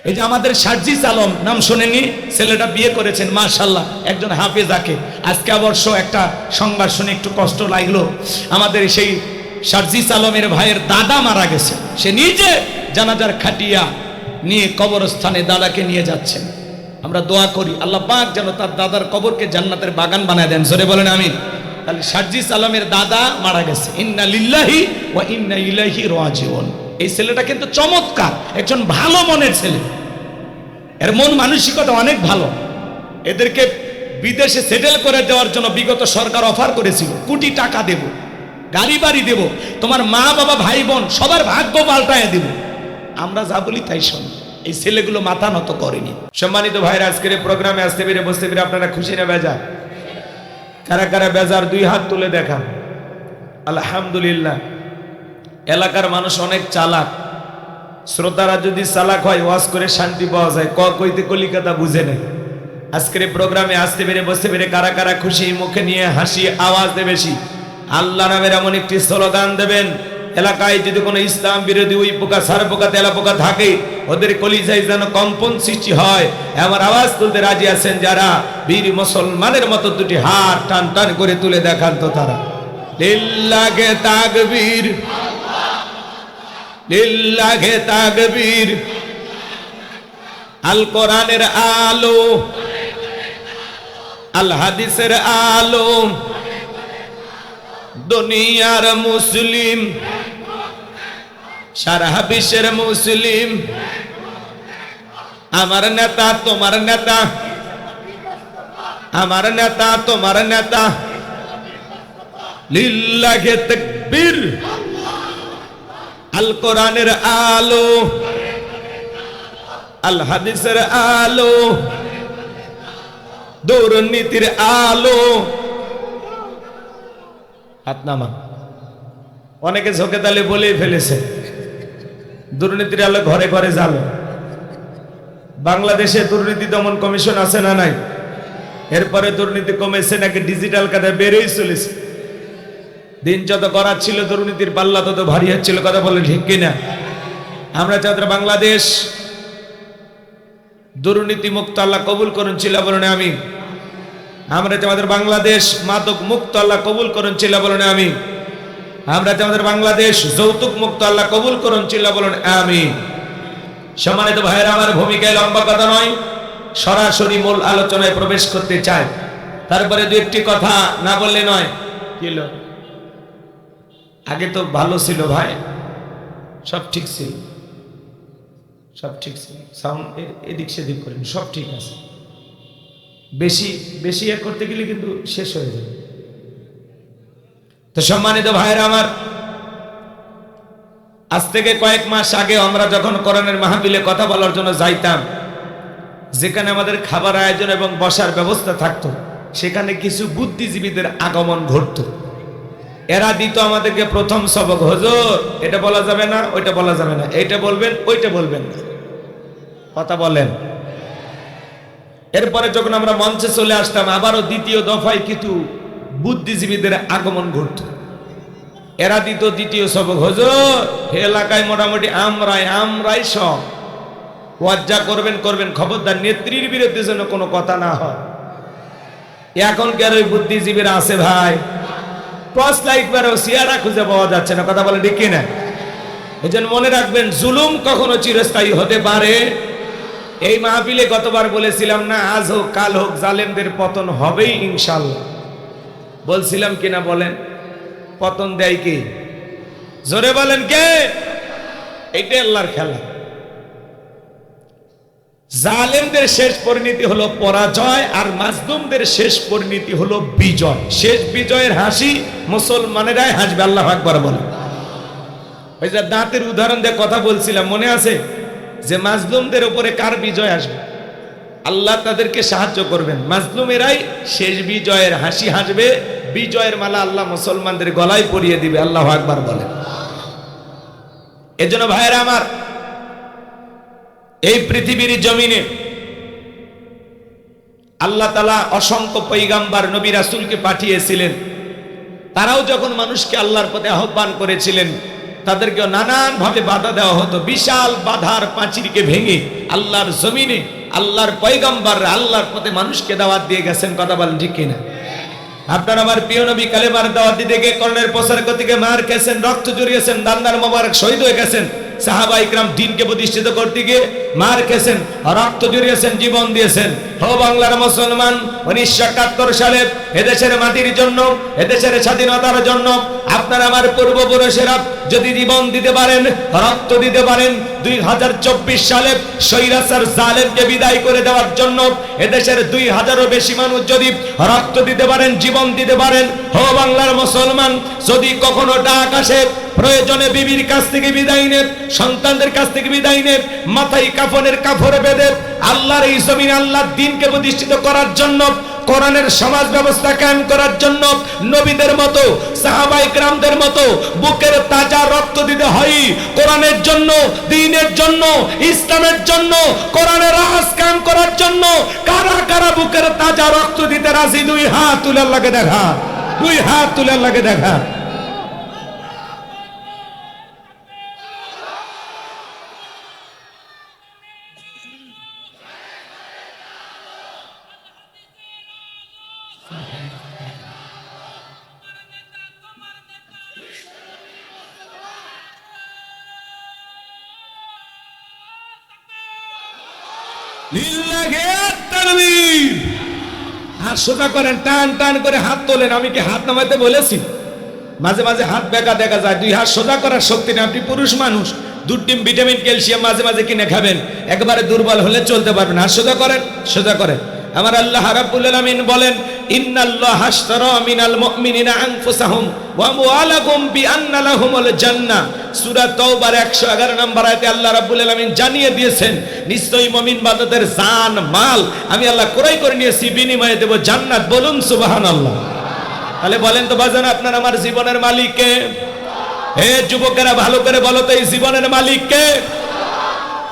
এই যে আমাদের সার্জিস আলম নাম শোনেনি, ছেলেটা বিয়ে করেছেন মাশাআল্লাহ, একজন হাফেজাকে। আজকে অবশ্য একটা সংবাদ শুনে একটু কষ্ট লাগলো, আমাদের সেই সার্জিস আলমের ভাইয়ের দাদা মারা গেছে। সে নিজে জানাজার খাটিয়া নিয়ে কবরস্থানে দাদাকে নিয়ে যাচ্ছেন। আমরা দোয়া করি আল্লাহ পাক যেন তার দাদার কবরকে জান্নাতের বাগান বানায় দেন, জোরে বলেন আমিন। তাহলে সার্জিস আলমের দাদা মারা গেছে, ইন্না লিল্লাহি ওয়া ইন্না ইলাইহি রাজিউন। এই ছেলেটা কিন্তু চমৎকার, একজন ভালো মনের ছেলে, এর মন মানসিকতা অনেক ভালো। এদেরকে বিদেশে সেটেল করে দেওয়ার জন্য বিগত সরকার অফার করেছিল, কোটি টাকা দেব, গাড়ি বাড়ি দেব, তোমার মা বাবা ভাই বোন সবার ভাগ্য পাল্টায় দেব। আমরা যা বলি তাই শোন, এই ছেলেগুলো মাথা নত করেনি। সম্মানিত ভাইরা, আজকের এই প্রোগ্রামে আসতে পেরে বসতে পেরে আপনারা খুশি না বেজার? কারা কারা বেজার দুই হাত তুলে দেখান। আলহামদুলিল্লাহ। এলাকার মানুষ অনেক চালাক, শ্রোতারা যদি চালাক হয় ওয়াজ করে শান্তি পাওয়া যায়, কইতে কলিকাতা বুঝে নেই। আজকের এই প্রোগ্রামে আসতে পেরে বসতে পেরে কারা কারা খুশি, মুখে নিয়ে হাসি আওয়াজ দেবে বেশি আল্লাহ নামের এমন একটি স্লোগান দেবেন, এলাকায় যদি কোনো ইসলাম বিরোধী উই পোকা সার পোকা তেলা পোকা থাকে ওদের কলিজায় যেন কম্পন সৃষ্টি হয়। আমার আওয়াজ তুলতে রাজি আছেন যারা? বীর মুসলমানের মতো দুটি হাত টান টান করে তুলে দেখান তো তারা। লিল্লাহে তাকবীর, লিল্লাহে তাকবীর। আল কোরআনের আলো, আল হাদিসের আলো, দুনিয়ার মুসলিম, সারা বিশ্বের মুসলিম। আমার নেতা তোমার নেতা, আমার নেতা তোমার নেতা। লিল্লাহে তাকবীর। আল কোরআনের আলো, আল হাদিসের আলো, দুর্নীতির আলো। হাত নামা। অনেকে ঝোঁকে তালে বলেই ফেলেছে দুর্নীতির আলো ঘরে ঘরে জ্বালো। বাংলাদেশে দুর্নীতি দমন কমিশন আছে না নাই? এরপরে দুর্নীতি কমেছে নাকি ডিজিটাল কাজে বেড়েই চলেছে। দিন যত করার ছিল দুর্নীতির পাল্লা তত ভারী হচ্ছিল, কথা বলে ঠিক কিনা? আমরা চাঁদের বাংলাদেশ দুর্নীতি মুক্ত আল্লাহ কবুল করুন চিল্লা বলুন আমি। আমরা আমাদের বাংলাদেশ মাদক মুক্ত আল্লাহ কবুল করুন চিল্লা বলুন আমি। আমরা আমাদের বাংলাদেশ যৌতুক মুক্ত আল্লাহ কবুল করুন চিল্লা বলুন আমি। সম্মানিত ভাইরা, আমার ভূমিকায় লম্বা কথা নয়, সরাসরি মূল আলোচনায় প্রবেশ করতে চাই। তারপরে দু একটি কথা না বললে নয়। কি হলো? আগে তো ভালো ছিল ভাই, সব ঠিক ছিল, সব ঠিক ছিল। সাউন্ড এদিক সেদিক করেন, সব ঠিক আছে। বেশি বেশি এ করতে গেলে কিন্তু শেষ হয়ে যাবে। তো সম্মানিত ভাইরা আমার, আজ থেকে কয়েক মাস আগে আমরা যখন কোরআনের মাহফিলে কথা বলার জন্য যাইতাম, যেখানে আমাদের খাবার আয়োজন এবং বসার ব্যবস্থা থাকতো, সেখানে কিছু বুদ্ধিজীবীদের আগমন ঘটতো। এরা দিত আমাদেরকে প্রথম সবক, হুজুর এটা বলা যাবে না, ওইটা বলা যাবে না, এইটা বলবেন ওইটা বলবেন না, কথা বলেন। এরপরে যখন আমরা মঞ্চে চলে আসতাম, আবারও দ্বিতীয় দফায় কিছু বুদ্ধিজীবীদের আগমন ঘটত। এরা দিত দ্বিতীয় সবক, হুজুর এলাকায় মোটামুটি আমরাই সব ওয়াজ্জা করবেন করবেন, খবরদার নেত্রীর বিরুদ্ধে যেন কোনো কথা না হয়। এখন কি আর ওই বুদ্ধিজীবীরা আছে ভাই? টর্চ লাইট বেরো, সিয়ারা খুঁজে পাওয়া যাচ্ছে না, কথা বলে ঠিক কিনা? এই জন্য মনে রাখবেন, জুলুম কখনো চিরস্থায়ী হতে পারে। এই মাহফিলে গতবার বলেছিলাম না, আজ হোক কাল হোক জালেমদের পতন হবেই ইনশাআল্লাহ। বলছিলাম কিনা বলেন? পতন দেয় কে? জোরে বলেন কে? এইটা আল্লাহর খেলা। জালেমদের শেষ পরিণতি হলো পরাজয়, আর মাজলুমদের শেষ পরিণতি হলো বিজয়। শেষ বিজয়ের হাসি মুসলমানেরাই হাসবে, আল্লাহু আকবার বলে। ওই যে দাঁতের উদাহরণ দিয়ে কথা বলছিলাম, মনে আছে? যে মাজলুমদের উপরে কার বিজয় আসবে? আল্লাহ তাদেরকে সাহায্য করবেন, মাজলুমেরাই শেষ বিজয়ের হাসি হাসবে। বিজয়ের মালা আল্লাহ মুসলমানদের গলায় পরিয়ে দিবে, আল্লাহু আকবার বলে। এজন্য ভাইরা আমার, এই পৃথিবীর জমিনে আল্লাহ তাআলা অসংখ্য পয়গাম্বার নবী রাসূলকে পাঠিয়েছিলেন। তারাও যখন মানুষকে আল্লাহর পথে আহ্বান করেছিলেন, তাদেরকে নানান ভাবে বাধা দেওয়া হতো। বিশাল বাধার পাঁচিরকে ভেঙে আল্লাহর জমিনে আল্লাহর পয়গম্বররা আল্লাহর পথে মানুষকে দাওয়াত দিয়ে গেছেন। কথা বলেন ঠিক কিনা? আপনার আমার প্রিয় নবী কালেমার দাওয়াত দিতে গিয়ে কর্ণের প্রসার গতিকে মার খেয়েছেন, রক্ত জড়িয়েছেন, দান্দার মোবারক শহীদ হয়ে গেছেন। সাহাবা ইকরাম দ্বীনকে প্রতিষ্ঠিত করতে গিয়ে মার খেয়েছেন, রক্ত জড়িয়েছেন, জীবন দিয়েছেন। ও বাংলার মুসলমান, 1971 সালে এদেশের মাটির জন্য, এদেশের স্বাধীনতার জন্য আপনার আমার পূর্বপুরুষেরা যদি জীবন দিতে পারেন, রক্ত দিতে পারেন, 2024 সালে স্বৈরাচার জালেমকে বিদায় করে দেওয়ার জন্য এদেশের 2000-এরও বেশি মানুষ যদি রক্ত দিতে পারেন, জীবন দিতে পারেন, ও বাংলার মুসলমান, যদি কখনো ডাক আসে প্রয়োজনে বিবির কাছ থেকে বিদায় নেব, সন্তানদের কাছ থেকে বিদায় নেব, মাথায় কাফনের কাপড় বেঁধে আল্লাহর এই জমিনে আল্লাহর দ্বীনকে প্রতিষ্ঠিত করার জন্য, কোরআনের সমাজ ব্যবস্থা কায়েম করার জন্য নবীদের মতো, সাহাবায়ে কেরামদের মতো বুকের তাজা রক্ত দিতে হয় কোরআনের জন্য, দ্বীনের জন্য, ইসলামের জন্য, কোরআনের রাজ কায়েম করার জন্য। কারা কারা বুকের তাজা রক্ত দিতে রাজি? দুই হাত তুলে আল্লাহকে দেখা, দুই হাত তুলে আল্লাহকে দেখা। হাত সোজা করেন, টান টান করে হাত তোলেন। আমি কি হাত নামাইতে বলেছি? মাঝে মাঝে হাত বেঁকা দেখা যায়। দুই হাত সোজা করার শক্তি নেই। আপনি পুরুষ মানুষ, দুধ ডিম ভিটামিন ক্যালসিয়াম মাঝে মাঝে কিনে খাবেন, একবারে দুর্বল হলে চলতে পারবেন। হাত সোজা করেন, সোজা করেন। আমার আল্লাহ রাব্বুল আলামিন বলেন, ইন্নাল্লাহা আশতারা মিনাল মুমিনিনা আনফুসাহুম ওয়া আমওয়ালাহুম বিআন্না লাহুমুল জান্নাহ। সূরা তাওবার 111 নম্বর আয়াতে আল্লাহ রাব্বুল আলামিন জানিয়ে দিয়েছেন, নিশ্চয়ই মুমিন বান্দাদের জান মাল আমি আল্লাহ ক্রয় করে নিয়েছি, বিনিময়ে দেব জান্নাত। বলুন সুবহানাল্লাহ। তাহলে বলেন তো বাজান, আপনার আমার জীবনের মালিক কে? হে যুবকেরা ভালো করে বলো তো, এই জীবনের মালিক কে?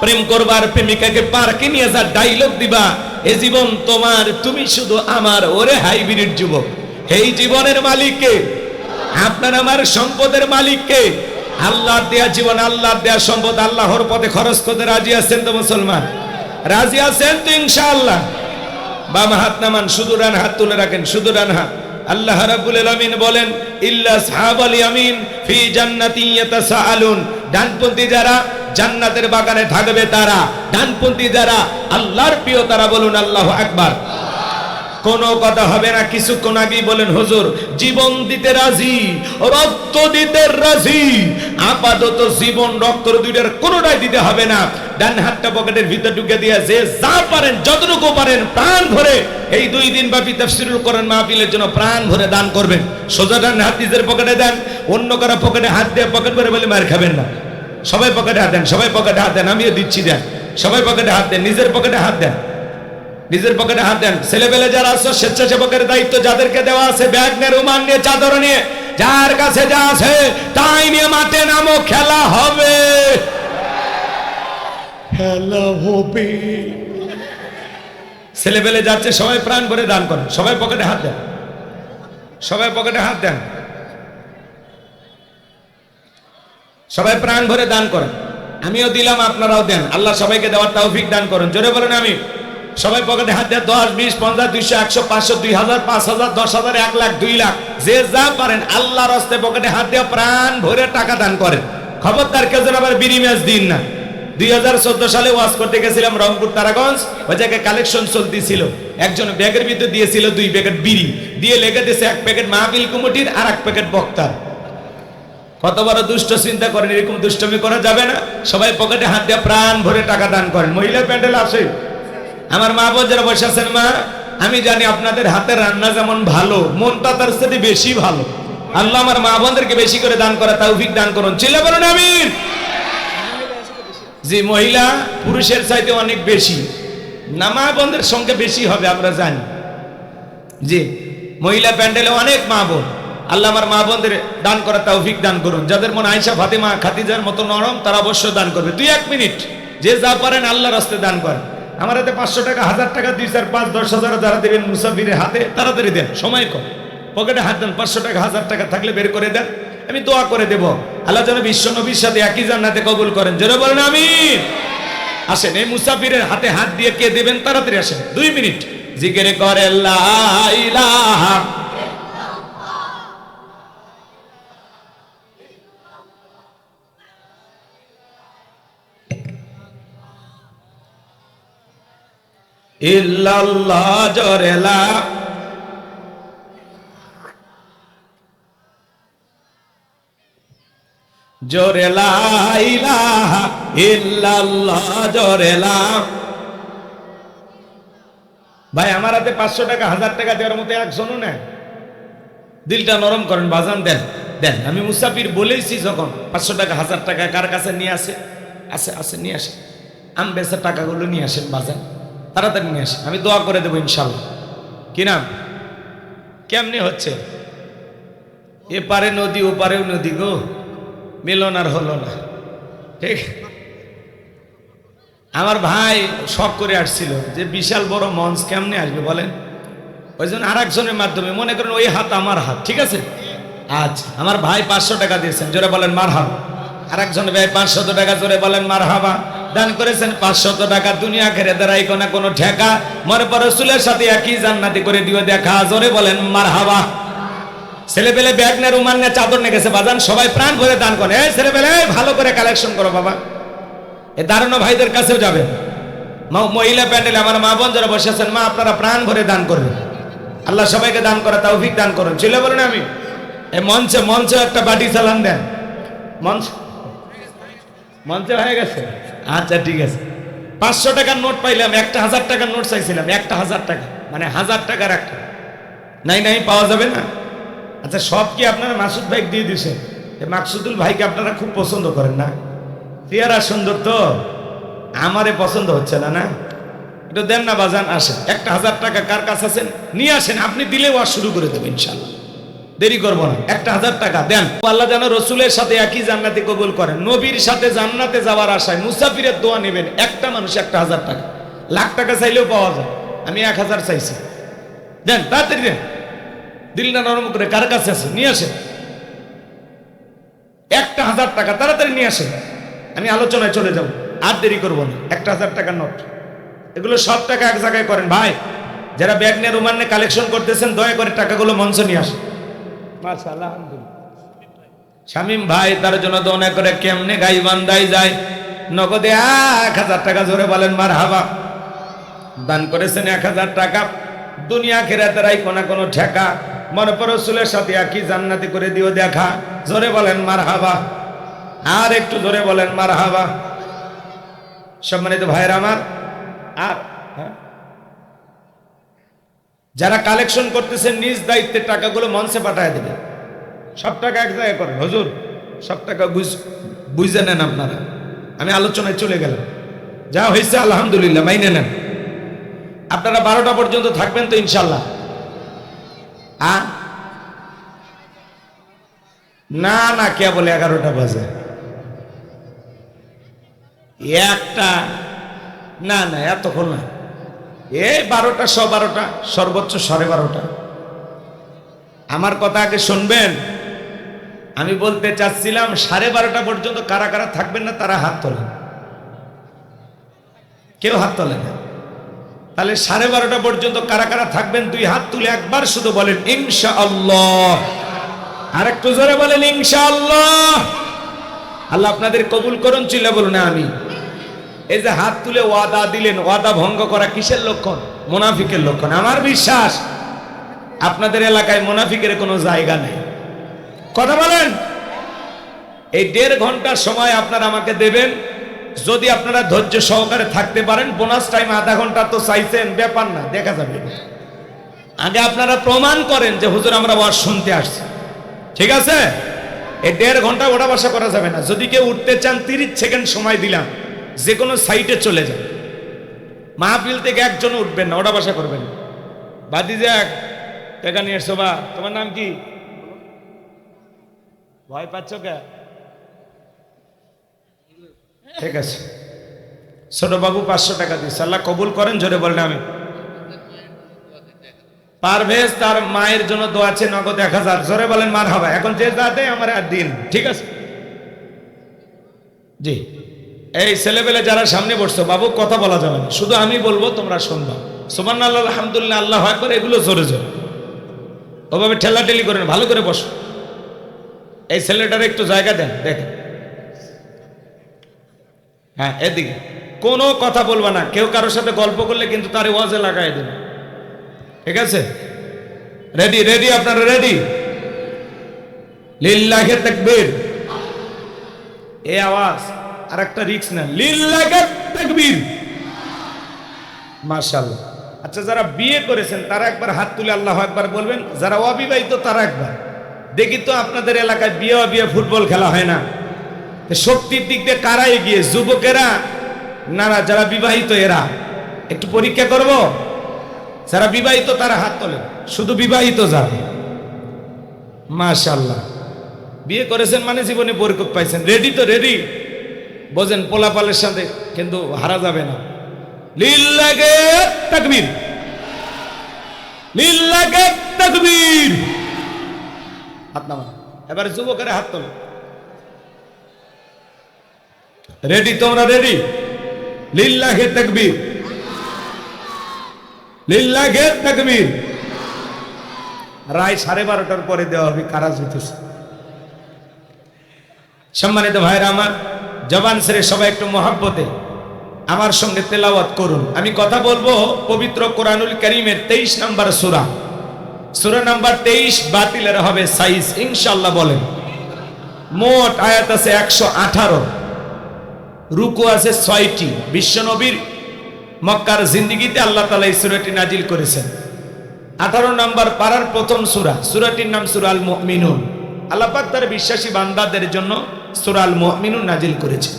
প্রেম করবার প্রেমিকাকে পার্কে নিয়ে যা ডায়লগ দিবা, এ জীবন তোমার, তুমি শুধু আমার। ওরে হাইব্রিড যুবক, এই জীবনের মালিক কে? আপনার আমার সম্পদের মালিক কে? আল্লাহর দেয়া জীবন, আল্লাহর দেয়া সম্পদ আল্লাহর পথে খরচ করতে রাজি আছেন তো মুসলমান? রাজি আছেন তো ইনশাআল্লাহ? বাম হাত নামান, শুধু ডান হাত তুলে রাখেন, শুধু ডান হাত। আল্লাহ রাব্বুল আলামিন বলেন, ইল্লা আসহাবাল ইয়ামিন ফি জান্নাতিন ইয়াতাসাআলুন। ডানপন্থী যারা জান্নাতের বাগানে থাকবে তারা, ডানপন্থী যারা আল্লাহর প্রিয় তারা। বলুন আল্লাহু আকবার। কোনো কথা হবে না। কিছুক্ষণ আগেই বলেন, হুজুর জীবন দিতে রাজি, রক্ত দিতে রাজি। আপাতত জীবন রক্ত দুইটার কোনোটাই দিতে হবে না। ডান হাতটা পকেটের ভিতর ঢুকে দিয়ে যে যা পারেন, যতটুকু পারেন প্রাণ ভরে এই 2 দিন ব্যাপী তাফসীরুল কোরআন মাহফিলের জন্য প্রাণ ভরে দান করবেন। সোজা ডান হাত নিজের পকেটে দেন, অন্য কারো পকেটে হাত দিয়ে পকেট ভরে বলে মার খাবেন না। সবাই পকেটে হাত দেন, সবাই পকেটে হাত দেন। আমিও দিচ্ছি, দেন। সবাই পকেটে হাত দেন, নিজের পকেটে হাত দেন, নিজের পকেটে হাত দেন। ছেলেবেলে যারা আছে, স্বেচ্ছাসেবকের দায়িত্ব যাদেরকে দেওয়া আছে, ব্যাগ নিয়ে, রুমাল নিয়ে, চাদর নিয়ে, যার কাছে যা আছে তাই নিয়ে মাঠে নামো, খেলা হবে, খেলা হবে। ছেলেবেলে যাচ্ছে, সবাই প্রাণ ভরে দান করেন। সবাই পকেটে হাত দেন, সবাই পকেটে হাত দেন, সবাই প্রাণ ভরে দান করেন। আমিও দিলাম, আপনারাও দেন। আল্লাহ সবাইকে দেওয়ার তৌফিক দান করুন। জোরে বলেন আমি। সবাই পকেটে হাত দেন। 10, 20, 50, 200, 100, 500, 2000, 5000, 10,000, 1 লাখ, 2 লাখ, যে যা পারেন আল্লাহর রাস্তে পকেটে হাত দিয়ে প্রাণ ভরে টাকা দান করেন। খবরদার কেউ যেন আবার বিড়ি ম্যাচ দিন না। 2014 সালে ওয়াজ করতে গেছিলাম রংপুর তারাগঞ্জ, ওই জায়গায় কালেকশন চলতেছিল। একজন ব্যাগের ভিতরে দিয়েছিল 2 প্যাকেট বিড়ি, দিয়ে লেগে দিয়েছে 1 প্যাকেট মাহফিল কমিটির আর 1 প্যাকেট বক্তার। কত বড় দুষ্ট, চিন্তা করেন। এরকম দুষ্টমি করা যাবে না। সবাই পকেটে হাত দিয়ে প্রাণ ভরে টাকা দান করেন। মহিলা প্যান্ডেল আসে, আমার মা বোন যারা বসে আছেন, মা আমি জানি আপনাদের হাতের রান্না যেমন ভালো, মনটা তার সাথে বেশি ভালো। আল্লাহ আমার মা বোনদেরকে বেশি করে দান করা তৌফিক দান করুন। চিল্লা বলুন আমিন। যে মহিলা পুরুষের চাইতে অনেক বেশি, না মা বোনদের সংখ্যা বেশি হবে আমরা জানি। জি, মহিলা প্যান্ডেলে অনেক মা বোন। আল্লাহ আমার মা বোনদের দান করা তৌফিক দান করুন। যাদের মন আয়েশা, ফাতেমা, খাদিজার মতো নরম, তারা অবশ্যই দান করবে। 2-1 মিনিট যে যা পারেন আল্লাহর রাস্তায় দান করেন। আমার হাতে 500 টাকা, 1000 টাকা, 2, 4, 5, 10,000 যারা দেবেন মুসাফিরের হাতে, তাড়াতাড়ি দেন, সময় কম। পকেটে হাত দেন। 500 টাকা, 1000 টাকা থাকলে বের করে দেন। আমি দোয়া করে দেব আল্লাহ যেন বিশ্ব নবীর সাথে একই জান্নাতে কবুল করেন। জোরে বলেন আমিন। আসেন, এই মুসাফিরের হাতে হাত দিয়ে কে দেবেন? তাড়াতাড়ি আসেন, 2 মিনিট জিকির করে লা ইলাহা ইল্লাল্লাহ, জোরে লা জোরে লা ইলাহা ইল্লাল্লাহ, জোরে লা। ভাই আমার হাতে 500 টাকা 1000 টাকা দেওয়ার মতো একজনও নেয়। দিলটা নরম করেন বাজান, দেন দেন। আমি মুসাফির বলেইছি যখন 500 টাকা 1000 টাকা কার কাছে নিয়ে আসে আছে নিয়ে আসে, আম বেচার টাকাগুলো নিয়ে আসেন বাজান, তাড়াতাড়ি নিয়ে আসেন, আমি দোয়া করে দেবো ইনশাল্লাহ। কি নাম? কেমনি হচ্ছে? এপারে নদী ওপারেও নদী গো, মিলন আর হলো না। ঠিক, আমার ভাই শখ করে আসছিল যে বিশাল বড় মঞ্চ কেমনে আসবে বলেন, ওই জন্য আর একজনের মাধ্যমে, মনে করেন ওই হাত আমার হাত, ঠিক আছে। আচ্ছা, আমার ভাই 500 টাকা দিয়েছেন, জোরে বলেন মারহাবা। আর একজন ভাই 500 টাকা, জোরে বলেন মারহাবা, দান করেছেন 500 টাকা। দুনিয়া ঘেরে দাঁড়াই কোনো ঠেকা, মরে পর রসুলের সাথে একই জান্নাতি করে দিও দেখা, জোরে বলেন মারহাবা। ছেলে পেলে ব্যাগ নে, রুমাল নে, চাদর নিয়ে গেছে বাজান, সবাই প্রাণ ভরে দান করে। এই ছেলে পেলে ভালো করে কালেকশন করো বাবা, এই দাঁড়ানো ভাইদের কাছেও যাবেন। মহিলা প্যান্ডেলে আমার মা বোন যারা বসে আছেন, মা আপনারা প্রাণ ভরে দান করবেন, আল্লাহ সবাইকে দান করা তৌফিক দান করুন। ছিল বলেন আমি এই মঞ্চে একটা বাটি চালান দেন। মঞ্চে হয়ে গেছে, আচ্ছা ঠিক আছে। 500 টাকার নোট পাইলাম, একটা 1000 টাকার নোট চাইছিলাম, একটা 1000 টাকা, মানে 1000 টাকার একটা। নাই পাওয়া যাবে না। আচ্ছা, সব কি আপনারা মাসুদ ভাই দিয়ে দিয়েছেন? মাকসুদুল ভাইকে আপনারা খুব পছন্দ করেন না? চেহারা সুন্দর তো, আমারে পছন্দ হচ্ছে না। না, একটু দেন না বাজান। আসেন, একটা 1000 টাকা কার কাছে আছেন নিয়ে আসেন, আপনি দিলে ওয়াজ শুরু করে দেবেন ইনশাল্লাহ, দেরি করবো না। একটা 1000 টাকা দেন। আল্লাহ যেন রসুলের সাথে একই জান্নাতে কবুল করেন। নবীর সাথে জান্নাতে যাওয়ার আশায় মুসাফিরের দোয়া নেবেন। একটা মানুষ একটা 1000 টাকা, লাখ টাকা চাইলেও পাওয়া যায়। আমি 1000 চাইছি, দেন তাড়াতাড়ি দেন, দিলটা নরম করে। কার কাছে আছে নিয়ে আসেন, একটা 1000 টাকা তাড়াতাড়ি নিয়ে আসেন, আমি আলোচনায় চলে যাব, আর দেরি করবো না। একটা 1000 টাকার নোট, এগুলো সব টাকা এক জায়গায় করেন। ভাই যারা ব্যাগ নিয়ে রুমাল নিয়ে কালেকশন করতেছেন, দয়া করে টাকাগুলো মঞ্চে নিয়ে আসেন। মাশাআল্লাহ, শামীম ভাই তার জন্য দোয়া করে কেমনে গাইবান্ধায় যায়, নগদে 1000 টাকা, জোরে বলেন মারহাবা। দান করেছেন 1000 টাকা। দুনিয়া খেরাতে রাই কোনো ঠেকা, মনে পর রসুলের সাথে একই জান্নাতি করে দিও দেখা, জোরে বলেন মারহাবা। আর একটু জোরে বলেন মারহাবা। সম্মানিত ভাইয়ের আমার, আর যারা কালেকশন করতেছেন নিজ দায়িত্বে টাকাগুলো মঞ্চে পাঠায় দেবেন। সব টাকা এক জায়গায় করেন, হুজুর সব টাকা বুঝে নেন আপনারা। আমি আলোচনায় চলে গেলাম, যা হয়েছে আলহামদুলিল্লাহ মাইনে নেন। আপনারা 12টা পর্যন্ত থাকবেন তো ইনশাল্লাহ? না কে বলে 11টা বাজে? একটা না এতক্ষণ না, এই 12টা 12:15, সর্বোচ্চ 12:30। আমার কথা আগে শুনবেন। আমি বলতে চাচ্ছিলাম 12:30 পর্যন্ত কারা কারা থাকবেন না তারা হাত তোলেন। কেউ হাত তোলে না? তাহলে 12:30 পর্যন্ত কারা কারা থাকবেন 2 হাত তুলে একবার শুধু বলেন ইনশাআল্লাহ। আর একটু জোরে বলেন ইনশাআল্লাহ। আল্লাহ আপনাদের কবুল করুন, চিল্লা বলুন আমি। এই যে হাত তুলে ওয়াদা দিলেন, ওয়াদা ভঙ্গ করা কিসের লক্ষণ? মুনাফিকের লক্ষণ। আমার বিশ্বাস আপনাদের এলাকায় মুনাফিকের কোনো জায়গা নেই। কথা বলেন। এই 1.5 ঘন্টার সময় আপনারা আমাকে দেবেন, যদি আপনারা ধৈর্য সহকারে থাকতে পারেন। বোনাস টাইম আধা ঘন্টা তো চাইছেন, ব্যাপার না, দেখা যাবে। আগে আপনারা প্রমাণ করেন যে হুজুর আমরা ওয়াজ শুনতে আসছি, ঠিক আছে? এই 1.5 ঘন্টা ওঠা বসা করা যাবে না। যদি কেউ উঠতে চান 30 সেকেন্ড সময় দিলাম, যে কোনো সাইটে চলে যান। মাহফিল থেকে একজন উঠবেন না, ওঠা বসা করবেন। ভাতিজা টাকা নিয়ে এসছো বা, তোমার নাম কি? ভয় পাচ্ছ কে? ঠিক আছে, ছোট বাবু 500 টাকা দিচ্ছে, আল্লাহ কবুল করেন, জোরে বলেন আমি। পারভেজ তার মায়ের জন্য দোয়া আছে, নগদ 1000। জোরে বলেন মারহাবা। এখন যে যা দেয় আমার আর দিন, ঠিক আছে? জি, এই ছেলেবেলে যারা সামনে বসছো, বাবু কথা বলা যাবে না, শুধু আমি বলবো তোমরা শুনবা। সুবহানাল্লাহ, আলহামদুলিল্লাহ, আল্লাহু আকবার, এগুলো জোরে জোরে, ওভাবে ঠেলাঠেলি করেন, ভালো করে বসো। এই ছেলেটার একটু জায়গা দেন, দেখেন। হ্যাঁ, এদিকে কোনো কথা বলবা না, কেউ কারোর সাথে গল্প করলে কিন্তু তার ওয়াজে লাগাই দেবে, ঠিক আছে? রেডি রেডি, আপনারা রেডি? লিল্লাহি তাকবীর। এই আওয়াজ আর একটা রিক্স না, লিল্লাহি তাকবীর। মাশাআল্লাহ। আচ্ছা, যারা বিয়ে করেছেন তারা একবার হাত তুলে আল্লাহু আকবার বলবেন, যারা অবিবাহিত তারা একবার। দেখি তো আপনাদের এলাকায় বিয়ে ফুটবল খেলা হয় না, শক্তির দিক দিয়ে কারা এগিয়ে, যুবকেরা না যারা বিবাহিত এরা? একটু পরীক্ষা করব। যারা বিবাহিত তারা হাত তোলেন, শুধু বিবাহিত যারা। মাশাআল্লাহ, বিয়ে করেছেন মানে জীবনে বরকত পাইছেন। রেডি তো? রেডি? বোঝেন, পোলাপালের সাথে কিন্তু হারা যাবে না। লিল্লাহি তাকবীর, লিল্লাহি তাকবীর। হাত নামান। এবারে যুবকেরা হাত তোলো। রেডি? তোমরা রেডি? লিল্লাহি তাকবীর, লিল্লাহি তাকবীর। রায় 12:30টার পরে দেওয়া হবে কারা জিতেছে। সম্মানিত ভাইরা আমার, জবান ছেড়ে সবাই একটু মহব্বতে আমার সঙ্গে তেলাওয়াত করুন। আমি কথা বলবো পবিত্র কোরআনুল কারীমের 23 নম্বর সূরা, সূরা নাম্বার 23। বাতিলের হবে সাইজ ইনশাআল্লাহ। বলেন, মোট আয়াত আছে 118, রুকু আছে 6টি। বিশ্বনবীর মক্কার জিন্দেগিতে আল্লাহ তাআলা এই সূরাটি নাজিল করেছেন। 18 নম্বর পারার প্রথম সূরা, সূরাটির নাম সূরা আল মুমিনুন। আল্লাহ পাক তার বিশ্বাসী বান্দাদের জন্য সূরা আল মুমিনুন নাজিল করেছেন।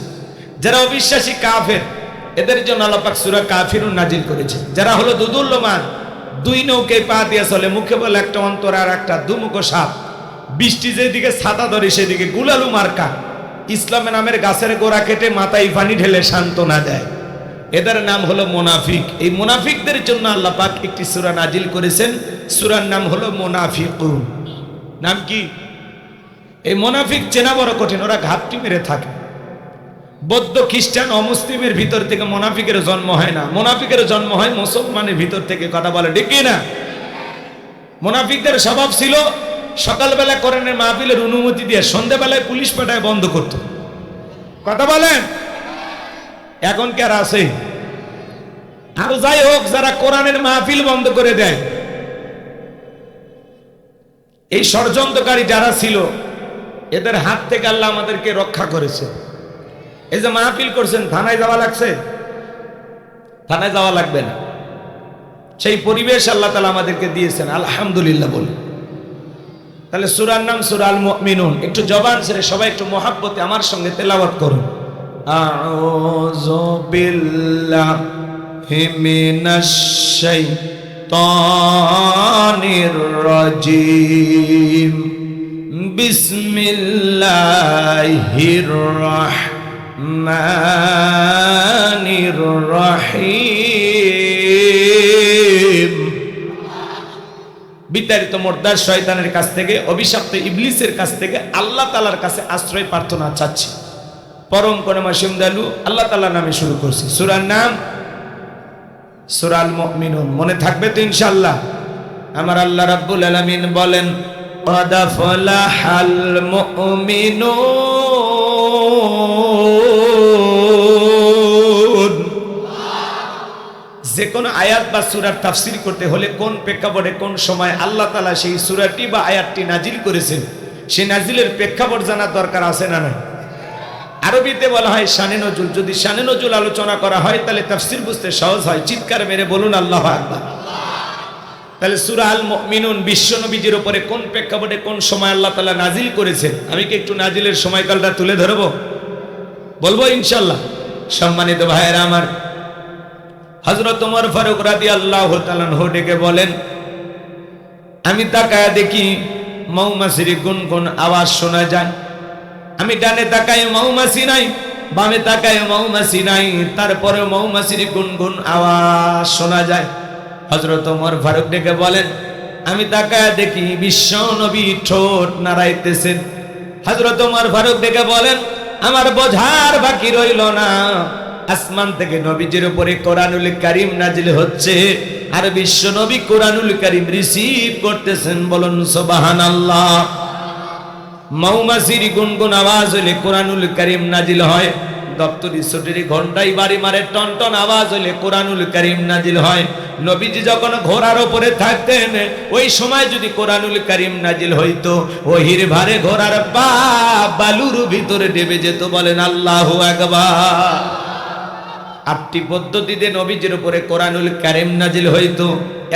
যারা অবিশ্বাসী কাফের, এদের জন্য আল্লাহ পাক সূরা কাফিরুন নাজিল করেছেন। যারা হলো দুদুল্যমান, দুই নৌকায় পা দিয়ে চলে, মুখে বলে একটা অন্তর আর একটা দুমুখো সাপ, বৃষ্টি যেদিকে ছাতা ধরে সেদিকে গুলালু মার্কা, ইসলামের নামের গাছের গোড়া কেটে মাথায় পানি ঢেলে সান্ত্বনা দেয়, এদের নাম হলো মুনাফিক। এই মুনাফিকদের জন্য আল্লাহ পাক একটি সূরা নাজিল করেছেন, সূরার নাম হলো মুনাফিকুন। নাম কি? এই মুনাফিক চেনা বড় কঠিন, ওরা ঘাপটি মেরে থাকে। বৌদ্ধ, খ্রিস্টান, অমুসলিমের ভিতর থেকে মুনাফিকের জন্ম হয় না, মুনাফিকের জন্ম হয় মুসলমানের ভিতর থেকে। কথা বলে ঠিক না? মুনাফিকদের স্বভাব ছিল সকালবেলা কোরআনের মাহফিলের অনুমতি দিয়ে সন্ধ্যাবেলায় পুলিশ পাঠায় বন্ধ করত। কথা বলেন, এখন কি আর আছে? আর যাই হোক, যারা কোরআনের মাহফিল বন্ধ করে দেয়, এই ষড়যন্ত্রকারী যারা ছিল, এদের হাত থেকে আল্লাহ আমাদেরকে রক্ষা করেছে। এই যে মাহফিল করছেন, থানায় যাওয়া লাগছে? থানায় যাওয়া লাগবে না, সেই পরিবেশ আল্লাহ তাআলা আমাদেরকে দিয়েছেন, আলহামদুলিল্লাহ বলে। তাহলে সূরার নাম সূরা আল মুমিনুন। একটু জবান ছেড়ে সবাই একটু মহব্বতে আমার সঙ্গে তেলাওয়াত করুন। আউযু বিল্লাহি মিনাশ শাইতানির রাজীম, বিসমিল্লাহির রাহমানির রহিম। বিতাড়িত মোর্দার শয়তানের কাছ থেকে, অভিশপ্ত ইবলিসের কাছ থেকে আল্লাহ তাআলার কাছে আশ্রয় প্রার্থনা চাচ্ছি। পরম করুণা সিন্ধু আল্লাহ তাআলার নামে শুরু করছি। সূরার নাম সূরা আল মুমিনুন। মনে থাকবে তো ইনশাআল্লাহ? আমার আল্লাহ রাব্বুল আলামিন বলেন, قد أفلح المؤمنون। যে কোন আয়াত বা সূরার তাফসীর করতে হলে কোন প্রেক্ষাপটে কোন সময় আল্লাহ তাআলা সেই সূরাটি বা আয়াতটি নাজিল করেছেন, সেই নাজিলের প্রেক্ষাপট জানার দরকার আছে না নাই? আরবিতে বলা হয় শানে নজুল। যদি শানে নজুল আলোচনা করা হয় তাহলে তাফসীর বুঝতে সহজ হয়। চিৎকার মেরে বলুন আল্লাহু আকবার। তাহলে সূরা আল মুমিনুন বিশ্ব নবীজির উপরে কোন প্রেক্ষাপটে কোন সময় আল্লাহ তাআলা নাজিল করেছেন, আমি কি একটু নাজিলের সময়কালটা তুলে ধরবো? বলবো ইনশাআল্লাহ। সম্মানিত ভাইয়েরা আমার, হযরত ওমর ফারুক রাদিয়াল্লাহু তাআলা আনহু ডেকে বলেন, আমি তাকায় দেখি মৌমাছির গুনগুন আওয়াজ শোনা যায়। আমি ডানে তাকাই মৌমাছি নাই, বামে তাকাই মৌমাছি নাই, তারপরে মৌমাছির গুনগুন আওয়াজ শোনা যায়। হযরত ওমর ফারুক ডেকে বলেন, আমি তাকায় দেখি বিশ্ব নবী ঠোঁট নাড়াইতেছেন। হযরত ওমর ফারুক দেখে বলেন, আমার বোঝার বাকি রইল না, আসমান থেকে নবীজির উপরে কোরআনুল কারীম নাজিল হচ্ছে আর বিশ্ব নবী কোরআনুল কারীম রিসিভ করতেছেন। বলুন সুবহানাল্লাহ। মৌমাছির গুনগুন আওয়াজ হইলে কোরআনুল কারীম নাজিল হয়, দপ্তরি ছুটির ঘন্টায় বাড়ি মারে টনটন আওয়াজ হইলে কোরআনুল কারীম নাজিল হয়। নবীজি যখন ঘোড়ার উপরে থাকতেন ওই সময় যদি কোরআনুল কারীম নাজিল হইতো, ওহির ভারে ঘোড়ার পা বালুর ভিতরে ডেবে যেত। বলেন আল্লাহু আকবার। 8টি পদ্ধতিতে নবীজির উপরে কোরআনুল কারীম নাজিল হইতো।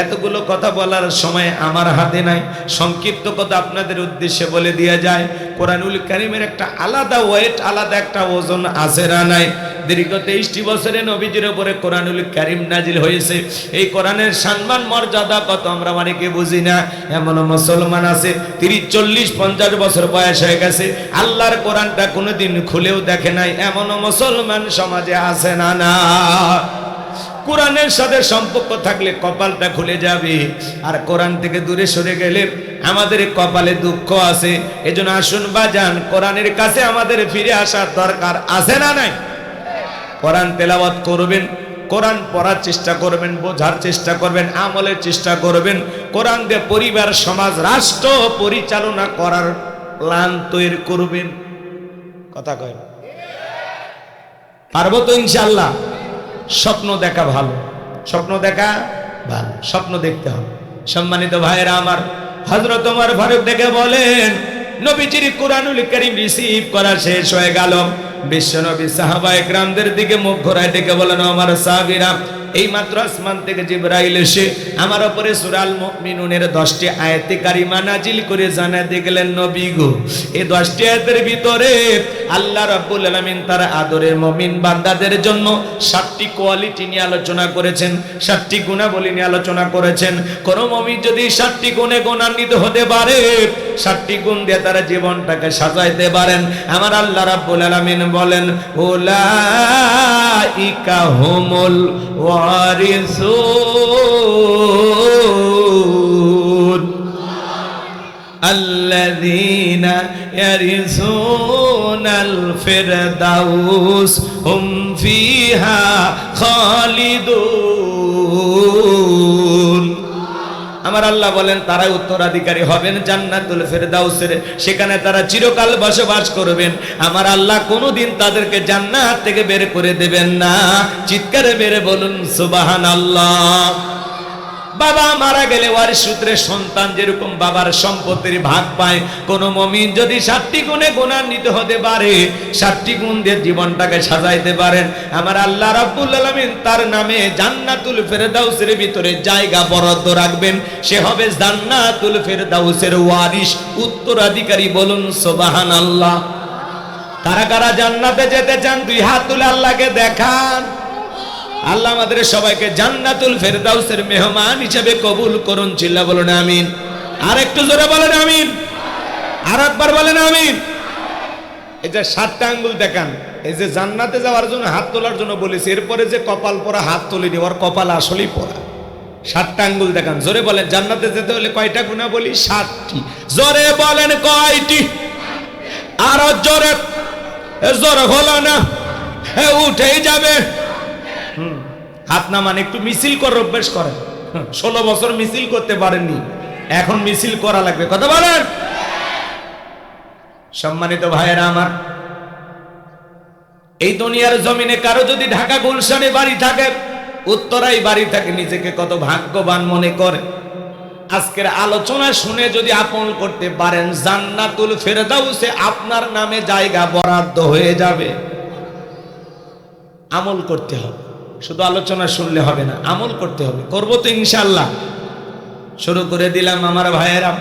এতগুলো কথা বলার সময় আমার হাতে নাই, সংক্ষিপ্ত কথা আপনাদের উদ্দেশ্যে বলে দিয়ে যায়। কোরআনুল কারীমের একটা আলাদা ওয়েট, আলাদা একটা ওজন আছে না নাই? দীর্ঘ 23টি বছরে নবীজির উপরে কোরআনুল কারীম নাজিল হয়েছে। এই কোরআনের সম্মান মর্যাদা কত আমরা অনেকে বুঝি না। এমন মুসলমান আছে 30, 40, 50 বছর বয়স হয়ে গেছে, আল্লাহর কোরআনটা কোনোদিন খুলেও দেখে নাই। এমন মুসলমান সমাজে আছে না? না। কোরআনের সাথে সম্পর্ক থাকলে কপালটা খুলে যাবে, আর কোরআন থেকে দূরে সরে গেলে আমাদের কপালে দুঃখ আছে। এজন্য আসুন বাজান, কোরআনের কাছে আমাদের ফিরে আসার দরকার আছে না নাই? কোরআন তেলাওয়াত করবেন, কোরআন পড়ার চেষ্টা করবেন, বোঝার চেষ্টা করবেন, আমলের চেষ্টা করবেন। কোরআন দিয়ে পরিবার, সমাজ, রাষ্ট্র পরিচালনা করার প্ল্যান তৈরি করবেন। কথা কয় পারবো তো ইনশাআল্লাহ? স্বপ্ন দেখা ভালো, স্বপ্ন দেখা ভালো, স্বপ্ন দেখতে হবে। সম্মানিত ভাইয়েরা আমার, হযরত ওমর ফারুক দেখে বলেন, নবীজির কোরআনুল কারীম রিসিভ করা শেষ হয়ে গেল। বিশ্বনবী সাহাবায়ে কেরামদের দিকে মুখ ঘোরায় ডেকে বলেন, আমার সাহাবীরা, এই মাত্র আসমান থেকে জিবরাইল এসে আমার উপরে সূরা আল মুমিনুনের 10টি আয়াতে কারিমা নাজিল করে জানাতে দেখলেন, নবী গো, এই 10টি আয়াতের ভিতরে আল্লাহ রাব্বুল আলামিন তার আদরের মুমিন বান্দাদের জন্য 7টি কোয়ালিটি নিয়ে আলোচনা করেছেন, 7টি গুণাবলী নিয়ে আলোচনা করেছেন। কোন মুমিন যদি 7টি গুণে গুণান্বিত হতে পারে, 7টি গুণ দিয়ে তারা জীবনটাকে সাজাইতে পারেন, আমার আল্লাহ রাব্বুল আলামিন বলেন, উলাইকা হুমুল ওয়ারিসুন আল্লাযীনা ইয়ারিসুনাল ফিরদাউস হুম ফিহা খালিদুন। আমার আল্লাহ বলেন, তারা উত্তরাধিকারী হবেন জান্নাতুল ফেরদাউসের, সেখানে তারা চিরকাল বসবাস করবেন। আমার আল্লাহ কোনোদিন তাদেরকে জান্নাত থেকে বের করে দেবেন না। চিৎকারে বের বলুন সুবহানাল্লাহ। বাবা মারা গেলে ওয়ারিস সূত্রে সন্তান যেরকম বাবার সম্পত্তির ভাগ পায়, কোন মুমিন যদি 7টি গুণে গুণান্বিত হতে পারে, 7টি গুণ দিয়ে জীবনটাকে সাজাইতে পারেন, আমার আল্লাহ রাব্বুল আলামিন তার নামে জান্নাতুল ফেরদাউসের ভিতরে জায়গা বরাদ্দ রাখবেন। সে হবে জান্নাতুল ফেরদাউসের ওয়ারিস, উত্তরাধিকারী। বলুন সুবহানাল্লাহ। কারা কারা জান্নাতে যেতে চান? 2 হাত তুলে আল্লাহকে দেখান। আল্লাহ আমাদের সবাইকে জান্নাতুল ফেরদাউসের মেহমান হিসেবে কবুল করুন। চিল্লা বলুন আমিন। আর একটু জোরে বলেন আমিন। আর একবার বলেন আমিন। এই যে 7টা আঙ্গুল দেখান, এই যে জান্নাতে যাওয়ার জন্য হাত তোলার জন্য বলেছি, এরপরে যে কপাল পরা হাত তুলিনি, ওর কপাল আসলেই পরা। 7টা আঙ্গুল দেখান, জোরে বলেন। জান্নাতে যেতে হলে কয়টা গুণা বলি? 7টি। জোরে বলেন কয়টি? আরো জোরে। জোরে হলো না, উঠেই যাবে। হাত না মানে একটু মিছিল করার অভ্যাস করেন। 16 বছর মিছিল করতে পারেননি, এখন মিছিল করা লাগবে। কথা বলেন। সম্মানিত ভাইয়েরা আমার, এই দুনিয়ার জমিনে কারো যদি ঢাকা গুলশানে বাড়ি থাকে, উত্তরায় বাড়ি থাকে, নিজেকে কত ভাগ্যবান মনে করে। আজকের আলোচনা শুনে যদি আপন করতে পারেন, জান্নাতুল ফেরদাউসে আপনার নামে জায়গা বরাদ্দ হয়ে যাবে। আমল করতে হবে, শুধু আলোচনা শুনলে হবে না, আমল করতে হবে। করবো তো ইনশাআল্লাহ। শুরু করে দিলাম আমার ভাইয়েরা।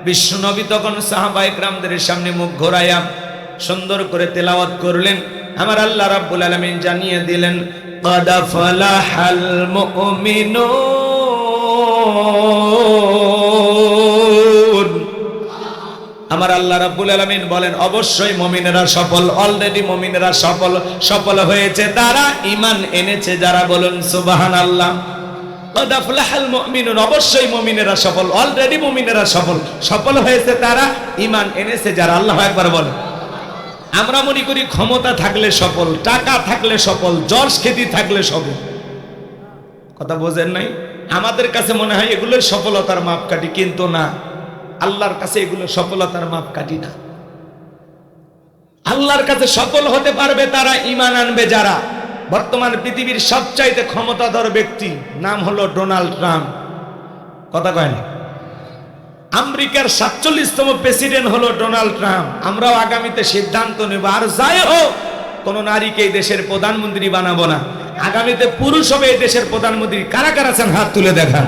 বিশ্ব নবী তখন সাহাবায়ে কেরামদের সামনে মুখ ঘোরাইয়া সুন্দর করে তেলাওয়াত করলেন। আমার আল্লাহ রাব্বুল আলামিন জানিয়ে দিলেন, قد فلح المؤمنون। আমার আল্লাহ রাব্বুল আলামিন বলেন, অবশ্যই মুমিনেরা সফল। অলরেডি মুমিনেরা সফল হয়েছে, তারা ঈমান এনেছে যারা। বলুন সুবহানাল্লাহ। কদ আফলাহাল মুমিনুন, অবশ্যই মুমিনেরা সফল, অলরেডি মুমিনেরা সফল। সফল হয়েছে তারা, ঈমান এনেছে যারা। আল্লাহু আকবার বলেন। আমরা মনে করি ক্ষমতা থাকলে সফল, টাকা থাকলে সফল, যশ খ্যাতি থাকলে সফল। কথা বোঝেন নাই? আমাদের কাছে মনে হয় এগুলো সফলতার মাপকাঠি, কিন্তু না, আল্লাহর কাছে এগুলো সফলতার মাপকাঠি না। আল্লাহর কাছে সফল হতে পারবে তারা, ঈমান আনবে যারা। বর্তমান পৃথিবীর সবচাইতে ক্ষমতাধর ব্যক্তি নাম হলো ডোনাল্ড ট্রাম্প। কথা কয় না? আমেরিকার ৪৭তম প্রেসিডেন্ট হলো ডোনাল্ড ট্রাম্প। আমরাও আগামীতে সিদ্ধান্ত নেব, আর যাই হোক কোন নারীকে এই দেশের প্রধানমন্ত্রী বানাবো না। আগামীতে পুরুষ হবে এই দেশের প্রধানমন্ত্রী। কারা কারা আছেন হাত তুলে দেখান।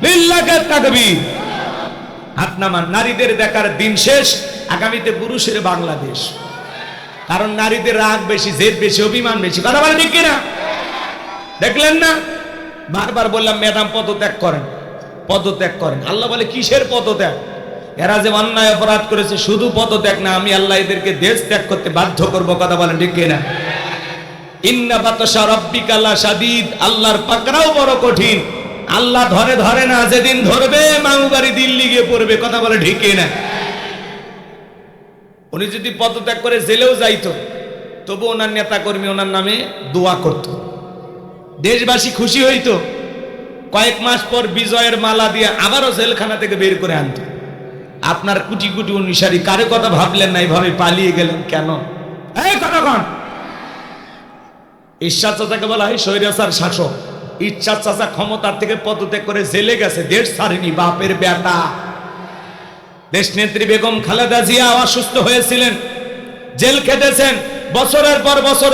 লিল্লাহি তাকবীর, হাত নামান। নারীদের দেখার দিন শেষ, আগামীতে পুরুষের বাংলাদেশ। কারণ নারীদের রাগ বেশি, জেদ বেশি, অভিমান বেশি। কথা বলেন ঠিক কিনা? দেখলেন না, বারবার বললাম ম্যাডাম পদত্যাগ করেন, পদত্যাগ করেন। আল্লাহ বলে কিসের পদত্যাগ? এরা যে অন্যায় অপরাধ করেছে, শুধু পদত্যাগ না, আমি আল্লাহ এদেরকে দেশ ত্যাগ করতে বাধ্য করব। কথা বলেন ঠিক কিনা? ইন্না বাতাশা রাব্বিকা লাশাদীদ, আল্লাহর পাকড়াও বড় কঠিন। আল্লাহ ধরে ধরে না, যেদিন ধরবে মামুবাড়ি দিল্লি গিয়ে পড়বে। কথা বলে ঠিক কিনা? উনি যদি পদত্যাগ করে জেলেও যাইতো, তবু ওনার নেতা কর্মী ওনার নামে দোয়া করত, দেশবাসী খুশি হইতো। কয়েক মাস পর বিজয়ের মালা দিয়ে আবারও জেলখানা থেকে বের করে আনতো। আপনার কোটি কোটি অনুসারী কারে কথা ভাবলেন না, এইভাবে পালিয়ে গেলেন কেন? এই কতক্ষণ ঈশ্বর চাচাকে বলা হয় স্বৈরাচার শাসক। ঈশ্বর চাচা ক্ষমতার থেকে পদত্যাগ করে জেলে গেছে, দেশ ছাড়েনি। বাপের বেটা। দেশ নেত্রী বেগম খালেদা জিয়া অসুস্থ হয়েছিলেন, জেল খেটেছেন, বছরের পর বছর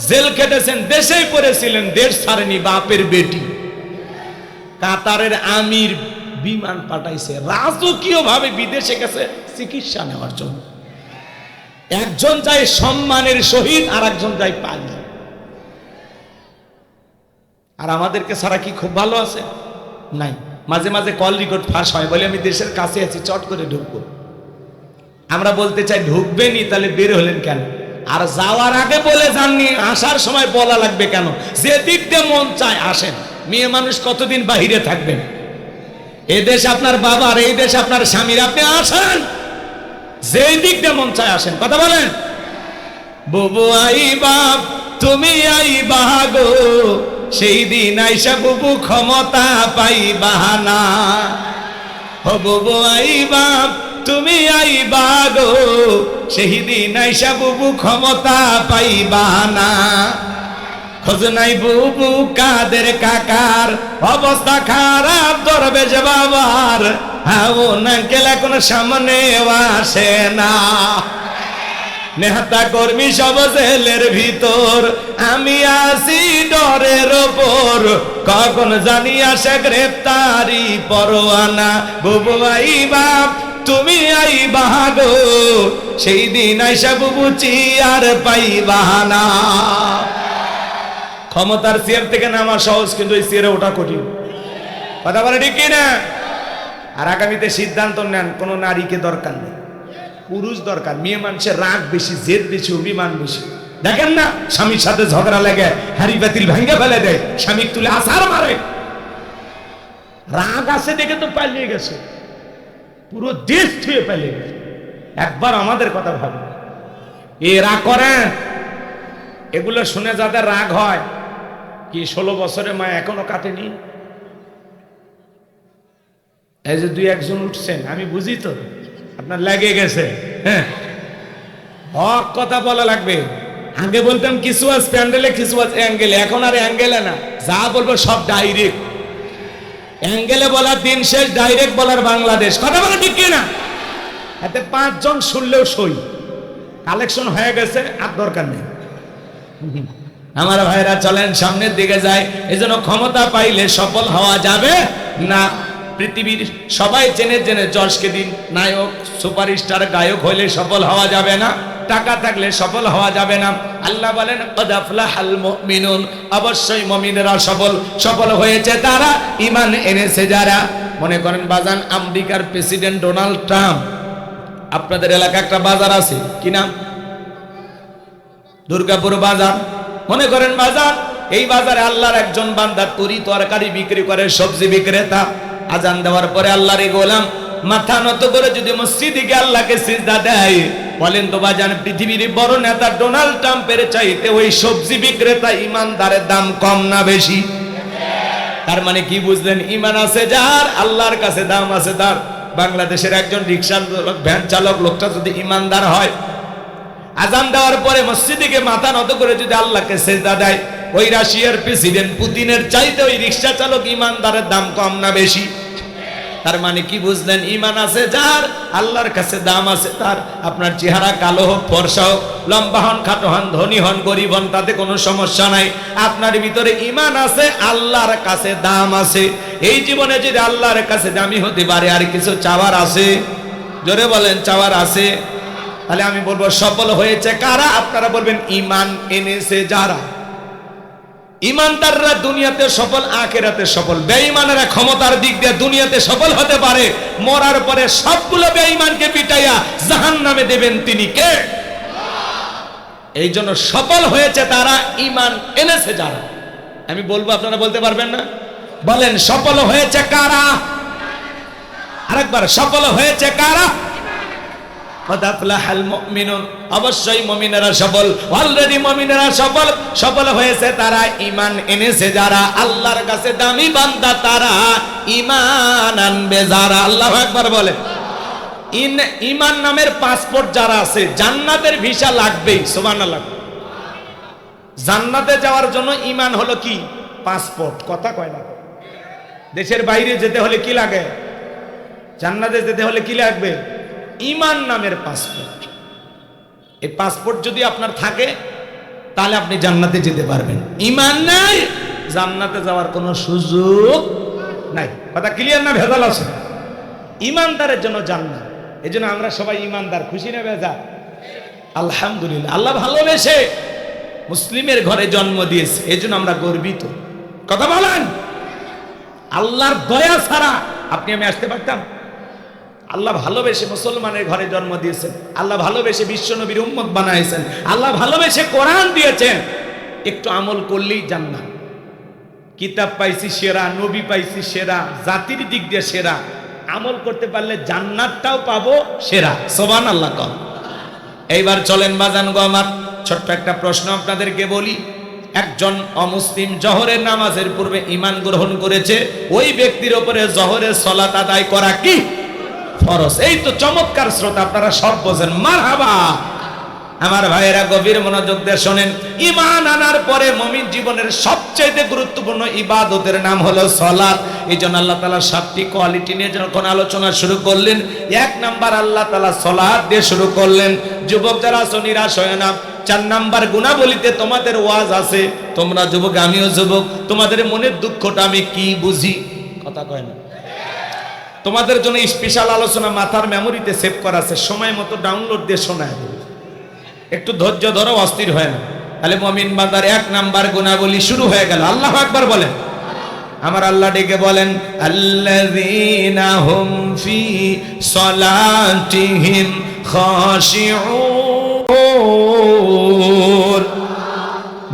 জেল খেটেছেন, দেশেই পড়েছিলেন, দেশ ছাড়েনি। বাপের বেটি। কাতারের আমির বিমান পাঠাইছে, রাজকীয় ভাবে বিদেশে গেছে চিকিৎসা নেওয়ার জন্য। একজন যায় সম্মানের সহিত, আর একজন যায় পালিয়ে। আর আমাদেরকে ছাড়া কি খুব ভালো আছে? নাই। মাঝে মাঝে কল রেকর্ড ফাঁস হয়, বলে আমি দেশের কাছে আছি, চট করে ঢুকবো। আমরা বলতে চাই ঢুকবেনি, তাহলে বের হলেন কেন? আর যাওয়ার আগে বলে যাননি, আসার সময় বলা লাগবে কেন? যে দিক দিয়ে মন চায় আসেন। মেয়ে মানুষ কতদিন বাহিরে থাকবেন? এই দেশ আপনার বাবার, এই দেশ আপনার স্বামীর, আপনি আসেন, যেই দিক দিয়ে মন চায় আসেন। কথা বলেন। বুবু আইবা, তুমি আইবা গো, সেই দিন আইসা বুবু ক্ষমতা পাইবা না। ও বুবু আইবা, তুমি আইবা গো, সেই দিন আইসা বুবু ক্ষমতা পাইবা না। খোঁজ নাই বুবু কাদের কাকার, অবস্থা খারাপ ধরবে যে বাবার। হাও নাঙ্কেল এখন সামনে আসে না। নেতা কর্মী সব জেলের ভিতর, আমি আসি ডরের ওপর। কখন জানি আসে গ্রেপ্তারি পরোয়ানা। বুবু আইবা, তুমি আইবা গো, সেই দিন আইসা বুবু চিয়ার পাইবা না। ক্ষমতার চেয়ার থেকে নামা সহজ, কিন্তু এই চেয়ারে ওঠা কঠিন। কথা বলে ঠিক কিনা? আর আগামীতে সিদ্ধান্ত নেন, কোন নারীকে দরকার নেই, পুরুষ দরকার। মেয়ে মানুষের রাগ বেশি, জেদ বেশি, অভিমান বেশি। দেখেন না, স্বামীর সাথে ঝগড়া লেগে হাড়ি বাতিল ভেঙে ফেলে দেয়, স্বামী তুলে আছাড় মারে। রাগ আছে দেখে তো পালিয়ে গেছে, পুরো দেশ ছুঁয়ে পালিয়ে গেছে। একবার আমাদের কথা ভাবেন, এরা করেন এগুলো শুনে যাদের রাগ হয়, কি 16 বছরের মা এখনো কাটেনি? এই যে 2-1 উঠছেন, আমি বুঝি তো আপনার লেগে গেছে। হ্যাঁ, হক কথা বলা লাগবে। আগে বলতাম কিছু আজ প্যান্ডেলে, কিছু আজ অ্যাঙ্গেলে। এখন আর অ্যাঙ্গেলে না, যা বলবো সব ডাইরেক্ট। অ্যাঙ্গেলে বলার দিন শেষ, ডাইরেক্ট বলার বাংলাদেশ। কথা বলা ঠিক কিনা? এতে 5 জন শুনলেও সই। কালেকশন হয়ে গেছে, আর দরকার নেই। আমার ভাইরা চলেন সামনের দিকে যায়। এজন্য ক্ষমতা পাইলে সফল হওয়া যাবে না। পৃথিবীর সবাই জেনে জেনে যশকে দিন নায়ক, সুপারস্টার, গায়ক হইলে সফল হওয়া যাবে না। টাকা থাকলে সফল হওয়া যাবে না। আল্লাহ বলেন কদ আফলাহাল মুমিনুন, অবশ্যই মুমিনেরা সফল। সফল হয়েছে তারা, ঈমান এনেছে যারা। মনে করেন বাজান, আমেরিকার প্রেসিডেন্ট ডোনাল্ড ট্রাম্প, আপনাদের এলাকা একটা বাজার আছে, কি নাম? দুর্গাপুর বাজার। মনে করেন বাজার, এই বাজারে আল্লাহর একজন বান্দা তরি তরকারি বিক্রি করে, সবজি বিক্রেতা। আজান দেওয়ার পরে আল্লাহর গোলাম মাথা নত করে যদি মসজিদে গিয়ে আল্লাহকে সিজদা দেয়, বলেন তো বাজান, পৃথিবীর বড় নেতা ডোনাল্ড ট্রাম্পের চাইতে ওই সবজি বিক্রেতা ইমানদারের দাম কম না বেশি? তার মানে কি বুঝলেন? ইমান আছে যার, আল্লাহর কাছে দাম আছে তার। বাংলাদেশের একজন রিক্সা চালক, ভ্যান চালক, লোকটা যদি ইমানদার হয়, আজান দেওয়ার পরে মসজিদে গিয়ে মাথা নত করে যদি আল্লাহকে সিজদা দেয়, ওই রাশিয়ার প্রেসিডেন্ট পুতিনের চাইতে ওই রিক্সা চালক ইমানদারের দাম কম না বেশি? তার মানে কি বুঝলেন? ইমান আছে যার, আল্লাহর কাছে দাম আছে তার। আপনার চেহারা কালো হোক, ফর্সা হোক, লম্বা হন, খাটো হন, ধনী হন, গরিব হন, তাতে কোনো সমস্যা নাই। আপনার ভিতরে ইমান আছে, আল্লাহর কাছে দাম আছে। এই জীবনে যদি আল্লাহর কাছে দামি হতে পারে, আর কিছু চাওয়ার আছে? জোরে বলেন, চাওয়ার আছে? তাহলে আমি বলবো সফল হয়েছে কারা? আপনারা বলবেন ইমান এনেছে যারা। ইমানদাররা দুনিয়াতে সফল, আখিরাতে সফল। বেঈমানেরা ক্ষমতার দিক দিয়ে দুনিয়াতে সফল হতে পারে, মরার পরে সবগুলো বেঈমানকে পিটাইয়া জাহান্নামে দেবেন তিনি কে? এই জন্য সফল হয়েছে তারা, ইমান এনেছে যারা। আমি বলবো, আপনারা বলতে পারবেন না? বলেন, সফল হয়েছে কারা? আরেকবার, সফল হয়েছে কারা? অবশ্যই মুমিনেরা সফল, অলরেডি মুমিনেরা সফল। সফল হয়েছে তারা, ইমান এনেছে যারা। আল্লাহর কাছে দামি বান্দা তারা, ইমান আনবে যারা। আল্লাহু আকবার বলে। ইমান নামের পাসপোর্ট যারা আছে, জান্নাতের ভিসা লাগবেই। সুবহানাল্লাহ। জান্নাতে যাওয়ার জন্য ইমান হলো কি? পাসপোর্ট। কথা কয় না? দেশের বাইরে যেতে হলে কি লাগে? জান্নাতে যেতে হলে কি লাগবে? ইমান নামের পাসপোর্ট। এই পাসপোর্ট যদি আপনার থাকে, তাহলে আপনি জান্নাতে যেতে পারবেন। ইমান নাই, জান্নাতে যাওয়ার কোনো সুযোগ নাই। কথা ক্লিয়ার না? ভেজাল আছে? ইমানদারের জন্য জান্নাত। এই জন্য আমরা সবাই ইমানদার। খুশি না বেজার? আলহামদুলিল্লাহ। আল্লাহ ভালোবেসে মুসলিমের ঘরে জন্ম দিয়েছে, এই জন্য আমরা গর্বিত। কথা বলেন। আল্লাহর দয়া ছাড়া আপনি আমি আসতে পারতাম? আল্লাহ ভালোবেসে মুসলমানের ঘরে জন্ম দিয়েছেন, আল্লাহ ভালোবেসে বিশ্বনবীর উম্মত বানাইছেন, আল্লাহ ভালোবেসে কোরআন দিয়েছেন। একটু আমল করলেই জান্নাত। কিতাব পাইছি সেরা, নবী পাইছি সেরা, জাতির দিক দিয়ে সেরা। আমল করতে পারলে জান্নাতটাও পাবো সেরা। সুবহানাল্লাহ। এইবার চলেন বাজান গো আমার, ছোট্ট একটা প্রশ্ন আপনাদেরকে বলি। একজন অমুসলিম জোহরের নামাজের পূর্বে ঈমান গ্রহণ করেছে, ওই ব্যক্তির উপরে জোহরের সালাত আদায় করা কি ফরজ? এই তো চমৎকার শ্রোতা, আপনারা সব বোঝেন। মারহাবা। আমার ভাইয়েরা গভীর মনোযোগ দিয়ে শোনেন। ঈমান আনার পরে মুমিন জীবনের সবচেয়ে গুরুত্বপূর্ণ ইবাদতের নাম হলো সালাত। এই জন্য আল্লাহ তাআলা 7টি কোয়ালিটি নিয়ে যখন আলোচনা শুরু করলেন, 1 নাম্বার আল্লাহ তাআলা সালাত দিয়ে শুরু করলেন। যুবক যারা আছো নিরাশ হয় না। 4 নাম্বার গুণাবলীতে তোমাদের ওয়াজ আছে। তোমরা যুবক, আমিও যুবক, তোমাদের মনের দুঃখটা আমি কি বুঝি। কথা কয় না? তোমাদের জন্য স্পেশাল আলোচনা মাথার মেমোরিতে সেভ করা আছে, সময় মতো ডাউনলোড দিয়ে শোনায় দেবে। একটু ধৈর্য ধরো, অস্থির হয় না। তাহলে মুমিন বান্দার 1 নাম্বার গুণাবলী শুরু হয়ে গেল। আল্লাহু আকবার বলেন। আমার আল্লাহ ডেকে বলেন, আল্লাযীনা হুম ফি সালাতিহিম খাশিউন।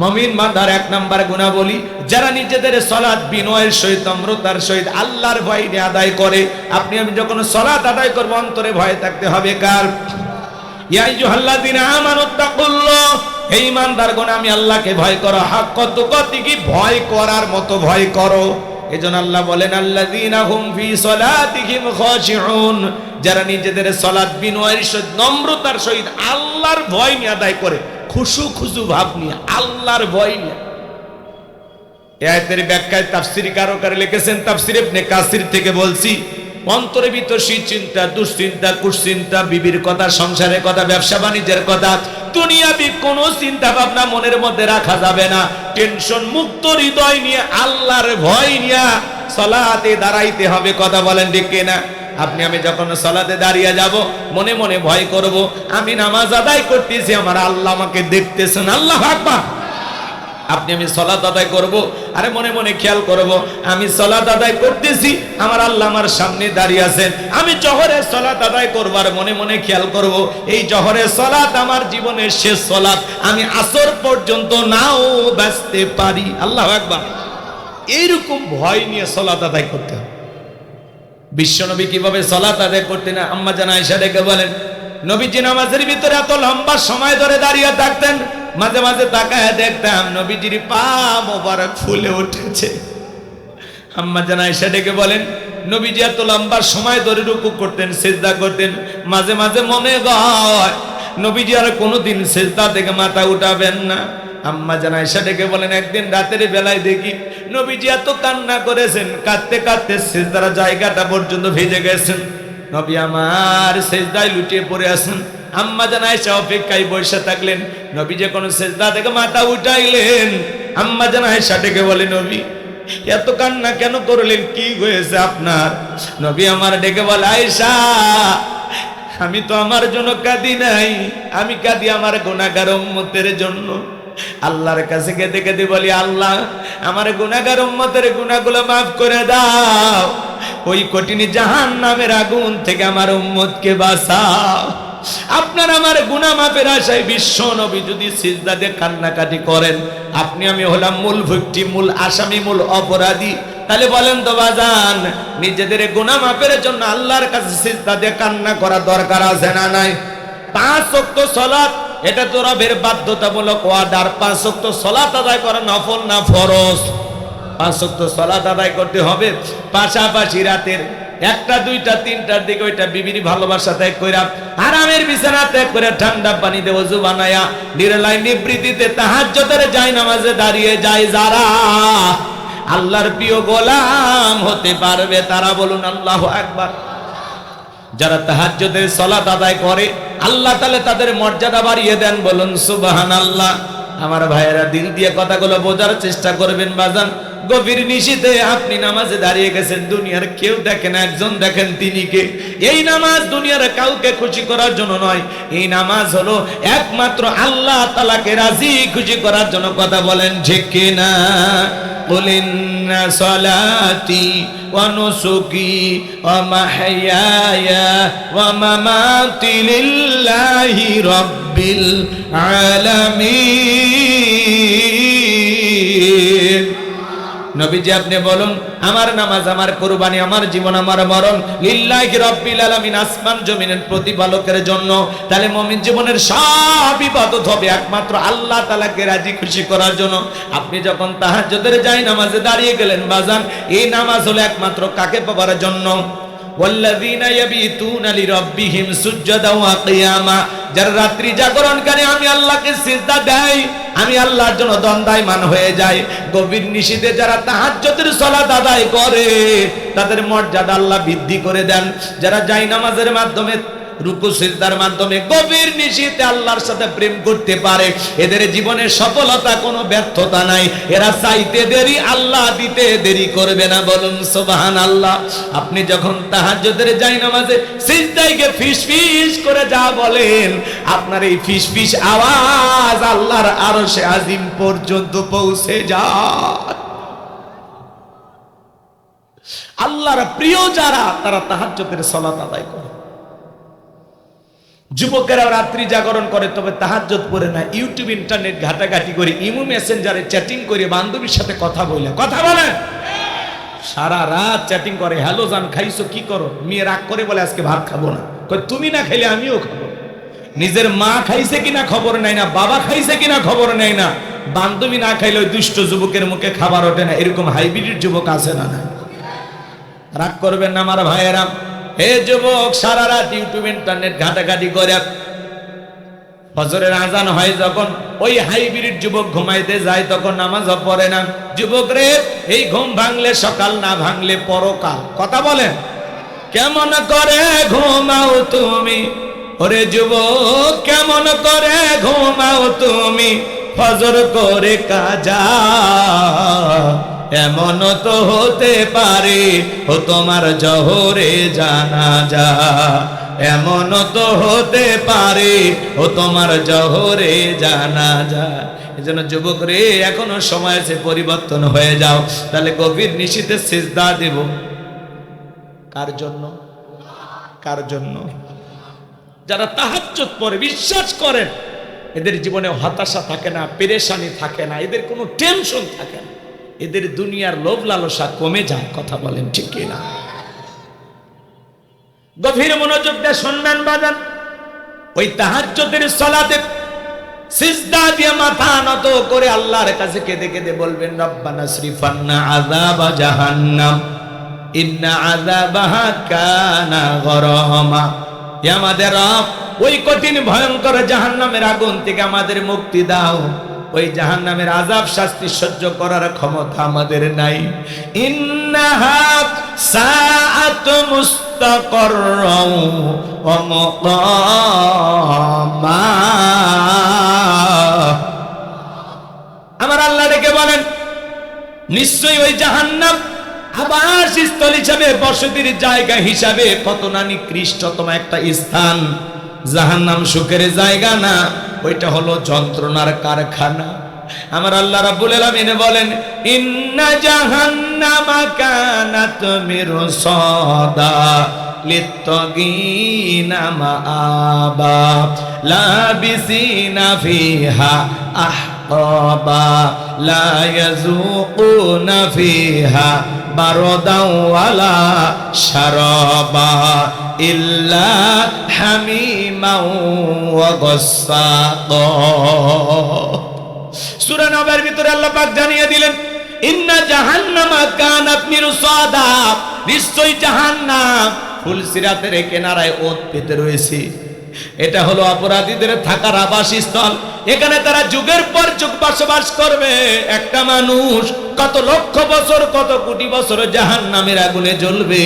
মুমিন বান্দার 1 নাম্বার গুণাবলী, যারা নিজেদের সালাত বিনয়ের সহিত, নম্রতার সহিত, আল্লাহর ভয় নিয়ে আদায় করে। আপনি আমি যখন সালাত আদায় করব, অন্তরে ভয় থাকতে হবে কার? ইয়া আইয়ুহাল্লাযীনা আমানুত্তাকুল্লাহ। হে ঈমানদারগণ, আমি আল্লাহকে ভয় করো, হাক্কা তুকাতিহি, ভয় করার মতো ভয় করো। এজন্য আল্লাহ বলেন, আল্লাযীনা হুম ফি সালাতিহিম খাশিউন। যারা নিজেদের সালাত বিনয়ের সহিত, নম্রতার সহিত, আল্লাহর ভয় নিয়ে আদায় করে, খুশু খুশু ভাব নিয়ে, আল্লাহর ভয় নিয়ে। এই আয়াতের ব্যাখ্যায় তাফসীরকাররা লিখেছেন, তাফসীর ইবনে কাসির থেকে বলছি, অন্তরে ভিতর চিন্তা, দুশ্চিন্তা, কুশ্চিন্তা, বিবির কথা, সংসারের কথা, ব্যবসা বাণিজ্যের কথা, দুনিয়াবি কোনো চিন্তা ভাবনা মনের মধ্যে রাখা যাবে না। টেনশন মুক্ত হৃদয় নিয়ে, আল্লাহর ভয় নিয়ে সালাতে দাঁড়াইতে হবে। কথা বলেন ঠিক কিনা? আপনি আমি যখন সালাতে দাঁড়িয়ে যাব, মনে মনে ভয় করব, আমি নামাজ আদায় করতেছি, আমার আল্লাহ আমাকে দেখতেছেন। আল্লাহু আকবার। আপনি আমি সালাত আদায় করব, আরে মনে মনে খেয়াল করব আমি সালাত আদায় করতেছি, আমার আল্লাহ আমার সামনে দাঁড়িয়ে আছেন। আমি জোহরের সালাত আদায় করব আর মনে মনে খেয়াল করব এই জোহরের সালাত আমার জীবনের শেষ সালাত, আমি আসর পর্যন্ত নাও বাঁচতে পারি। আল্লাহু আকবার। এইরকম ভয় নিয়ে সালাত আদায় করতে হবে। বিশ্বনবী কিভাবে সালাত আদায় করতেন আম্মা জান আয়েশা ডেকে বলেন, নবীজি নামাজের ভিতরে এত লম্বা সময় ধরে দাঁড়িয়ে থাকতেন, মাঝে মাঝে তাকায় দেখতাম নবীজির পা মোবারক ফুলে উঠেছে। আম্মা জান আয়েশা ডেকে বলেন, নবীজি এত লম্বা সময় ধরে রুকু করতেন, সিজদা করতেন, মাঝে মাঝে মনে হয় নবীজি আর কোনোদিন সিজদা থেকে মাথা উঠাবেন না। আম্মা জান আয়েশা ডেকে বলেন, একদিন রাতের বেলায় দেখি নবীজি এত কান্না করেছেন, কাঁদতে কাঁদতে সিজদার জায়গাটা পর্যন্ত ভিজে গেছেন, নবী আমার সিজদায় লুটিয়ে পড়ে আছেন। আম্মা জান আয়েশা অপেক্ষায় বসে থাকলেন, নবী যে কোনো সিজদা থেকে মাথা উঠাইলেন। আম্মা জান আয়েশা ডেকে বলে, নবী এত কান্না কেন করলেন, কি হয়েছে আপনার? নবী আমার ডেকে বলে, আয়েশা আমি তো আমার জন্য কাঁদি নাই, আমি কাঁদি আমার গুনাহগার উম্মতের জন্য। আল্লাহর কাছে কেঁদে কেঁদে বলি, আল্লাহ আমার গুনাহগার উম্মতের গুনাহগুলো মাফ করে দাও, ওই কঠিন জাহান্নামের আগুন থেকে আমার উম্মতকে বাঁচাও। আপনার আমার গুনাহ মাফের আশায় বিশ্ব নবী যদি সিজদা দিয়ে কান্নাকাটি করেন, আপনি আমি হলাম মূল ভিকটিম, মূল আসামি, মূল অপরাধী। তাহলে বলেন তো বাজান, নিজেদের গুনাহ মাফের জন্য আল্লাহর কাছে সিজদা দিয়ে কান্না করা দরকার আছে না নাই? 5 ওয়াক্ত সালাত এটা তো রবের বাধ্যতামূলক ওয়ার্ডার। 5 ওয়াক্ত সালাত আদায় করা নফল না ফরজ? 5 ওয়াক্ত সালাত আদায় করতে হবে। পাশাপাশি রাতের 1টা 2টা 3টার দিকে ওইটা বিবির ভালোবাসা ত্যাগ কইরা, আরামের বিছানা ত্যাগ করে, ঠান্ডা পানি দিয়ে ওযু বানায়া নিরলায় নিবৃত্তিতে তাহাজ্জুদের জায়নামাজে দাঁড়িয়ে যায় যারা, আল্লাহর প্রিয় গোলাম হতে পারবে তারা বলুন আল্লাহু আকবার। যারা তাহাজ্জুদের সালাত আদায় করে আল্লাহ তাআলা তাদের মর্যাদা বাড়িয়ে দেন, বলুন সুবহানাল্লাহ। আমার ভাইয়েরা দিল দিয়ে কথাগুলো বোঝার চেষ্টা করবেন বাজান। গভীর নিশীথে আপনি নামাজে দাঁড়িয়ে গেছেন, দুনিয়ার কেউ দেখেন, একজন দেখেন, তিনি কে? এই নামাজ দুনিয়ার কাউকে খুশি করার জন্য নয়, এই নামাজ হলো একমাত্র আল্লাহ তাআলাকে রাজি খুশি করার জন্য। কথা বলেন ঠিক কিনা? قل إن صلاتي ونسكي ومحياي ومماتي لله رب العالمين। নবীজি আপনি বলুন, আমার নামাজ, আমার কুরবানি, আমার জীবন, আমার মরণ লিল্লাহি রাব্বিল আলামিন, আসমান জমিনের প্রতিপালকের জন্য। তাহলে মুমিন জীবনের সব ইবাদত হবে একমাত্র আল্লাহ তাআলাকে রাজি খুশি করার জন্য। আপনি যখন তাহাজ্জুদের জায়নামাজে দাঁড়িয়ে গেলেন বাজান, এই নামাজ হলো একমাত্র কাকে পাওয়ার জন্য? ওয়াল্লাযীনা ইয়াবিতুনা লিরাব্বিহিম সুজদাও ওয়া কিয়ামা, যারা রাত্রি জাগরণকারী আমি আল্লাহকে সিজদা দেয়, আমি আল্লাহর জন্য দণ্ডায়মান হয়ে যায়। গভীর নিশীথে যারা তাহাজ্জুদের সালাত আদায় করে তাদের মর্যাদা আল্লাহ বৃদ্ধি করে দেন। যারা জায়নামাজের মাধ্যমে, রুকু সিজদার মাধ্যমে গভীর নিশীথে আল্লাহর সাথে প্রেম করতে পারে, এদের জীবনে সফলতা, কোনো ব্যর্থতা নাই। এরা চাইতে দেরি, আল্লাহ দিতে দেরি করবে না, বলুন সুবহানাল্লাহ। আপনি যখন তাহাজ্জুদের জায়নামাজে সিজদায় গিয়ে ফিসফিস করে যা বলেন, আপনার এই ফিসফিস আওয়াজ আল্লাহর আরশে আজিম পর্যন্ত পৌঁছে যায়। আল্লাহর প্রিয় যারা, তারা তাহাজ্জুদের সালাত আদায় করে। যুবকেরা রাত্রি জাগরণ করে, তবে তাহাজ্জুদ পড়ে না, ইউটিউব ইন্টারনেট ঘাটাঘাটি করে, ইমো মেসেঞ্জারে চ্যাটিং করে, বান্ধবীর সাথে কথা বলে, কথা বলে, সারা রাত চ্যাটিং করে। হ্যালো জান, খাইছো? কি করো? মেয়ে রাগ করে বলে আজকে ভাত খাবো না। কই তুমি না খাইলে আমিও খাবো। নিজের মা খাইছে কিনা খবর নাই না, বাবা খাইছে কিনা খবর নাই না, বান্ধবী না খাইলে ওই দুষ্ট যুবকের মুখে খাবার ওঠে না। এরকম হাইব্রিড যুবক আছে না? না, রাগ করবেন না আমার ভাইয়েরা। হে যুবক, সারা রাত ইউটিউব ইন্টারনেট ঘাটাঘাটি করে, ফজরের আজান হয় যখন, ওই হাইব্রিড যুবক ঘুমাইতে যায়, তখন নামাজও পড়ে না। যুবক রে, এই ঘুম ভাঙলে সকাল, না ভাঙলে পরকাল। কথা বলেন, কেমন করে ঘুমাও তুমি? ওরে যুবক, কেমন করে ঘুমাও তুমি? ফজর করে কাজা, এমন তো হতে পারে ও তোমার জোহরে জানাজা, এমন তো হতে পারে ও তোমার জোহরে জানাজা। এজন্য যুবক রে, এখনো সময় আছে, পরিবর্তন হয়ে যাও। তাহলে গভীর নিশীথে সিজদা দেব কার জন্য? কার জন্য? যারা তাহাজ্জুদ পড়ে, বিশ্বাস করেন এদের জীবনে হতাশা থাকে না, পেরেশানি থাকে না, এদের কোনো টেনশন থাকে না, এদের দুনিয়ার লোভ লালসা কমে যায়। কথা বলেন ঠিক কিনা? গভীর মনোযোগ দিয়ে শুনবেন বাজান, ওই তাহাজ্জুদের সালাতে সিজদা দিয়ে মাথা নত করে আল্লাহর কাছে কেঁদে কেঁদে বলবেন, রব্বানা সরিফান্না আযাবা জাহান্নাম ইন্না আযাবাহা কানা গরামা। হে আমাদের রব, ওই কঠিন ভয়ঙ্কর জাহান্নামের আগুন থেকে আমাদের মুক্তি দাও। ওই জাহান্নামের আযাব শাস্তি সহ্য করার ক্ষমতা আমাদের নাই। ইন্নাহা সাআতু মুস্তাকাররাও ওয়া মুকামা। আমার আল্লাহ ডেকে বলেন, নিশ্চয়ই ওই জাহান্নাম আবাসস্থল হিসাবে, বসতির জায়গা হিসাবে কত না নিকৃষ্টতম একটা স্থান। জাহান্নাম সুখের জায়গা না, ওইটা হলো যন্ত্রণার কারখানা। আমার আল্লাহ রাব্বুল আলামিন বলেন, ইন্না জাহান্নামা কানাত মিরসাদা লিত্তাগিনা মাআবা লাবিসিনা ফিহা আহকাবা লা ইয়াযুকুনা ফিহা বারদাও ওয়ালা শারাবা ইল্লা হামিমাও ওয়া গাসসাকা। সূরা নবের ভিতরে আল্লাহ পাক জানিয়ে দিলেন, ইন্না জাহান্নামা কানাত মিরসাদা, নিশ্চয়ই জাহান্নাম ফুলসিরাতের কিনারায় ওত পেতে রয়েছে। এটা হলো অপরাধীদের থাকার আবাসস্থল। এখানে তারা যুগের পর যুগ বসবাস করবে। একটা মানুষ কত লক্ষ বছর, কত কোটি বছর জাহান্নামের আগুনে জ্বলবে।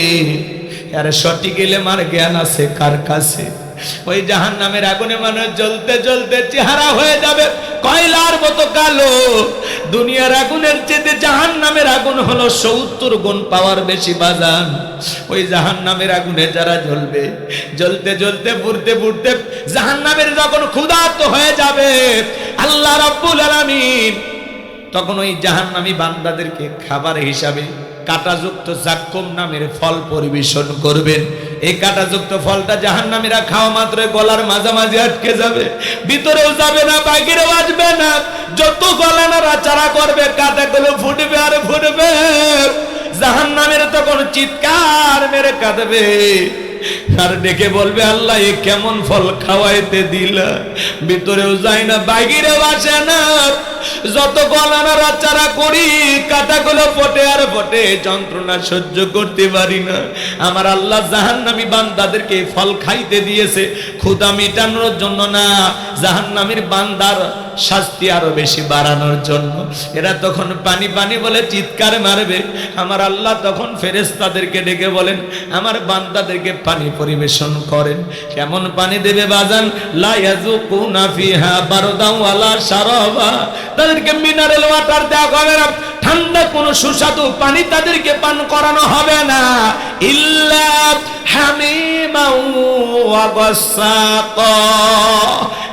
আর সঠিক ইলমের জ্ঞান আছে কার কাছে? ওই জাহান্নামের আগুনে মানুষ জ্বলতে জ্বলতে চেহারা হয়ে যাবে কয়লার মতো কালো। দুনিয়ার আগুনের চেয়ে জাহান্নামের আগুন হলো 70 গুণ পাওয়ার বেশি বাজান। ওই জাহান্নামের আগুনে যারা জ্বলবে, জ্বলতে জ্বলতে পুড়তে পুড়তে জাহান্নামের যখন ক্ষুধার্ত হয়ে যাবে, আল্লাহ রাব্বুল আলামিন তখন ওই জাহান্নামী বান্দাদেরকে খাবার হিসাবে কাঁটাযুক্ত জাক্কুম নামের ফল পরিবেশন করবেন। এই কাঁটাযুক্ত ফলটা জাহান্নামীরা খাওয়া মাত্র গলার মাঝামাঝি আটকে যাবে, ভিতরেও যাবে না, বাইরেও আসবে না। যত গলা নাড়াচাড়া করবে, কাঁটাগুলো ফুটবে আর ফুটবে। জাহান্নামীরা তখন চিৎকার মেরে কাঁদবে আর ডেকে বলবে, আল্লাহ এ কেমন ফল খাওয়াইতে দিলা, ভিতরেও যায় না, বাইরেও আসে না। যত গলা নাড়াচাড়া করি, কাঁটাগুলো ফোটে আর ফোটে, যন্ত্রণা সহ্য করতে পারি না। আমার আল্লাহ জাহান্নামী বান্দাদেরকে ফল খাইতে দিয়েছে ক্ষুধা মিটানোর জন্য না, জাহান্নামীর বান্দার শাস্তি আরো বেশি বাড়ানোর জন্য। এরা তখন পানি পানি বলে চিৎকার মারবে। আমার আল্লাহ তখন ফেরেশতাদেরকে ডেকে বলেন, আমার বান্দাদেরকে পানি পরিবেশন করেন। কেমন পানি দেবে বাজান? লা ইয়াযুকুনা ফিহা বারদাও ওয়ালা শারাবা, তাদেরকে মিনারেল ওয়াটার দেওয়া হবে না, ঠান্ডা কোন সুস্বাদু পানি তাদেরকে পান করানো হবে না। ইল্লা হামিমাও ওয়া গাসসাকা,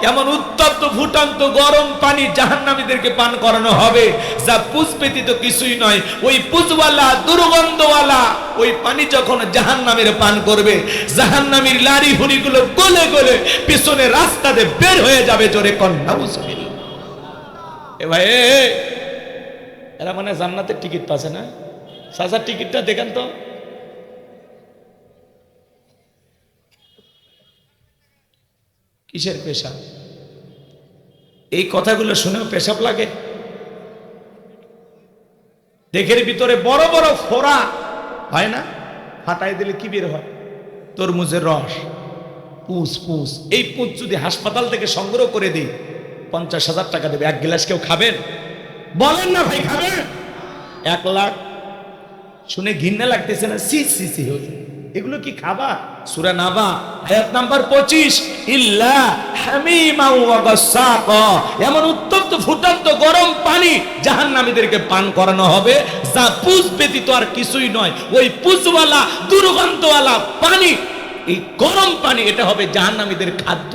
এমন উত্তপ্ত ফুটন্ত গরম পানি জাহান্নামীদেরকে পান করানো হবে যা পুজ ব্যতীত কিছুই নয়। ওই পুজওয়ালা দুর্গন্ধওয়ালা ওই পানি যখন জাহান্নামীরা পান করবে, জাহান্নামীর লাড়ি হুড়িগুলো গলে গলে পিছনে রাস্তাতে বের হয়ে যাবে। জোরে কোন নাউজুবিল্লাহ। এ ভাই, এরা মানে জান্নাতের টিকিট পাচ্ছে না? সাজার টিকিটটা দেখেন তো। কিসের পেশাব? এই কথাগুলো শুনেও পেশাব লাগে? দেখের ভিতরে বড় বড় ফোড়া হয় না? ফাটাই দিলে কি বের হয়? তরমুজের রস, পুঁজ পুঁজ। এই পুঁজ যদি হাসপাতাল থেকে সংগ্রহ করে দিই, 50,000 টাকা দেবে। এক গ্লাস কেউ খাবেন? বলেন না ভাই, খাবেন? 1 লাখ। শুনে ঘৃণা লাগতেছে না? সি সি সি হচ্ছে। এগুলো কি খাবা? সূরা নাবা আয়াত নাম্বার 25, ইল্লা হামিমা ওয়া গাসসাকা, এমন উত্তপ্ত ফুটন্ত গরম পানি জাহান্নামীদেরকে পান করানো হবে যা পুজ ব্যতীত আর কিছুই নয়। ওই পুজওয়ালা দুর্গন্ধওয়ালা পানি, এই গরম পানি, এটা হবে জাহান্নামীদের খাদ্য।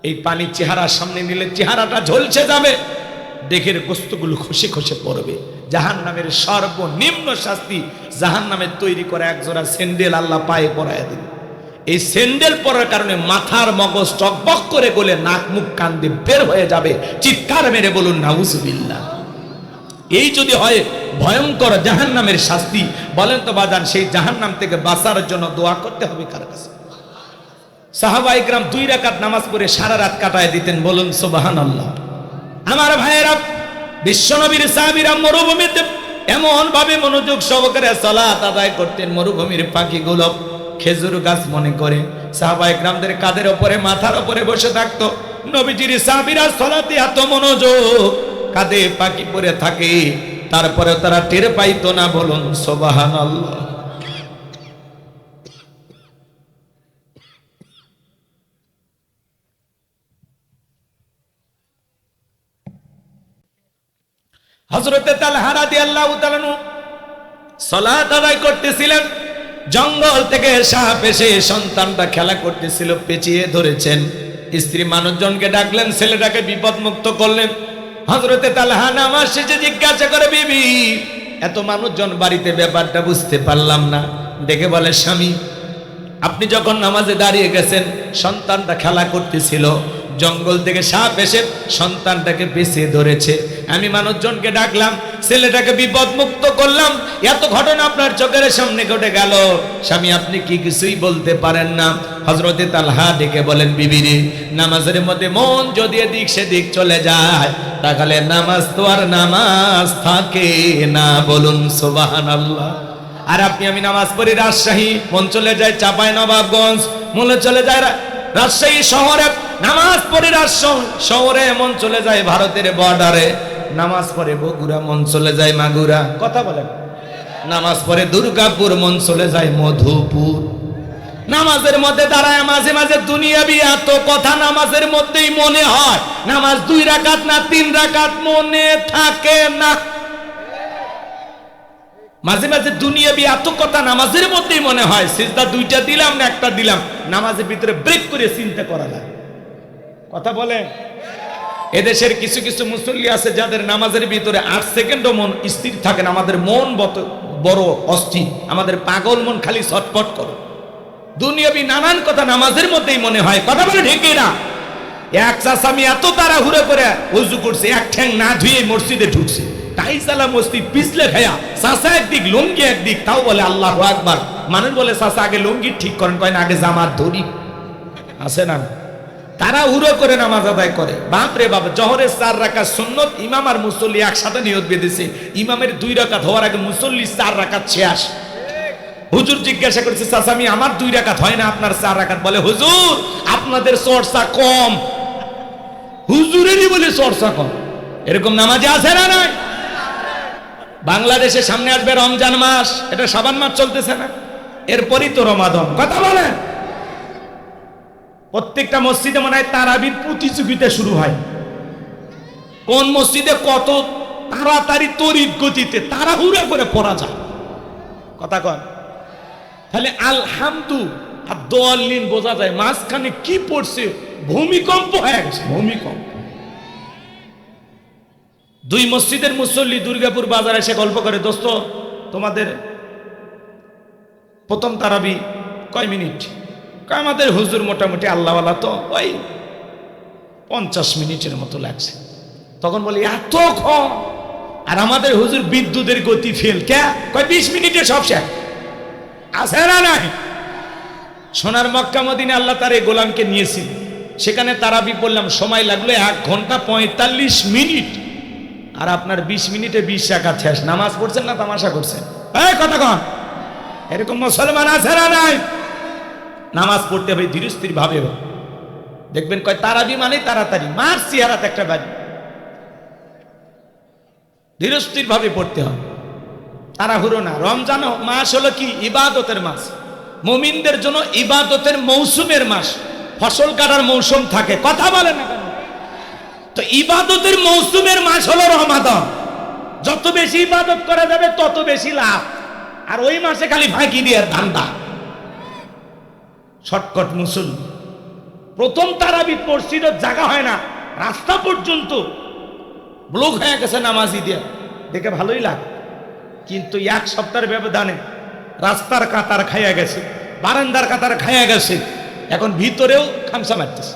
এই পানির চেহারার সামনে নিলে চেহারাটা ঝলসে যাবে, দেহের গোস্তগুলো খসে খসে পড়বে। জাহান্নামের সর্বনিম্ন শাস্তি, জাহান্নামের তৈরি করা একজোড়া স্যান্ডেল আল্লাহ পায়ে পরায় দিল। এই স্যান্ডেল পরার কারণে মাথার মগজ টকবক করে গলে নাক মুখ কান দিয়ে বের হয়ে যাবে। চিৎকার মেরে বলুন নাউজুবিল্লাহ। এই যদি হয় ভয়ঙ্কর জাহান্নামের শাস্তি, বলেন তো বাজান, সেই জাহান্নাম থেকে বাঁচার জন্য দোয়া করতে হবে কার কাছে? সাহাবা ইকরাম 2 রাকাত নামাজ পড়ে সারা রাত কাটায় দিতেন, বলুন সুবহানাল্লাহ। আমার ভাইয়েরা, বিশ্বনবীর সাহাবীরা মরুভূমিতে এমন ভাবে মনোযোগ সহকারে সালাত আদায় করতেন, মরুভূমির পাখিগুলো খেজুর গাছ মনে করে সাহাবা ইকরামদের কাঁধের উপরে মাথার উপরে বসে থাকতো। নবীজির সাহাবীরা সালাতে এত মনোযোগ, কাঁধে পাখি পড়ে থাকে, তারপরে তারা টের পাইতো না, বলুন সুবহানাল্লাহ। হযরতে তালহা রাদিয়াল্লাহু তাআলা আনহু সালাত আদায় করতেছিলেন, জঙ্গল থেকে সাপ এসে সন্তানটা খেলা করতেছিল, পেঁচিয়ে ধরেছেন। স্ত্রী মানুষজনকে ডাকলেন, ছেলেটাকে বিপদ মুক্ত করলেন। হযরতে তালহা নামাজ শেষে জিজ্ঞাসা করে, বিবি এত মানুষজন বাড়িতে, ব্যাপারটা বুঝতে পারলাম না। দেখে বলে, স্বামী আপনি যখন নামাজে দাঁড়িয়ে গেছেন, সন্তানটা খেলা করতেছিল, জঙ্গল থেকে সাপ এসে সন্তানটাকে পেঁচিয়ে ধরেছে, আমি মানুষজনকে ডাকলাম, ছেলেটাকে বিপদ মুক্ত করলাম, এত ঘটনা আপনার চোখের সামনে ঘটে গেল, স্বামী আপনি কি কিছুই বলতে পারেন না? হযরতে তালহা ডেকে বলেন, বিবিরে নামাজের মধ্যে মন যদি এদিক সেদিক চলে যায়, তাহলে নামাজ তো আর নামাজ থাকে না, বলুন সুবহানাল্লাহ। আর আপনি আমি নামাজ পড়ি রাজশাহী, মন চলে যায় চাঁপাইনবাবগঞ্জ, মনে চলে যায় রাজশাহী শহরে, নামাজ পড়ে রাজশাহী শহরে, মন চলে যায় ভারতের বর্ডারে, নামাজ পড়ে বগুড়া, মন চলে যায় মাগুরা, কথা বলেন, নামাজ পড়ে দুর্গাপুর, মন চলে যায় মধুপুর। নামাজের মধ্যে দাঁড়ায় মাঝে মাঝে দুনিয়াবি এত কথা নামাজের মধ্যেই মনে হয়, নামাজ 2 রাকাত না 3 রাকাত মনে থাকে না। মাঝে মাঝে দুনিয়াবি এত কথা নামাজের মধ্যেই মনে হয়, সিজদা 2টা দিলাম না 1টা দিলাম, নামাজের ভিতরে ব্রেক করে চিন্তা করা লাগে, কথা বলেন। এদেশের কিছু কিছু মুসল্লি আছে যাদের নামাজের ভিতরে 8 সেকেন্ডও মন স্থির থাকে না। আমাদের মন বড় অস্থির, আমাদের পাগল মন খালি ছটফট করে, দুনিয়াবি নানান কথা নামাজের মধ্যেই মনে হয়, কথা বলে ঠিক না? এক চাচামি এত তাড়াহুড়ো করে ওযু করছে, এক ঠ্যাং না ধুয়ে মসজিদে ঢুকছে, টাইসালা মসজিদ পিছলে খায়া, চাচা একদিক লুঙ্গি একদিক, তাও বলে আল্লাহু আকবার। মানুষ বলে চাচা আগে লুঙ্গি ঠিক করেন, কয় না আগে জামাত ধরি, আছে না? তারা উড়ো করে নামাজ আদায় করে, বাপরে বাপ। জোহরের 4 রাকাত সুন্নত, ইমাম আর মুসল্লি একসাথে নিয়ত বেঁধেছে, ইমামের 2 রাকাত হওয়ার আগে মুসল্লি 4 রাকাত শেষ। হুজুর জিজ্ঞাসা করছে, চাচা আমি আমার 2 রাকাত হয় না, আপনার 4 রাকাত। বলে, হুজুর আপনাদের চর্চা কম, হুজুরেরই বলে চর্চা কম। এরকম নামাজে আছে না নাই? বাংলাদেশে সামনে আসবে রমজান মাস, এটা শাবান মাস চলতেছে না, এরপরই তো রমাদান, কথা বলেন। প্রত্যেকটা মসজিদে মনে হয় তারাবির প্রতিযোগিতা শুরু হয়, কোন মসজিদে কত তাড়াতাড়ি তড়িৎ গতিতে তাড়াহুড়া করে পড়া যায়, কথা কন। তাহলে আলহামদু আর দোয়াল্লিন বোঝা যায়, মাঝখানে কি পড়ছে, ভূমিকম্প হয়ে গেছে, ভূমিকম্প। 2 মসজিদের মুসল্লি দুর্গাপুর বাজারে এসে গল্প করে, দোস্ত তোমাদের প্রথম তারাবি কয় মিনিট? আমাদের হুজুর মোটামুটি আল্লাহওয়ালা তো ওই 50 মিনিটের মতো লাগছে। তখন বলি এত কম? আর আমাদের হুজুর বিদ্যুতের গতি ফেল, কে কয় 20 মিনিটে সব শেষ, আছে না নাই? সোনার মক্কা মদিনা আল্লাহ তার এই গোলামকে নিয়েছিল, সেখানে তারাবি পড়লাম, সময় লাগলো 1 ঘন্টা 45 মিনিট, আর আপনার 20 মিনিটে 20 রাকাত শেষ। নামাজ পড়ছেন না তামাশা করছেন? এই কথা কন, এরকম মুসলমান আছে না নাই? নামাজ পড়তে হবে ধীরস্থির ভাবে, দেখবেন কয় তারাবি মানে তাড়াতাড়ি, মারছি হারাত একটা বাড়ি, ধীরস্থির ভাবে পড়তে হবে, তাড়াহুড়ো না। রমজান মাস হলো কি ইবাদতের মাস, মুমিনদের জন্য ইবাদতের মৌসুমের মাস, ফসল কাটার মৌসুম থাকে, কথা বলে না কেন? তো ইবাদতের মৌসুমের মাস হলো রমাদান, যত বেশি ইবাদত করা যাবে তত বেশি লাভ, আর ওই মাসে খালি ফাঁকি দিয়ে ধান্দা। শর্টকট মুসল্লি প্রথম তারাবির মসজিদের জায়গা হয় না, রাস্তা পর্যন্ত ব্লক হয়ে গেছে নামাজি দিয়ে, দেখে ভালোই লাগে। কিন্তু এক সপ্তাহের ব্যবধানে রাস্তার কাতার খাইয়া গেছে, বারান্দার কাতার খাইয়া গেছে, এখন ভিতরেও খামসা মারতেছে।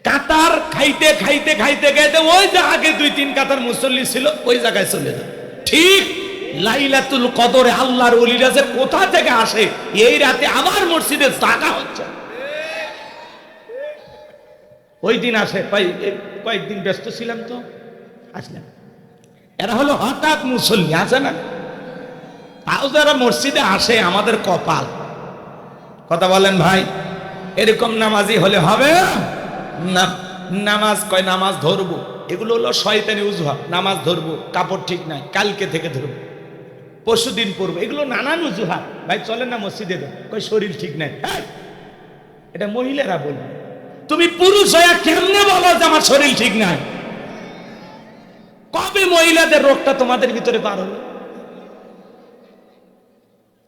কাতার খাইতে খাইতে খাইতে খাইতে ওই যে আগে 2-3 কাতার মুসল্লি ছিল ওই জায়গায় চলে যায়। ঠিক লাইলাতুল কদরে আল্লাহর ওলিরা যে কোথা থেকে আসে, এই রাতে আবার মসজিদে জাগা হচ্ছে, ওই দিন আসে। কয়েকদিন ব্যস্ত ছিলাম তো আসলাম। এরা হলো হঠাৎ মুসল্লি, আছে না? তাও যারা মসজিদে আসে আমাদের কপাল। কথা বলেন ভাই, এরকম নামাজি হলে হবে না। নামাজ কয় নামাজ ধরবো, এগুলো হলো শয়তানি উজুহাত। নামাজ ধরবো, কাপড় ঠিক নাই, কালকে থেকে ধরবো, পরশুদিন পড়বো, এগুলো নানান উজুহাত। ভাই চলেন না মসজিদে, কই শরীর ঠিক নাই। এটা মহিলারা বলবে, তুমি পুরুষ হয়ে কেমনে বলো যে আমার শরীর ঠিক নাই? কবে মহিলাদের রোগটা তোমাদের ভিতরে পার হলো?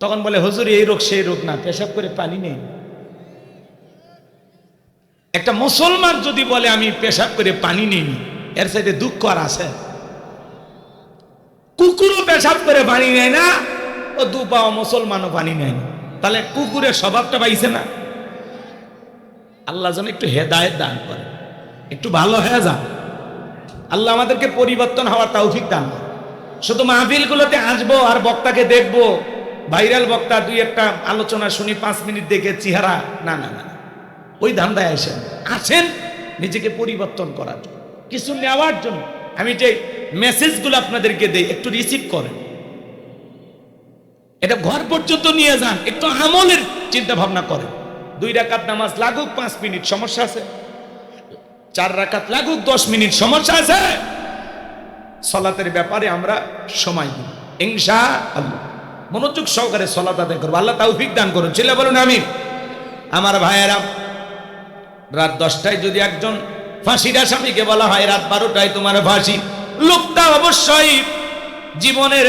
তখন বলে হুজুর এই রোগ সেই রোগ না, পেশাব করে পানি নেই। একটা মুসলমান যদি বলে আমি পেশাব করে পানি নেই, এর সাথে দুঃখ আর আছে? কুকুরও পেশাব করে পানি নেয় না, ও দুপাও মুসলমানও পানি নেয় না, তাহলে কুকুরের স্বভাবটা পাইছে না? আল্লাহ যেন একটু হেদায়েত দান করে, একটু ভালো হয়ে যান। আল্লাহ আমাদেরকে পরিবর্তন হওয়ার তৌফিক দান করে। শুধু মাহফিলগুলোতে আসবো আর বক্তাকে দেখবো, ভাইরাল বক্তা, 2-1টা আলোচনা শুনি, 5 মিনিট দেখে চেহারা, না না না, ওই ধান্দায় আসেন নিজেকে পরিবর্তন করার জন্য, কিছু নেওয়ার জন্য। আমি যে মেসেজগুলো আপনাদেরকে দেই একটু রিসিভ করেন, এটা ঘর পর্যন্ত নিয়ে যান, একটু আমলের চিন্তা ভাবনা করেন। 2 রাকাত নামাজ লাগুক 5 মিনিট, সমস্যা আছে? 4 রাকাত লাগুক 10 মিনিট, সমস্যা আছে? সালাতের ব্যাপারে আমরা সময় দিই ইনশাআল্লাহ, মনোযোগ সহকারে সালাত আদায় করব। আল্লাহ তৌফিক দান করুন। ছেলে বলুন আমিন। আমার ভাইয়েরা, রাত 10টায় যদি একজন ফাঁসির আসামিকে বলা হয় রাত 12টায় তোমার ফাঁসি, লোকটা অবশ্যই জীবনের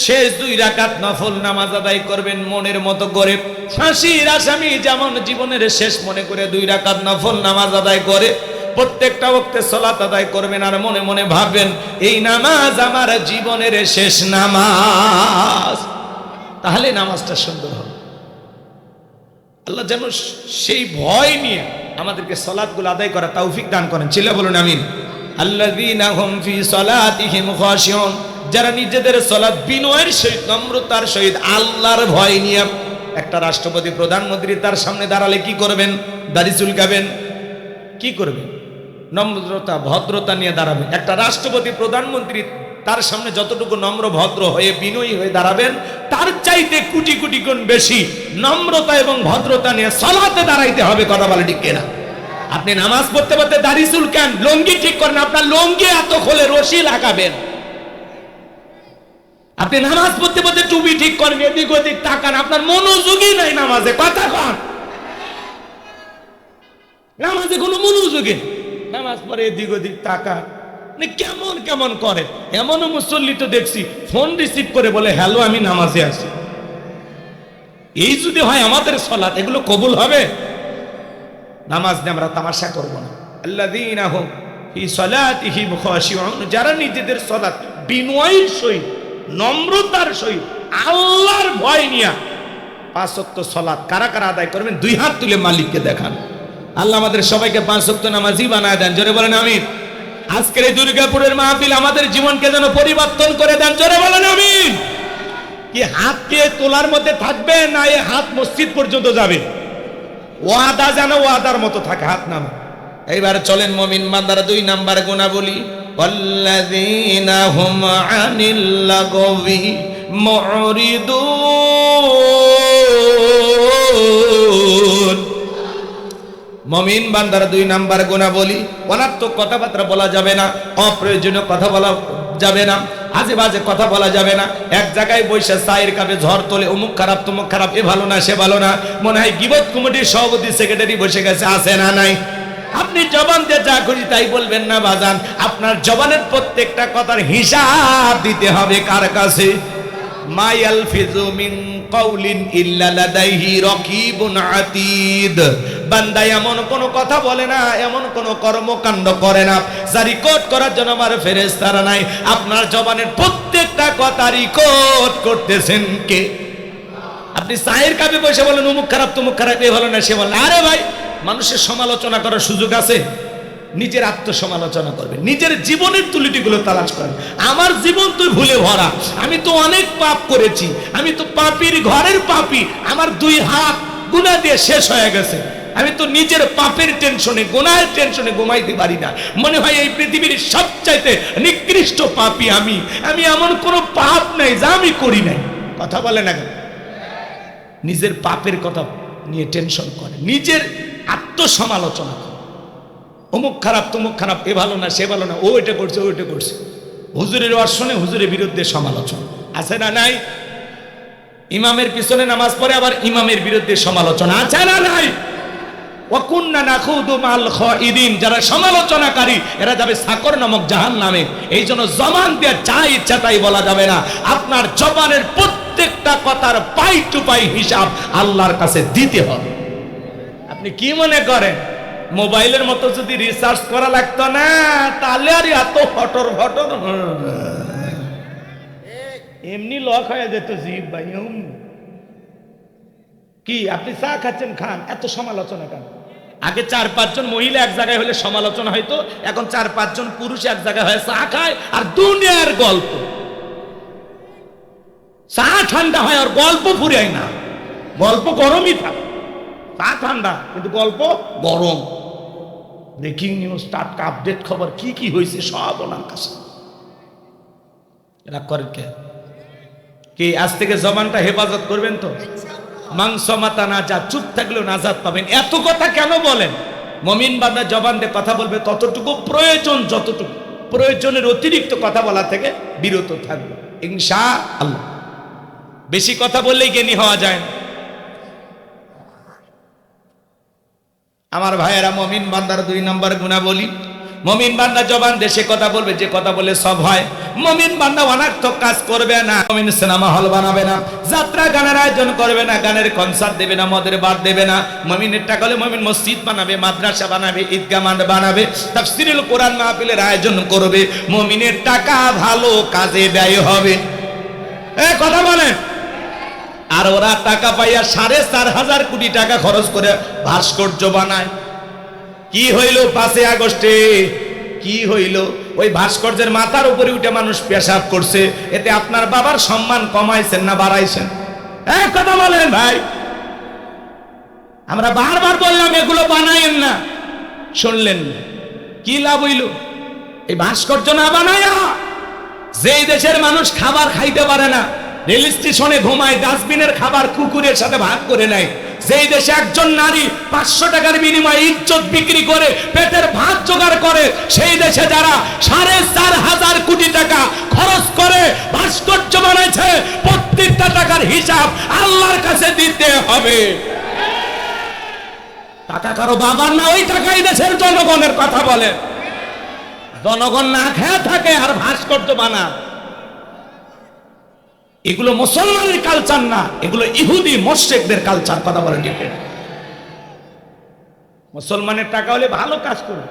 শেষ 2 রাকাত নফল নামাজ আদায় করবেন মনের মতো করে। ফাঁসির আসামি যেমন জীবনের শেষ মনে করে 2 রাকাত নফল নামাজ আদায় করে, প্রত্যেকটা ওয়াক্তে সালাত আদায় করবেন আর মনে মনে ভাববেন এই নামাজ আমার জীবনের শেষ নামাজ, তাহলে নামাজটা সুন্দর হবে। আল্লাহ যেন সেই ভয় নিয়ে আমাদেরকে সালাতগুলো আদায় করা তৌফিক দান করেন। ছেলে বলুন আমিন। আল্লাযীনা হুম ফি সালাতিহিম খাশিউন, যারা নিজেদের সালাত বিনয়ের সহিত, নম্রতার সহিত, আল্লাহর ভয় নিয়ে। একটা রাষ্ট্রপতি প্রধানমন্ত্রী তার সামনে দাঁড়ালে কি করবেন? দাড়ি চুলকাবেন? কি করবেন? নম্রতা ভদ্রতা নিয়ে দাঁড়াবেন। একটা রাষ্ট্রপতি প্রধানমন্ত্রী তার সামনে যতটুকু নম্র ভদ্র হয়ে বিনয়ী হয়ে দাঁড়াবেন, তার চাইতে কোটি কোটি গুণ বেশি নম্রতা এবং ভদ্রতা নিয়ে সালাতে দাঁড়াইতে হবে। কথা বলে ঠিক কিনা? আপনি নামাজ পড়তে পড়তে দাড়ি চুলকান, লুঙ্গি ঠিক করেন, আপনার লুঙ্গি এত খোলে রশি লাগাবেন। আপনি নামাজ পড়তে পড়তে টুপি ঠিক করেন, এদিক ওদিক তাকান, আপনার মনোযোগই নাই নামাজে। কথা কন, নামাজে কোনো মনোযোগী, নামাজ পড়ে এদিক ওদিক তাকান, কেমন কেমন করে। এমনও মুসল্লি তো দেখছি ফোন রিসিভ করে বলে হ্যালো আমি নামাজে আছি। এই যদি হয় আমাদের সালাত, এগুলো কবুল হবে? নামাজ নিয়ে আমরা তামাশা করব না। আল্লাযীনা হুম ফি সালাতিহিম খাশিউন, যারা নিজেদের সালাত বিনয়ের সহিত, নম্রতার সহিত, আল্লাহর ভয় নিয়ে 5 ওয়াক্ত সালাত কারা কারা আদায় করবেন 2 হাত তুলে মালিককে দেখান। আল্লাহ আমাদের সবাইকে 5 ওয়াক্ত নামাজি বানায় দেন। জোরে বলেন আমিন। আজকের এই দুর্গাপুরের মাহফিল আমাদের জীবনকে যেন পরিবর্তন করে দেন। জোরে বলেন আমিন। কি হাতকে তোলার মধ্যে থাকবে না এই হাত মসজিদ পর্যন্ত যাবে? ওয়াদা যেন ওয়াদার মতো থাকে, হাত নামা। এইবার চলেন মুমিন বান্দারা 2 নাম্বার গুণাবলী। ওয়াল্লাযীনা হুম আনিল লাগবি মুরিদুন। মুমিন বান্দারা 2 নাম্বার গুণাবলী, অনার্থক কথাবার্তা বলা যাবে না, অপ্রয়োজনীয় কথা বলা যাবে না, আজে বাজে কথা বলা যাবে না। এক জায়গায় বসে চায়ের কাপে ঝড় তোলে, অমুক খারাপ তমুক খারাপ, এ ভালো না সে ভালো না, মনে হয় গীবত কমিটির সভাপতি সেক্রেটারি বসে গেছে, আছে না নাই? আপনি জবান দিয়ে যা খুশি তাই বলবেন না বাজান, আপনার জবানের প্রত্যেকটা কথার হিসাব দিতে হবে কার কাছে? মা ইয়ালফিযু মিন কাউলিন ইল্লা লাদাইহি রাকিবুন আতীদ। বান্দা এমন কোন কথা বলে না, এমন কোন কর্মকাণ্ড করে না যা রেকর্ড করার জন্য আমার ফেরেশতারা নাই। আপনার জবানের প্রত্যেকটা কথা রেকর্ড করতেছেন কে? আপনি চায়ের কাপে বসে বলেন অমুক খারাপ তমুক খারাপ, এ ভালো না সে ভালো। আরে ভাই, মানুষের সমালোচনা করার সুযোগ আছে? নিজের আত্মসমালোচনা করবেন, নিজের জীবনের ত্রুটিগুলো তালাশ করেন। আমার জীবন তো ভুলে ভরা, আমি তো অনেক পাপ করেছি, আমি তো পাপীর ঘরের পাপী, আমার 2 হাত গুনাহ দিয়ে শেষ হয়ে গেছে। আমি তো নিজের পাপের টেনশনে, গুনাহের টেনশনে ঘুমাইতে পারি না। মনে হয় এই পৃথিবীর সবচাইতে নিকৃষ্ট পাপী আমি। এমন কোনো পাপ নাই যা আমি করি নাই। কথা বলে না কেন? নিজের পাপের কথা নিয়ে টেনশন করে, নিজের আত্মসমালোচনা করে। অমুক খারাপ তমুক খারাপ, এ ভালো না সে ভালো না, ও এটা করছে ও এটা করছে। হুজুরের ওয়াজ শুনে হুজুরের বিরুদ্ধে সমালোচনা আছে না নাই? ইমামের পিছনে নামাজ পড়ে আবার ইমামের বিরুদ্ধে সমালোচনা আছে না নাই? ওয়াকুন্না নাখুদু মাল খাইদিন, যারা সমালোচনাকারী এরা যাবে সাকর নামক জাহান্নামে। এই জন্য জবান দিয়ে যা ইচ্ছা তাই বলা যাবে না। আপনার জবানের প্রত্যেকটা কথার পাই টু পাই হিসাব আল্লাহর কাছে দিতে হবে। আপনি কি মনে করেন মোবাইলের মতো যদি রিসার্চ করা লাগতো না, তাহলে আর এত ফটর ফটর এমনি লক হয়ে যেত জিভ ভাই। কি আপনি চা খাচ্ছেন, খান, এত সমালোচনা কেন? আগে 4-5 জন মহিলা এক জায়গায় হলে সমালোচনা হয়তো, এখন 4-5 জন পুরুষ এক জায়গায় হয়ে চা খায় আর দুনিয়ার গল্প। চা ঠান্ডা হয় আর গল্প ফুরায় না, গল্প গরমই থাকে। চা ঠান্ডা কিন্তু গল্প গরম। ব্রেকিং নিউজ, টাটকা আপডেট খবর কি কি হয়েছে সব ওনার কাছে। এরা করেন কে? কি আজ থেকে জবানটা হেফাজত করবেন তো? মাংস মাতা না যা, চুপ থাকলেও নাজাত পাবেন। এত কথা কেন বলেন? মুমিন বান্দা জবান দিয়ে কথা বলবে ততটুকু প্রয়োজন, যতটুকু প্রয়োজনের অতিরিক্ত কথা বলা থেকে বিরত থাকবে ইনশাআল্লাহ। বেশি কথা বললেই জ্ঞানী হওয়া যায় না। আমার ভাইয়েরা, মুমিন বান্দার 2 নম্বর গুণাবলী, মুমিন বান্দা জবান দেশে কথা বলবে, যে কথা বলে সব হয়। মুমিন বান্দা অনার্থক কাজ করবে না। মুমিন সিনেমা হল বানাবে না, যাত্রা গানের আয়োজন করবে না, গানের কনসার্ট দেবে না, মদের বার দেবে না। মুমিনের টাকা হলে মুমিন মসজিদ বানাবে, মাদ্রাসা বানাবে, ঈদগাহ মাঠ বানাবে, তাফসীরুল কোরআন মাহফিলের আয়োজন করবে। মুমিনের টাকা ভালো কাজে ব্যয় হবে। কথা বলেন। আর ওরা টাকা পাইয়া 4,500 কোটি টাকা খরচ করে ভাস্কর্য বানায়। কি হইল 5 আগস্টে? কি হইল? ওই ভাস্কর্যের মাথার উপরে উঠে মানুষ পেশাব করছে। এতে আপনার বাবার সম্মান কমাইছেন না বাড়াইছেন? কথা বলেন ভাই। আমরা বারবার বললাম এগুলো বানায়েন না, শুনলেন না। কি লাভ হইল? এই ভাস্কর্য না বানায়া যেই দেশের মানুষ খাবার খাইতে পারে না, রেল স্টেশনে ঘুমায়, ডাস্টবিনের খাবার কুকুরের সাথে ভাগ করে নেয়, যেই দেশে একজন নারী 500 টাকার বিনিময়ে ইজ্জত বিক্রি করে পেটের ভাত জোগাড় করে, সেই দেশে যারা 4,500 কোটি টাকা খরচ করে ভাস্কর্য বানাইছে, প্রত্যেকটা টাকার হিসাব আল্লাহর কাছে দিতে হবে। টাকা কারো বাবার না, ওই টাকাই দেশের জনগণের। কথা বলে। জনগণ না খেয়ে থাকে আর ভাস্কর্য বানা। এগুলো মুসলমানের কালচার না, এগুলো ইহুদি মুশরিকদের কালচার। কথা বলেন ঠিক? মুসলমানের টাকা হলে ভালো কাজ করবে।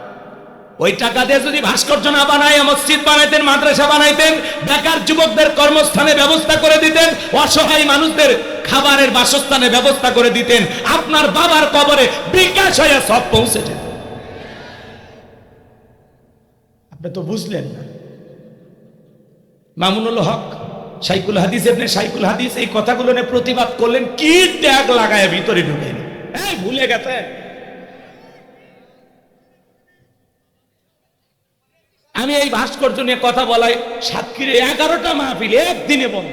ওই টাকা দিয়ে যদি ভাস্কর্য না বানায়, মসজিদ বানাইতেন, মাদ্রাসা বানাইতেন, বেকার যুবকদের কর্মস্থানের ব্যবস্থা করে দিতেন, অসহায় মানুষদের খাবারের বাসস্থানের ব্যবস্থা করে দিতেন, আপনার বাবার কবরে বিকাশ হয়ে সব পৌঁছে যেত। আপনি তো বুঝলেন না। মামুনুল হক শাইখুল হাদিস, ইবনে শাইখুল হাদিস এই কথাগুলো নিয়ে প্রতিবাদ করলেন, কি ট্যাগ লাগায় ভিতরে ঢুকে ভুলে গেছে। আমি এই ভাস্কর্য নিয়ে কথা বলাই, সাতক্ষীরে 11টা মাহফিল একদিনে বন্ধ।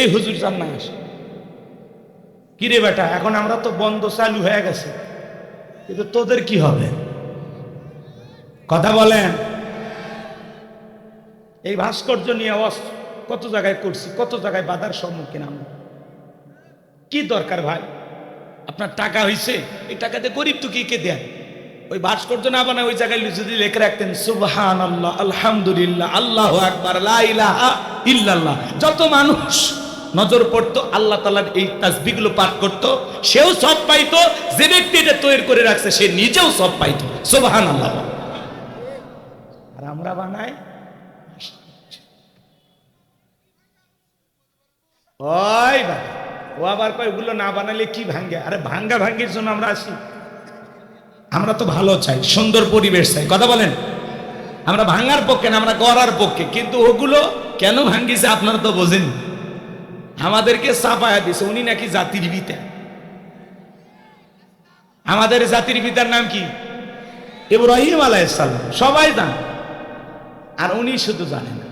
এই হুজুর চান না আসে। কিরে বেটা, এখন আমরা তো বন্ধ চালু হয়ে গেছে, কিন্তু তোদের কি হবে? কথা বলেন। এই ভাস্কর্য নিয়ে কত জায়গায় করছি, কত জায়গায় বাধার সম্মুখীন আমরা। কি দরকার ভাই? আপনার টাকা হইছে, এই টাকাতে গরিব তো কে দেন? ওই ভাস্কর্য না বানায় ওই জায়গায় যদি লিখে রাখতেন সুবহানাল্লাহ, আলহামদুলিল্লাহ, আল্লাহু আকবার, লা ইলাহা ইল্লাল্লাহ, যত মানুষ নজর পড়তো আল্লাহ তাআলার এই তাসবিহগুলো পাঠ করতো, সেও সব পাইতো, যে ব্যক্তি এটা তৈরি করে রাখছে সে নিজেও সব পাইতো। সুবহানাল্লাহ। আর আমরা বানাই ওই বাবা, ও আবার কয় ওগুলো না বানালে কি ভাঙ্গে? আরে ভাঙ্গা ভাঙ্গির জন্য আমরা আসি? আমরা তো ভালো চাই, সুন্দর পরিবেশ চাই, কথা বলেন। আমরা ভাঙ্গার পক্ষে না, আমরা গড়ার পক্ষে। কিন্তু ওগুলো কেন ভাঙ্গিছে আপনারা তো বোঝেন। আমাদেরকে চাপায়া দিছে, উনি নাকি জাতির পিতা। আমাদের জাতির পিতার নাম কি? ইব্রাহিম আলাইহিস সালাম, সবাই জানে, আর উনি শুধু জানে না।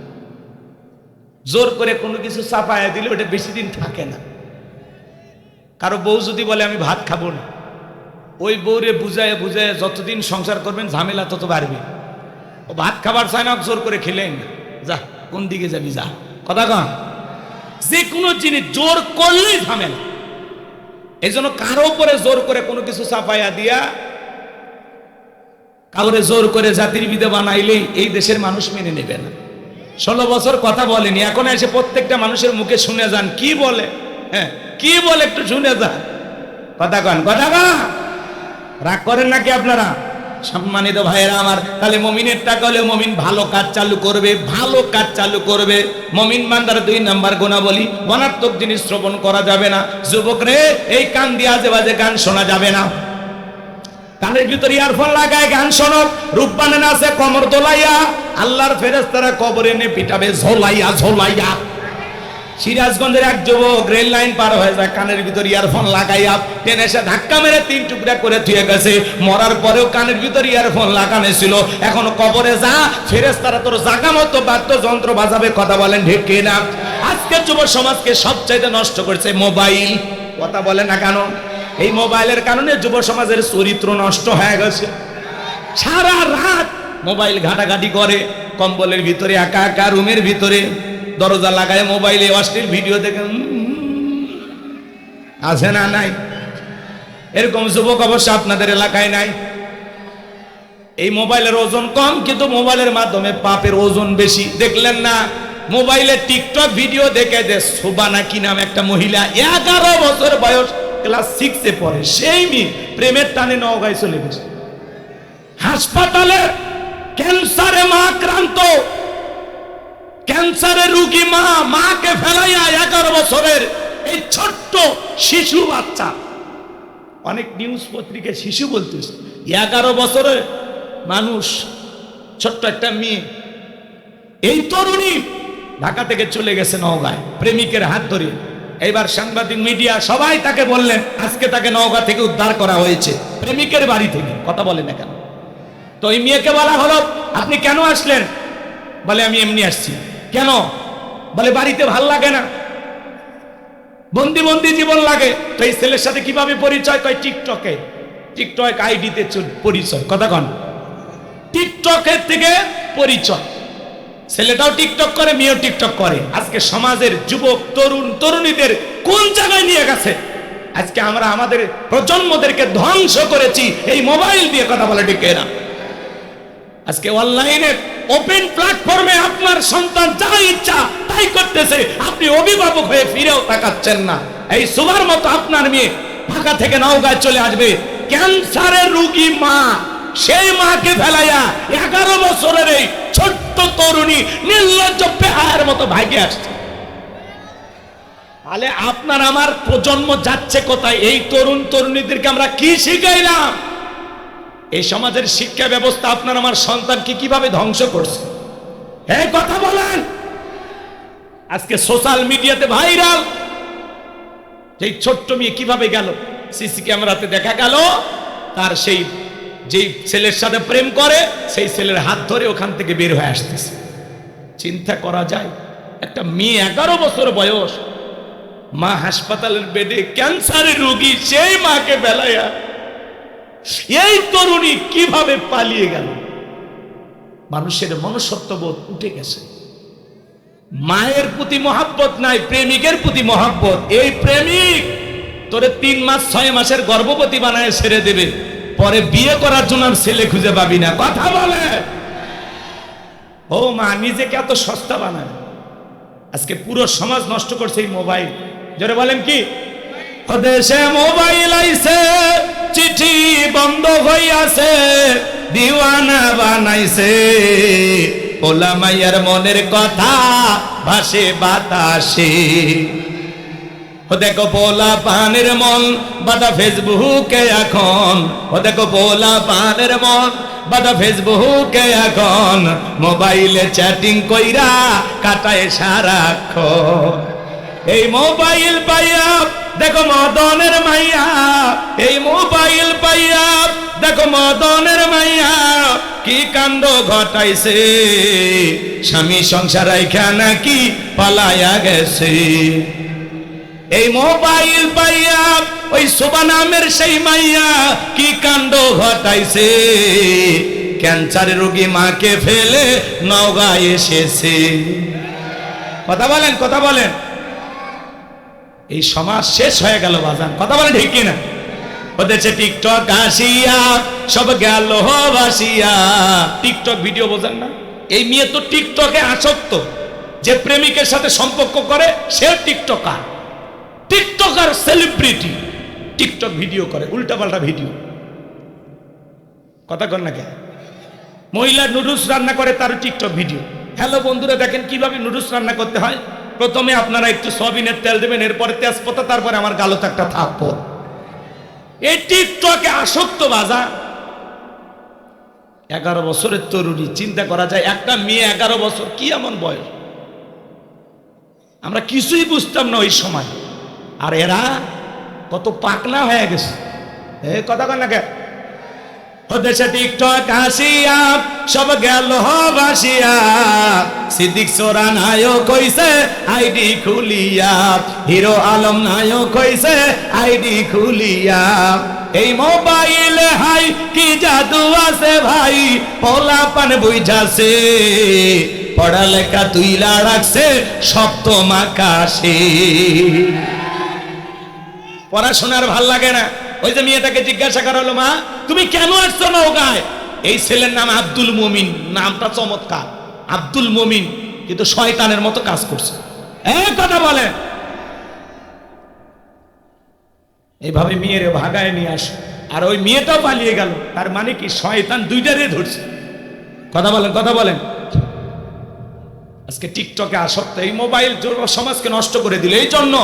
জোর করে কোনো কিছু চাপায়া দিলে ওটা বেশি দিন থাকে না। কারো বউ যদি বলে আমি ভাত খাবো না, ওই বউরে বুঝায় বুঝায় যতদিন সংসার করবেন ঝামেলা তত বাড়বে। ও ভাত খাবার চায় না, জোর করে খেলেন না, যা কোন দিকে যাবি যা, কথা কন। যে কোনো জিনিস জোর করলেই ঝামেলা। এই জন্য কারো উপরে জোর করে কোনো কিছু চাপাইয়া দিয়া কাউরে জোর করে জাতির বিদে বানাইলেই এই দেশের মানুষ মেনে নেবে না। 16 বছর কথা বলেনি, এখন এসে প্রত্যেকটা মানুষের মুখে শুনে যান কি বলে। হ্যাঁ, কি বলে একটু শুনে যান, কথা কন, কথা কন। রাগ করেন নাকি আপনারা? সম্মানিত ভাইয়েরা আমার, তাহলে মুমিনের টাকা হলে মুমিন ভালো কাজ চালু করবে, ভালো কাজ চালু করবে। মুমিন বান্দার 2 নাম্বার গুণাবলী, অনার্থক জিনিস শ্রবণ করা যাবে না। যুবক রে, এই কান দিয়ে আজে বাজে গান শোনা যাবে না। কানের ভিতর ইয়ারফোন লাগায় গান শোনো, রূপবানে নাচে কমর দোলাইয়া, আল্লাহর ফেরেশতারা কবরে এনে পিটাবে ঝোলাইয়া ঝোলাইয়া। সিরাজগঞ্জের এক যুবক রেল লাইন পার হয়ে যায়, কানের ভিতর ইয়ারফোন লাগাইয়া ট্রেন এসে ধাক্কা মেরে 3 টুকরা করে থুয়ে গেছে। মরার পরেও কানের ভিতর ইয়ারফোন লাগানো ছিল। এখন কবরে যা, ফেরেশতারা তোর জাগা মতো বাদ্যযন্ত্র বাজাবে, কথা বলেন ঠিক কিনা? আজকে যুব সমাজকে সবচাইতে নষ্ট করছে মোবাইল, কথা বলে না কেন? এই মোবাইলের কারণে যুব সমাজের চরিত্র নষ্ট হয়ে গেছে। সারা রাত মোবাইল ঘাটাঘাটি করে, কম্বলের ভিতরে একা একা রুমের ভিতরে দরজা লাগায় মোবাইলে অশ্লীল ভিডিও দেখে। আছে না নাই? এরকম যুবক অবশ্য আপনাদের এলাকায় নাই। এই মোবাইলের ওজন কম, কিন্তু মোবাইলের মাধ্যমে পাপের ওজন বেশি। দেখলেন না মোবাইলে টিকটক ভিডিও দেখে যে সুবানা কি নাম একটা মহিলা, 11 বছর বয়স, ক্লাস 6-এ পড়ে, সেই মেয়ে প্রেমের টানে নওগাঁয় চলে গেছে। হাসপাতালে ক্যান্সারে মা আক্রান্ত, ক্যান্সারের রোগী মা, মাকে ফেলাইয়া 11 বছরের এই ছোট্ট শিশু বাচ্চা, অনেক নিউজ পত্রিকায় শিশু বলতেছে, 11 বছরের মানুষ, ছোট্ট একটা মেয়ে। এই তরুণী ঢাকা থেকে চলে গেছে নওগাঁয় প্রেমিকের হাত ধরে। এইবার সাংবাদিক মিডিয়া সবাই তাকে বললেন, আজকে তাকে নওগাঁ থেকে উদ্ধার করা হয়েছে, প্রেমিকের বাড়ি থেকে, কথা বলে না কেন? তো এই মেয়েকে বলা হলো আপনি কেন আসলেন? বলে আমি এমনি আসছি। কেন? বলে বাড়িতে ভাল লাগে না, বন্দি বন্দি জীবন লাগে। তো এই ছেলের সাথে কিভাবে পরিচয়? কয় টিকটকে, টিকটক আইডিতে পরিচয়, কথা কন। টিকটকের থেকে পরিচয়। ছেলেটাও টিকটক করে, মেয়েও টিকটক করে। আজকে সমাজের যুবক তরুণ তরুণীদের কোন জায়গায় নিয়ে গেছে? আজকে আমরা আমাদের প্রজন্মদেরকে ধ্বংস করেছি এই মোবাইল দিয়ে, কথা বলে ঠিক না? আজকে অনলাইনে ওপেন প্ল্যাটফর্মে আপনার সন্তান যা ইচ্ছা তাই করতেছে, আপনি অভিভাবক হয়ে ফিরেও তাকাচ্ছেন না। এই সুবার মতো আপনার মেয়ে ঢাকা থেকে নওগাঁয় চলে আসবে, ক্যান্সারের রোগী মা, সেই মাকে ফেলাইয়া 11 বছরের এই ছোট্ট তরুণী নির্লজ্জ বেহায়ার মতো ভাগে আসছে। তাহলে আপনার আমার প্রজন্ম যাচ্ছে কোথায়? এই তরুণ তরুণীদেরকে আমরা কি শিখাইলাম? এই সমাজের শিক্ষা ব্যবস্থা আপনার আমার সন্তানকে কিভাবে ধ্বংস করছে? এই কথা বলেন। আজকে সোশ্যাল মিডিয়াতে ভাইরাল, যে ছোট্ট মেয়ে কিভাবে গেল, সিসি ক্যামেরাতে দেখা গেল তার সেই যেই ছেলের সাথে প্রেম করে সেই ছেলের হাত ধরে ওখান থেকে বের হয়ে আসতেছে। চিন্তা করা যায়, একটা মেয়ে 11 বছর বয়স, মা হাসপাতালের বেডে ক্যান্সারের রোগী, সেই মাকে বেলায়া এই তরুণী কিভাবে পালিয়ে গেল? মানুষের মনুষ্যত্ববোধ উঠে গেছে। মায়ের প্রতি মহাব্বত নাই, প্রেমিকের প্রতি মহাব্বত। এই প্রেমিক তোরে 3 মাস 6 মাসের গর্ভবতী বানায় ছেড়ে দেবে, পরে বিয়ে করার জন্য আর ছেলে খুঁজে পাবি না। কথা বলে ও মা, নিজেকে এত সস্তা বানায়। আজকে পুরো সমাজ নষ্ট করছে এই মোবাইল। জোরে বলেন কি? দেশে মোবাইল আইছে, চিঠি বন্ধ হইয়াছে, দিওয়ানা বানাইছে, পোলা মাইয়ার মনের কথা ভাসে বাতাসে। ও দেখো পোলা পানের মন বাদা ফেসবুকে এখন, ও দেখো পোলা পানের মন বাদা ফেসবুকে এখন, মোবাইলে চ্যাটিং কইরা কাটায় সারাক্ষণ। এই মোবাইল পাইয়া দেখো মদনের মাইয়া, এই মোবাইল পাইয়া দেখো মদনের মাইয়া কি কাণ্ড ঘটাইছে, স্বামী সংসার রাইখা নাকি পালায়া গেছে। এই মোবাইল পাইয়া ওই শোভা নামের সেই মাইয়া কি কাণ্ড ঘটাইছে, ক্যান্সারের রোগী মাকে ফেলে নওগাঁ এসেছে। কথা বলেন, কথা বলেন। এই সমাজ শেষ হয়ে গেল বাজান। কথা বলেন ঠিক কিনা? ওদেরছে টিকটক আসিয়া সব গেল ভাসিয়া। টিকটক ভিডিও বোঝেন না? এই মেয়ে তো টিকটকে আসক্ত। যে প্রেমিকের সাথে সম্পর্ক করে সে TikToker, TikToker celebrity, TikTok video করে, উল্টাপাল্টা ভিডিও। কথা কর না কে? মহিলা নুডলস রান্না করে, তার টিকটক ভিডিও। হ্যালো বন্ধুরা, দেখেন কিভাবে নুডলস রান্না করতে হয়। প্রথমে আপনারা একটু সয়াবিনের তেল দেবেন, এরপরে তেজপাতা, তারপরে আমার গালত একটা থাপ্পড়। এই টিকটকে আসক্ত বাজা। 11 বছরের তরুণী, চিন্তা করা যায় একটা মেয়ে 11 বছর, কি এমন বয়স? আমরা কিছুই বুঝতাম না ওই সময়, আর এরা কত পাকনা হয়ে গেছে। কথা কন না কে? দেশে টিকটক আসিয়া সব গেল ভাসিয়া, সিদ্দিক সোরা নায়ক কইছে আইডি খুলিয়া, হিরো আলম নায়ক কইছে আইডি খুলিয়া। এই মোবাইলে হাই কি জাদু আছে ভাই, পোলা পান বুঝাছে, পড়ালেখা তুইলা রাখছে সপ্তম আকাশে। পড়াশোনার ভাল লাগে না। ওই যে মেয়েটাকে জিজ্ঞাসা করা হলো, মা তুমি কেন আসছো নওগাঁয়? এই ছেলের নাম আব্দুল মুমিন, নামটা চমৎকার, আব্দুল মুমিন, কিন্তু শয়তানের মতো কাজ করছে। এই কথা বলে এইভাবে মেয়েরে ভাগায় নিয়ে আসে, আর ওই মেয়েটাও পালিয়ে গেল। তার মানে কি? শয়তান দুইটারে ধরছে। কথা বলেন, কথা বলেন। আজকে টিকটকে আসক্ত, এই মোবাইল সমাজকে নষ্ট করে দিল। এই জন্য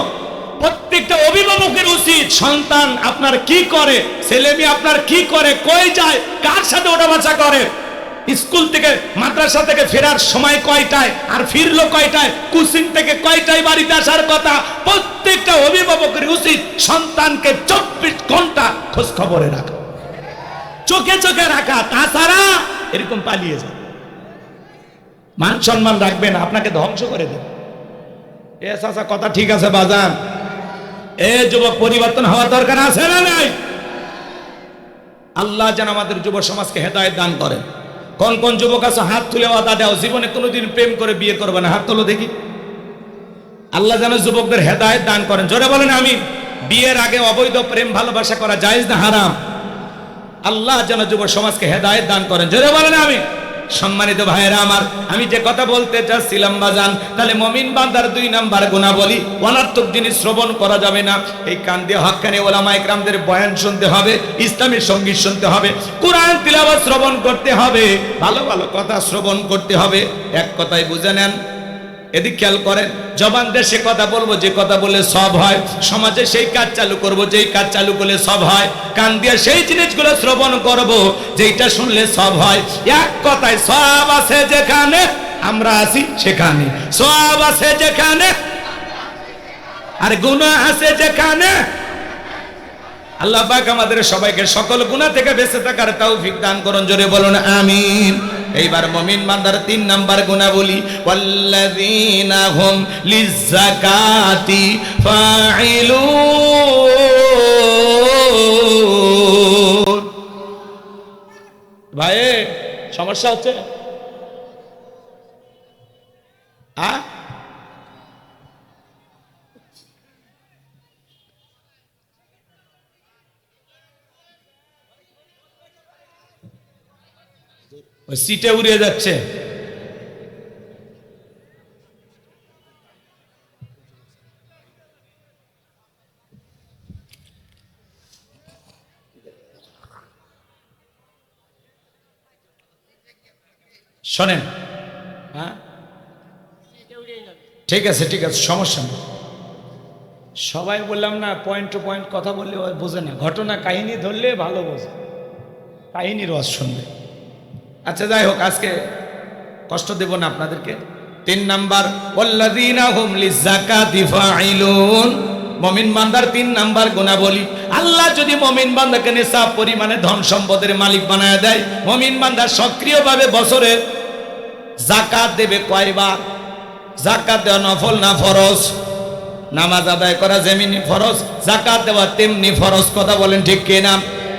প্রত্যেকটা অভিভাবকের উচিত, সন্তান আপনার কি করে, ছেলে মেয়ে আপনার কি করে, কই যায়, কার সাথে ওঠাবাচা করে, স্কুল থেকে মাদ্রাসা থেকে ফেরার সময় কয়টায়, আর ফিরলো কয়টায়, কোচিং থেকে কয়টায় বাড়িতে আসার কথা, প্রত্যেকটা অভিভাবকের উচিত সন্তানকে 24 ঘন্টা খোঁজ খবরে রাখা, চোখে চোখে রাখা। তাছাড়া এরকম পালিয়ে যায়, মান সম্মান রাখবে না, আপনাকে ধ্বংস করে দেবে। এ চাচা কথা ঠিক আছে বাজান? এ যুবক, পরিবর্তন হওয়া দরকার আছে না নাই? আল্লাহ যেন আমাদের যুব সমাজকে হেদায়েত দান করেন। কোন কোন যুবক আছে হাত তুলে ওয়াদা দাও জীবনে কোনোদিন প্রেম করে বিয়ে করবে না? হাত তোলো দেখি। আল্লাহ যেন যুবকদের হেদায়েত দান করেন। জোরে বলেন আমিন। বিয়ের আগে অবৈধ প্রেম ভালোবাসা করা জায়েজ না হারাম? আল্লাহ যেন যুব সমাজকে হেদায়েত দান করেন। জোরে বলেন আমিন। সম্মানিত ভাইয়েরা আমার, আমি যে কথা বলতে চাচ্ছিলাম বাজান, তাহলে মুমিন বান্দার 2 নাম্বার গুণাবলী, অনর্থক জিনিস শ্রবণ করা যাবে না। এই কান দিয়ে হক্কানি ওলামায়ে কেরামদের বয়ান শুনতে হবে, ইসলামের সঙ্গীত শুনতে হবে, কোরআন তিলাওয়াত শ্রবণ করতে হবে, ভালো ভালো কথা শ্রবণ করতে হবে। এক কথায় বুঝে নেন, এদিক খেয়াল করেন, জবান দিয়ে সে কথা বলবো যে কথা বলে সব হয়, সমাজে সেই কাজ চালু করব যেই কাজ চালু করলে সব হয়, কান দিয়ে সেই জিনিসগুলো শ্রবণ করব যেইটা শুনলে সব হয়। এক কথায় সব আছে যেখানে আমরা আছি সেখানে, সব আছে যেখানে, আর গুনাহ আছে যেখানে। আল্লাহ পাক আমাদের সবাইকে সকল গুনাহ থেকে বেঁচে থাকার তৌফিক দান করুন। জোরে বলুন আমিন। এইবার মুমিন বান্দার 3 নাম্বার গুণাবলী, ওয়াল্লাযীনা হুম লিয-যাকাতি ফাঈলুন। ভাই সমস্যা হচ্ছে? ওই সিটে উড়ে যাচ্ছে। শোনেন, হ্যাঁ ঠিক আছে ঠিক আছে, সমস্যা নেই। সবাই বললাম না, পয়েন্ট টু পয়েন্ট কথা বললে ও বোঝে না, ঘটনা কাহিনী ধরলে ভালো বোঝে, কাহিনীর রস শুনবে। আচ্ছা যাই হোক, আজকে কষ্ট দেব না আপনাদেরকে। 3 নাম্বার, ওয়াল্লাযীনা হুম লিযাকাতি ফাঈলুন। মুমিন বান্দার 3 নাম্বার গুণাবলী। আল্লাহ যদি মুমিন বান্দাকে নিসাব পরিমাণে ধন সম্পদের মালিক বানায় দেয়, মুমিন বান্দা সক্রিয়ভাবে বছরে যাকাত দেবে কয়বার? যাকাত দেওয়া নফল না ফরজ? নামাজ আদায় করা যেমনি ফরজ, যাকাত দেওয়া তেমনি ফরজ। কথা বলেন ঠিক কিনা?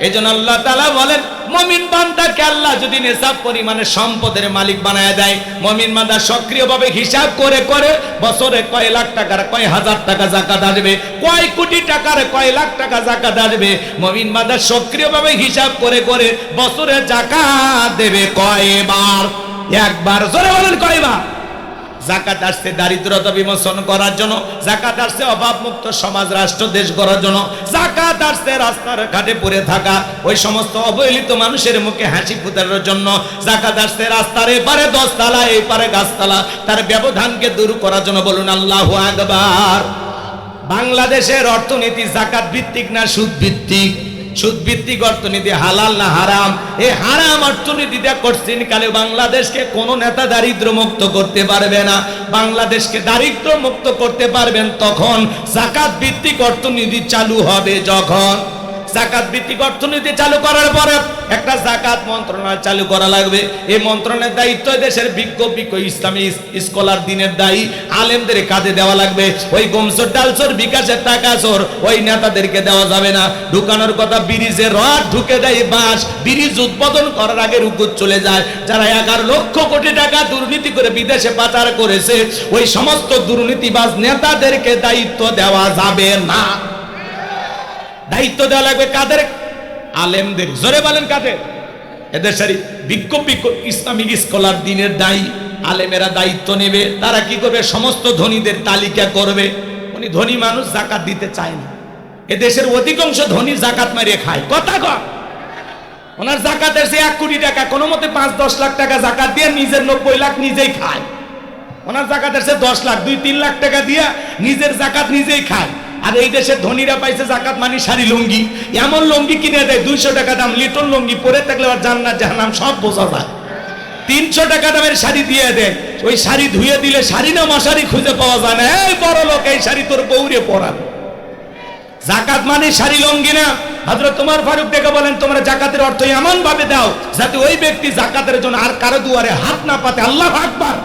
এজন্য আল্লাহ তাআলা বলেন, মুমিন বান্দাকে আল্লাহ যদি নিসাব পরিমাণে সম্পদের মালিক বানায় দেয়, মুমিন বান্দা সক্রিয়ভাবে হিসাব করে করে বছরে কয় লাখ টাকার কয় হাজার টাকা যাকাত আসবে, কয় কোটি টাকার কয় লাখ টাকা যাকাত আসবে, মুমিন বান্দা সক্রিয়ভাবে হিসাব করে করে বছরে যাকাত দেবে কয়বার? একবার। জোরে বলেন কয়বার? যাকাত আসছে দারিদ্রতা বিমোচন করার জন্য, যাকাত আসছে অভাব মুক্ত সমাজ রাষ্ট্র দেশ গড়ার জন্য, যাকাত আসছে রাস্তার ঘাটে পড়ে থাকা ওই সমস্ত অবহেলিত মানুষের মুখে হাসি ফুটানোর জন্য, যাকাত আসছে রাস্তার এপারে 10 তালা এপারে গাছতলা তার ব্যবধানকে দূর করার জন্য। বলুন আল্লাহু আকবার। বাংলাদেশের অর্থনীতি যাকাত ভিত্তিক না সুদ ভিত্তিক? সুদ ভিত্তিক অর্থনীতি। হালাল না হারাম? এই হারাম অর্থনীতিটা করছেন কালে বাংলাদেশকে কোন নেতা দারিদ্র মুক্ত করতে পারবে না। বাংলাদেশকে দারিদ্র মুক্ত করতে পারবেন তখন যাকাত ভিত্তিক অর্থনীতি চালু হবে। যখন যাকাত ভিত্তিক অর্থনীতি চালু করার পরে একটা যাকাত মন্ত্রণালয় চালু করা লাগবে। এই মন্ত্রণালয়ের দায়িত্ব দেশের বিজ্ঞ ইসলামী স্কলার দিনের দায়ী আলেমদের কাঁধে দেওয়া লাগবে। ওই গমসর ডালসর বিকাশের টাকা চোর ওই নেতাদেরকে দেওয়া যাবে না। ঢুকানোর কথা ব্রিজে রড ঢুকে দেয় বাঁশ, ব্রিজ উদ্বোধন করার আগে রুকুত চলে যায়। যারা 11 লক্ষ কোটি টাকা দুর্নীতি করে বিদেশে পাচার করেছে ওই সমস্ত দুর্নীতিবাজ নেতাদেরকে দায়িত্ব দেওয়া যাবে না। দায়িত্ব দেওয়া লাগবে কাদের? আলেমদের। জোরে বলেন কাদের? এদেশের বিজ্ঞ ইসলামিক স্কলার দিনের দায়ী আলেমেরা দায়িত্ব নেবে। তারা কি করবে? সমস্ত ধনীদের তালিকা করবে। উনি ধনী মানুষ, যাকাত দিতে চায় না। এদেশের অধিকাংশ ধনী যাকাত মারিয়ে খায়। কথা কয় ওনার যাকাতের সে 1 কোটি টাকা কোনো মতে 5-10 লাখ টাকা যাকাত দিয়ে নিজের 90 লাখ নিজেই খায়। ওনার যাকাতের সে 10 লাখ 2-3 লাখ টাকা দিয়ে নিজের যাকাত নিজেই খায়। আর এই দেশের ধনীরা পাইছে যাকাত মানে শাড়ি লুঙ্গি, এমন লুঙ্গি কিনে দেয় 200 টাকা দাম লিটন লুঙ্গি, পরে থাকলে আর জান্নাত জাহান্নাম সব বোঝা যায়। 300 টাকা দামের শাড়ি দিয়ে দেয়, ওই শাড়ি ধুয়ে দিলে শাড়ি না মশারি খুঁজে পাওয়া যায় না। এই বড় লোক, এই শাড়ি তোর বউরে পরান। যাকাত মানে শাড়ি লুঙ্গি না। হযরত ওমর ফারুক দেখে বলেন, তোমরা যাকাতের অর্থ এমন ভাবে দাও যাতে ওই ব্যক্তি যাকাতের জন্য আর কারো দুয়ারে হাত না পাতে। আল্লাহু আকবার।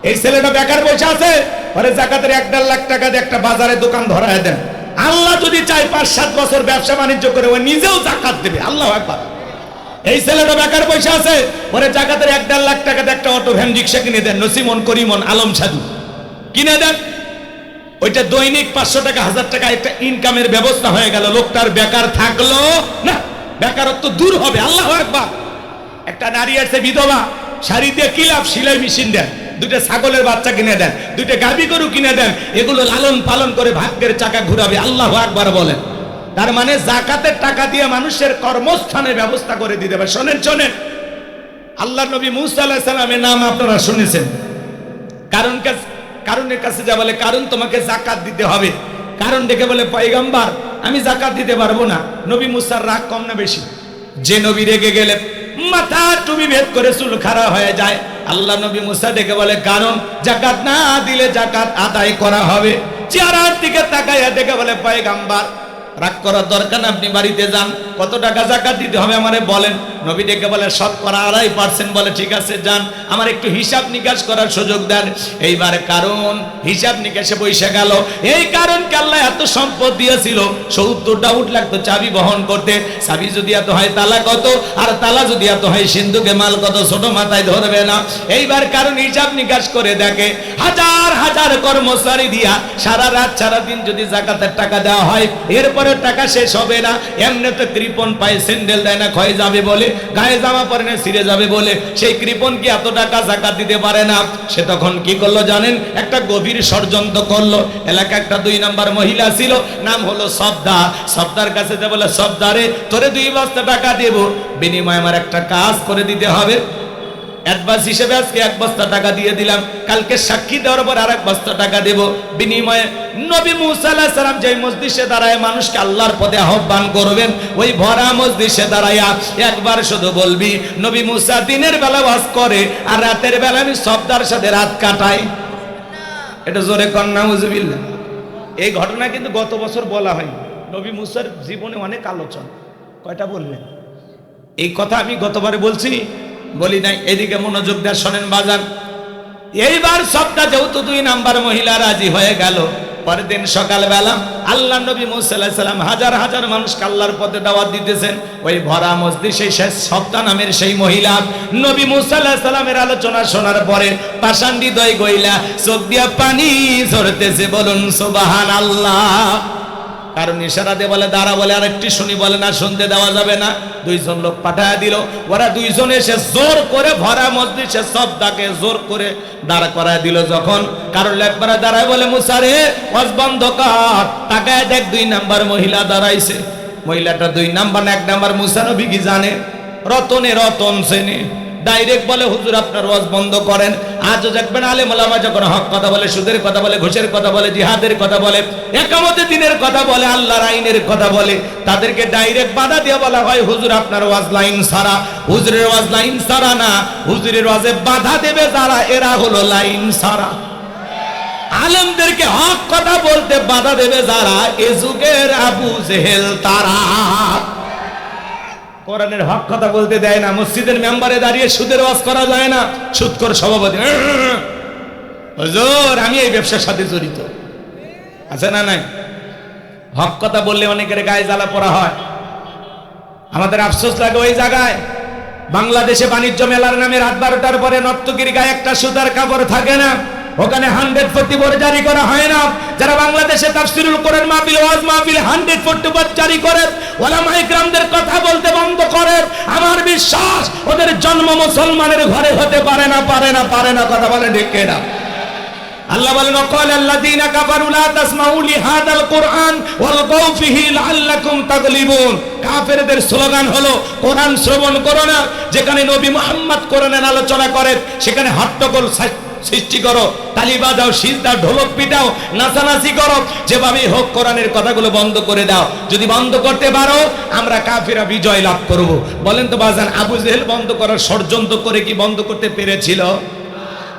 এই ছেলেটা বেকার বসে আছে, পরে যাকাতের 1-1.5 লাখ টাকা দিয়ে একটা বাজারে দোকান ধরায় দেন। আল্লাহ যদি চায় 5-7 বছর ব্যবসা বাণিজ্য করে ও নিজেও যাকাত দেবে। আল্লাহু আকবার। এই ছেলেটা বেকার বসে আছে, পরে যাকাতের 1-1.5 লাখ টাকা দিয়ে একটা অটো ভ্যান রিক্সা কিনে দেন। নসিমন করিমন আলম সাধু কিনে দেন। ওইটা দৈনিক 500 টাকা 1000 টাকা একটা ইনকামের ব্যবস্থা হয়ে গেল। লোকটার বেকার থাকলো না, বেকারত্ব দূর হবে। আল্লাহু আকবার। একটা নারী আছে বিধবা, শাড়ি দিয়ে কি লাভ? সেলাই মেশিন দেন, 2টা ছাগলের বাচ্চা কিনে দেন, 2টা গাভী গরু কিনে দেন, এগুলো লালন পালন করে ভাগ্যের চাকা ঘুরাবে। আল্লাহু আকবার বলেন। তার মানে যাকাতের টাকা দিয়ে মানুষের কর্মস্থানের ব্যবস্থা করে দিতে হবে। শোনেন শোনেন, আল্লাহর নবী মুসা আলাইহিস সালামের নাম আপনারা শুনেছেন। কারণের কাছে যা বলে, কারণ তোমাকে যাকাত দিতে হবে। কারণ ডেকে বলে, পয়গম্বর আমি যাকাত দিতে পারবো না। নবী মুসার রাগ কম না বেশি? যে নবী রেগে গেলে মাথা টুপি ভেদ করে চুল খাড়া হয়ে যায়। আল্লাহ নবী মুসা ডেকে বলে, কারণ যাকাত না দিলে যাকাত আদায় করা হবে। চেহারার দিকে তাকাইয়া ডেকে বলে, পয়গম্বর রাগ করার দরকার না, আপনি বাড়িতে যান, কত টাকা যাকাত দিতে হবে আমারে বলেন। নবী ডেকে বলে, 2.5% বলে, ঠিক আছে যান, আমার একটু হিসাব নিকাশ করার সুযোগ দেন। এইবার কারণ হিসাব নিকাশে বসে গেল। এই কারণকে আল্লাহ এত সম্পদ দিয়েছিল, 70টা উট লাগতো চাবি বহন করতে। চাবি যদি এত হয় তালা কত, আর তালা যদি এত হয় সিন্ধুকে মাল কত, ছোট মাথায় ধরবে না। এইবার কারণ হিসাব নিকাশ করে দেখে, হাজার হাজার কর্মচারী দিয়া সারা রাত সারা দিন যদি যাকাতের টাকা দেওয়া হয়, এরপর এরপরে টাকা শেষ হবে না, এমনি তো কৃপণ পায়ে স্যান্ডেল দেয় না, ক্ষয়ে যাবে বলে, গায়ে জামা পরে না ছিঁড়ে যাবে বলে, সেই কৃপণ কি এত টাকা জাকাত দিতে পারে না? সে তখন কি করলো জানেন? একটা গভীর ষড়যন্ত্র করলো। এলাকা একটা 2 নাম্বার মহিলা ছিল, নাম হলো সবদা। সবদার কাছে যে বলে, সবদারে তোরে 2 বস্তা টাকা দেব, বিনিময়ে আমার একটা কাজ করে দিতে হবে। অ্যাডভান্স হিসেবে আজকে 1 বস্তা টাকা দিয়ে দিলাম, কালকে সাক্ষী দেওয়ার পর আর 1 বস্তা টাকা দেব। বিনিময়ে নবী মুসা আলাইহিস সালাম যে মজলিসে দাঁড়ায় মানুষকে আল্লাহর পথে আহ্বান করবেন, ওই ভরা মজলিসে দাঁড়ায়া একবার শুধু বলবি, নবী মুসা দিনের বেলা ওয়াজ করে আর রাতের বেলা আমি সবদার সাথে রাত কাটাই। এটা জোরে কর নাউজুবিল্লাহ। এই ঘটনা কিন্তু গত বছর বলা হয়। নবী মুসার জীবনে অনেক আলোচনা, কয়টা বললেন? এই কথা আমি গতবারে বলছি, বলি নাই? এদিকে মনোযোগ দিয়ে শোনেন বাজান। এইবার সবটা যেহেতু 2 নাম্বার মহিলা রাজি হয়ে গেল, পরের দিন সকালবেলা আল্লাহ নবী মুসা আলাইহিস সালাম হাজার হাজার মানুষকে আল্লাহর পথে দাওয়াত দিতেছেন। ওই ভরা মজলিসে শেষ সবটা নামের সেই মহিলা নবী মুসা আলাইহিস সালামের আলোচনা শোনার পরে পাষাণ হৃদয় গইলা চোখ দিয়া পানি ঝরতেছে। বলুন সুবহানাল্লাহ। কারণ ইশারা দিয়ে বলে দাঁড়া, বলে আরেকটি শুনি, বলে না শুনতে দেওয়া যাবে না। 2 জন লোক পাঠায় দিল, ওরা 2 জন এসে জোর করে ভরা মজলিসে সবদাকে জোর করে দাঁড়া করায় দিল। যখন কারণ একবারে দাঁড়ায় বলে, মুসা রে ওয়াজ বন্ধ কর, তাকায় দেখ 2 নাম্বার মহিলা দাঁড়াইছে। মহিলাটা 2 নাম্বার না 1 নাম্বার মুসা নবী কি জানে? রতনে রতন শ্রেণী। ডাইরেক্ট বলে, হুজুর আপনার ওয়াজ বন্ধ করেন। আজও দেখবেন আলেম ওলামা যখন হক কথা বলে, সুদের কথা বলে, ঘুষের কথা বলে, জিহাদের কথা বলে, একামতে দিনের কথা বলে, আল্লাহর আইনের কথা বলে, তাদেরকে ডাইরেক্ট বাধা দিয়ে বলা হয়, হুজুর আপনার ওয়াজ লাইন সারা। হুজুরের ওয়াজ লাইন সারা না, হুজুরের ওয়াজে বাধা দেবে যারা, এরা হলো লাইন সারা। আলেমদেরকে হক কথা বলতে বাধা দেবে যারা, এ যুগের আবু জেহেল তারা। কোরআনের হক কথা বলতে দেয় না, মসজিদের মেম্বারে দাঁড়িয়ে সুদের ওয়াজ করা যায় না। সুদখোর সভাপতি, হুজুর আমি এই ব্যবসার সাথে জড়িত, আছে না নাই? হক কথা বললে অনেকের গায়ে জ্বালা পড়া হয়। আমাদের আফসোস লাগে ওই জায়গায়, বাংলাদেশে বাণিজ্য মেলার নামে রাত 12টার পরে নর্তকীর গায়ে একটা সুতার কাপড় থাকে না, ওখানে 144 জারি করা হয় না। যারা বাংলাদেশে তাফসীরুল কোরআন মাহফিল, ওয়াজ মাহফিল 144 জারি করে, ওলামায়ে কেরামদের কথা বলতে বন্ধ করে, আমার বিশ্বাস ওদের জন্ম মুসলমানের ঘরে হতে পারে না, পারে না, পারে না। কথা বলে ঠিক না? আল্লাহ বলেন, ওয়াকালাল্লাযীনা কাফারু লা তাসমাউ লিহাদাল কুরআন ওয়ালগাউ ফিহি লাআল্লাকুম তাগলিবুন। কাফেরদের স্লোগান হলো কোরআন শ্রবণ করো না। যেখানে নবী মুহাম্মদ কোরআনের আলোচনা করেন সেখানে হট্টগোল সৃষ্টি করো, তালি বাজাও, সিজদা, ঢোলক পিটাও, নাচানাচি করো, যেভাবেই হোক কোরআনের কথাগুলো বন্ধ করে দাও। যদি বন্ধ করতে পারো, আমরা কাফেররা বিজয় লাভ করব। বলেন তো বাজান, আবু জেহেল বন্ধ করার ষড়যন্ত্র করে কি বন্ধ করতে পেরেছিল?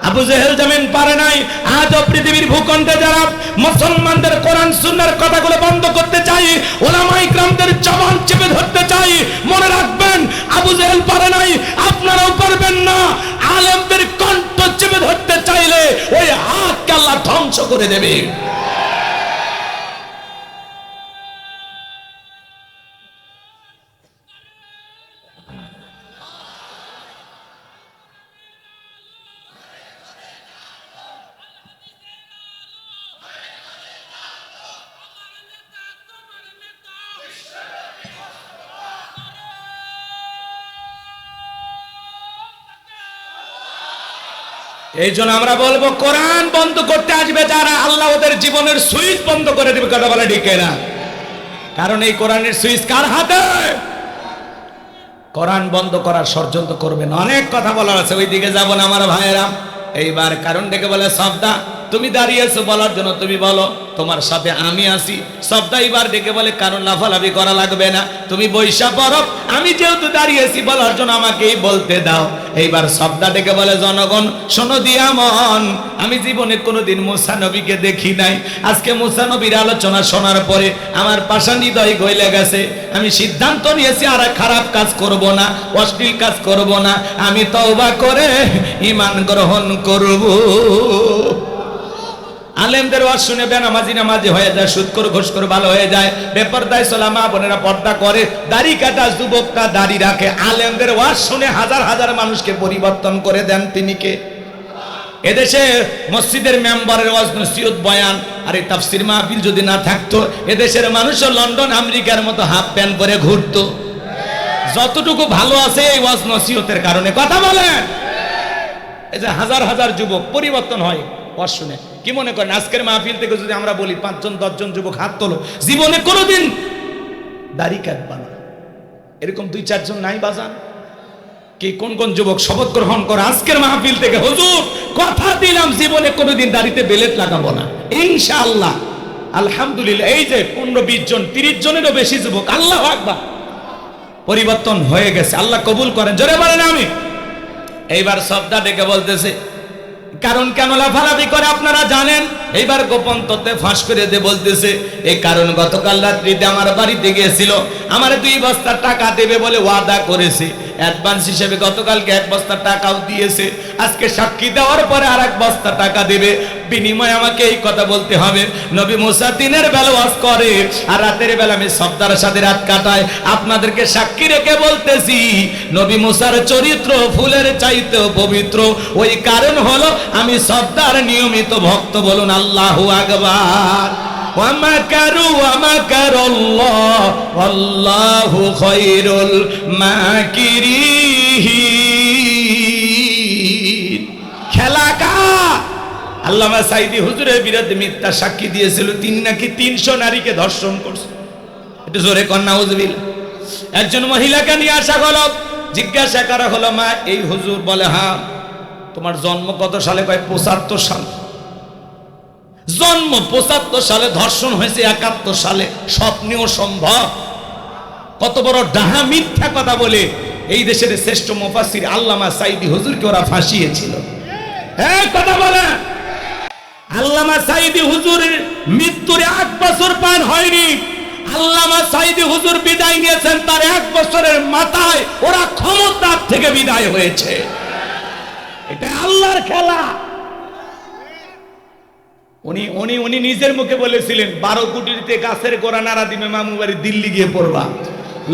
আবু জেহেল যেমন পারে নাই, আজও পৃথিবীর ভূখণ্ডে যারা মুসলমানদের কোরআন সুন্নাহর কথাগুলো বন্ধ করতে চাই, ওলামায়ে কেরামদের জবান চেপে ধরতে চাই, মনে রাখবেন আবু জেহেল পারে নাই, আপনারাও পারবেন না। আলেমদের কণ্ঠ চেপে ধরতে চাইলে ওই হাতকে আল্লাহ ধ্বংস করে দেবে। এই জন্য আমরা বলবো, কোরআন বন্ধ করতে আসবে যারা, আল্লাহ ওদের জীবনের সুইচ বন্ধ করে দেবে। কথা বলে ঠিক না? কারণ এই কোরআনের সুইচ কার হাতে? কোরআন বন্ধ করার ষড়যন্ত্র করবেন। অনেক কথা বলার আছে, ওই দিকে যাবো না আমার ভাইয়েরা। এইবার কারণ ডেকে বলে, সবদা তুমি দাঁড়িয়েছো বলার জন্য তুমি বলো, তোমার সাথে আমি আছি। সবদা এবার ডেকে বলে, কারণ লাফালাফি করা লাগবে না, তুমি বৈশা পড়ো, আমি যেহেতু দাঁড়িয়েছি বলার জন্য আমাকেই বলতে দাও। এইবার সবদা ডেকে বলে, জনগণ শোনো দিয়া মন, আমি জীবনে কোনোদিন মুসা নবীকে দেখি নাই। আজকে মুসা নবীর আলোচনা শোনার পরে আমার পাষাণ হৃদয় গলে গেছে। আমি সিদ্ধান্ত নিয়েছি আর খারাপ কাজ করব না, অশ্লীল কাজ করব না। আমি তওবা করে ঈমান গ্রহণ করব। আলেমদের ওয়াজ শুনে বেনামাজি নামাজি হয়ে যায়, সুদখোর ঘুষখোর ভালো হয়ে যায়, বেপরদায় চলা মা বোনেরা পর্দা করে, দাড়ি কাটা যুবকরা দাড়ি রাখে। আলেমদের ওয়াজ শুনে হাজার হাজার মানুষকে পরিবর্তন করে দেন তিনি কে? এদেশে মসজিদের মেম্বারের ওয়াজ নসিহত বয়ান আর এই তাফসীর মাহফিল যদি না থাকতো এদেশের মানুষ লন্ডন আমেরিকার মতো হাফ প্যান্ট পরে ঘুরতো। যতটুকু ভালো আছে এই ওয়াজ নসিহতের কারণে। কথা বলেন। এই যে হাজার হাজার যুবক পরিবর্তন হয় ওয়াজ শুনে। কি মনে করেন আজকের মাহফিল থেকে যদি আমরা বলি 5 জন 10 জন যুবক হাত তোলো, জীবনে কোনোদিন দাড়ি কাটবা না, এরকম 2-4 জন নাই বাজান? কি কোন কোন যুবক শপথ গ্রহণ করে আজকের মাহফিল থেকে, হুজুর কথা দিলাম জীবনে কোনোদিন দাড়িতে বেলেট লাগাবো না ইনশাআল্লাহ। আলহামদুলিল্লাহ। এই যে 15-20 জন 30 জনেরও বেশি যুবক, আল্লাহু আকবার, পরিবর্তন হয়ে গেছে। আল্লাহ কবুল করেন, জোরে বলেন আমি। এইবার সবটা ডেকে বলতেছে কারণ কেন লাফালাফি করে আপনারা জানেন। এইবার গোপন তত্ত্বে ফাঁস করে দিয়ে বলতেছে এই কারণ গতকাল রাত্রিতে আমার বাড়িতে গিয়েছিল, আমার 2 বস্তা টাকা দেবে বলে ওয়াদা করেছে, অ্যাডভান্স হিসেবে গতকালকে 1 বস্তা টাকাও দিয়েছে, আজকে সাক্ষী দেওয়ার পরে আর 1 বস্তা টাকা দেবে, বিনিময়ে আমাকে এই কথা বলতে হবে। নবী মুসা দিনের বেলা ওয়াজ করে আর রাতের বেলা আমি সফদার সাথে রাত কাটায়। আপনাদেরকে সাক্ষী রেখে বলতেছি নবী মুসার চরিত্র ফুলের চাইতেও পবিত্র। ওই কারণ হলো আমি সফদার নিয়মিত ভক্ত। বলুন আল্লাহু আকবার। ওয়া মাকারু ওয়া মাকারাল্লাহ ওয়াল্লাহু খায়রুল মাকিরিন। খেলা কার? আল্লামা সাঈদী হুজুরের বিরুদ্ধে মিথ্যা সাক্ষী দিয়েছিল তিনি নাকি 300 নারীকে ধর্ষণ করছে। একটু জোরে কর নাউজুবিল্লাহ। একজন মহিলাকে নিয়ে আসা হলো, জিজ্ঞাসা করা হলো মা এই হুজুর? বলে হ্যাঁ। তোমার জন্ম কত সালে? কয় 75 সালে। জন্ম 75 সালে, ধর্ষণ হয়েছে 71 সালে। স্বপ্নেও সম্ভব? কত বড় ডাহা মিথ্যা কথা বলে এই দেশের শ্রেষ্ঠ মুফাসসির আল্লামা সাঈদী হুজুরকে ওরা ফাঁসিয়েছিল। হ্যাঁ কথা বলে। আল্লামা সাঈদী হুজুরের মৃত্যুর 1 বছর পার হয়নি। আল্লামা সাঈদী হুজুর বিদায় নিয়েছেন, তার 1 বছরের মাথায় ওরা ক্ষমতার থেকে বিদায় হয়েছে। এটা আল্লাহর খেলা। উনি নিজের মুখে বলেছিলেন 12 কোটিতে গাছের গোড়া নাড়া দিবে মামু বাড়ি দিল্লি গিয়ে পড়বা।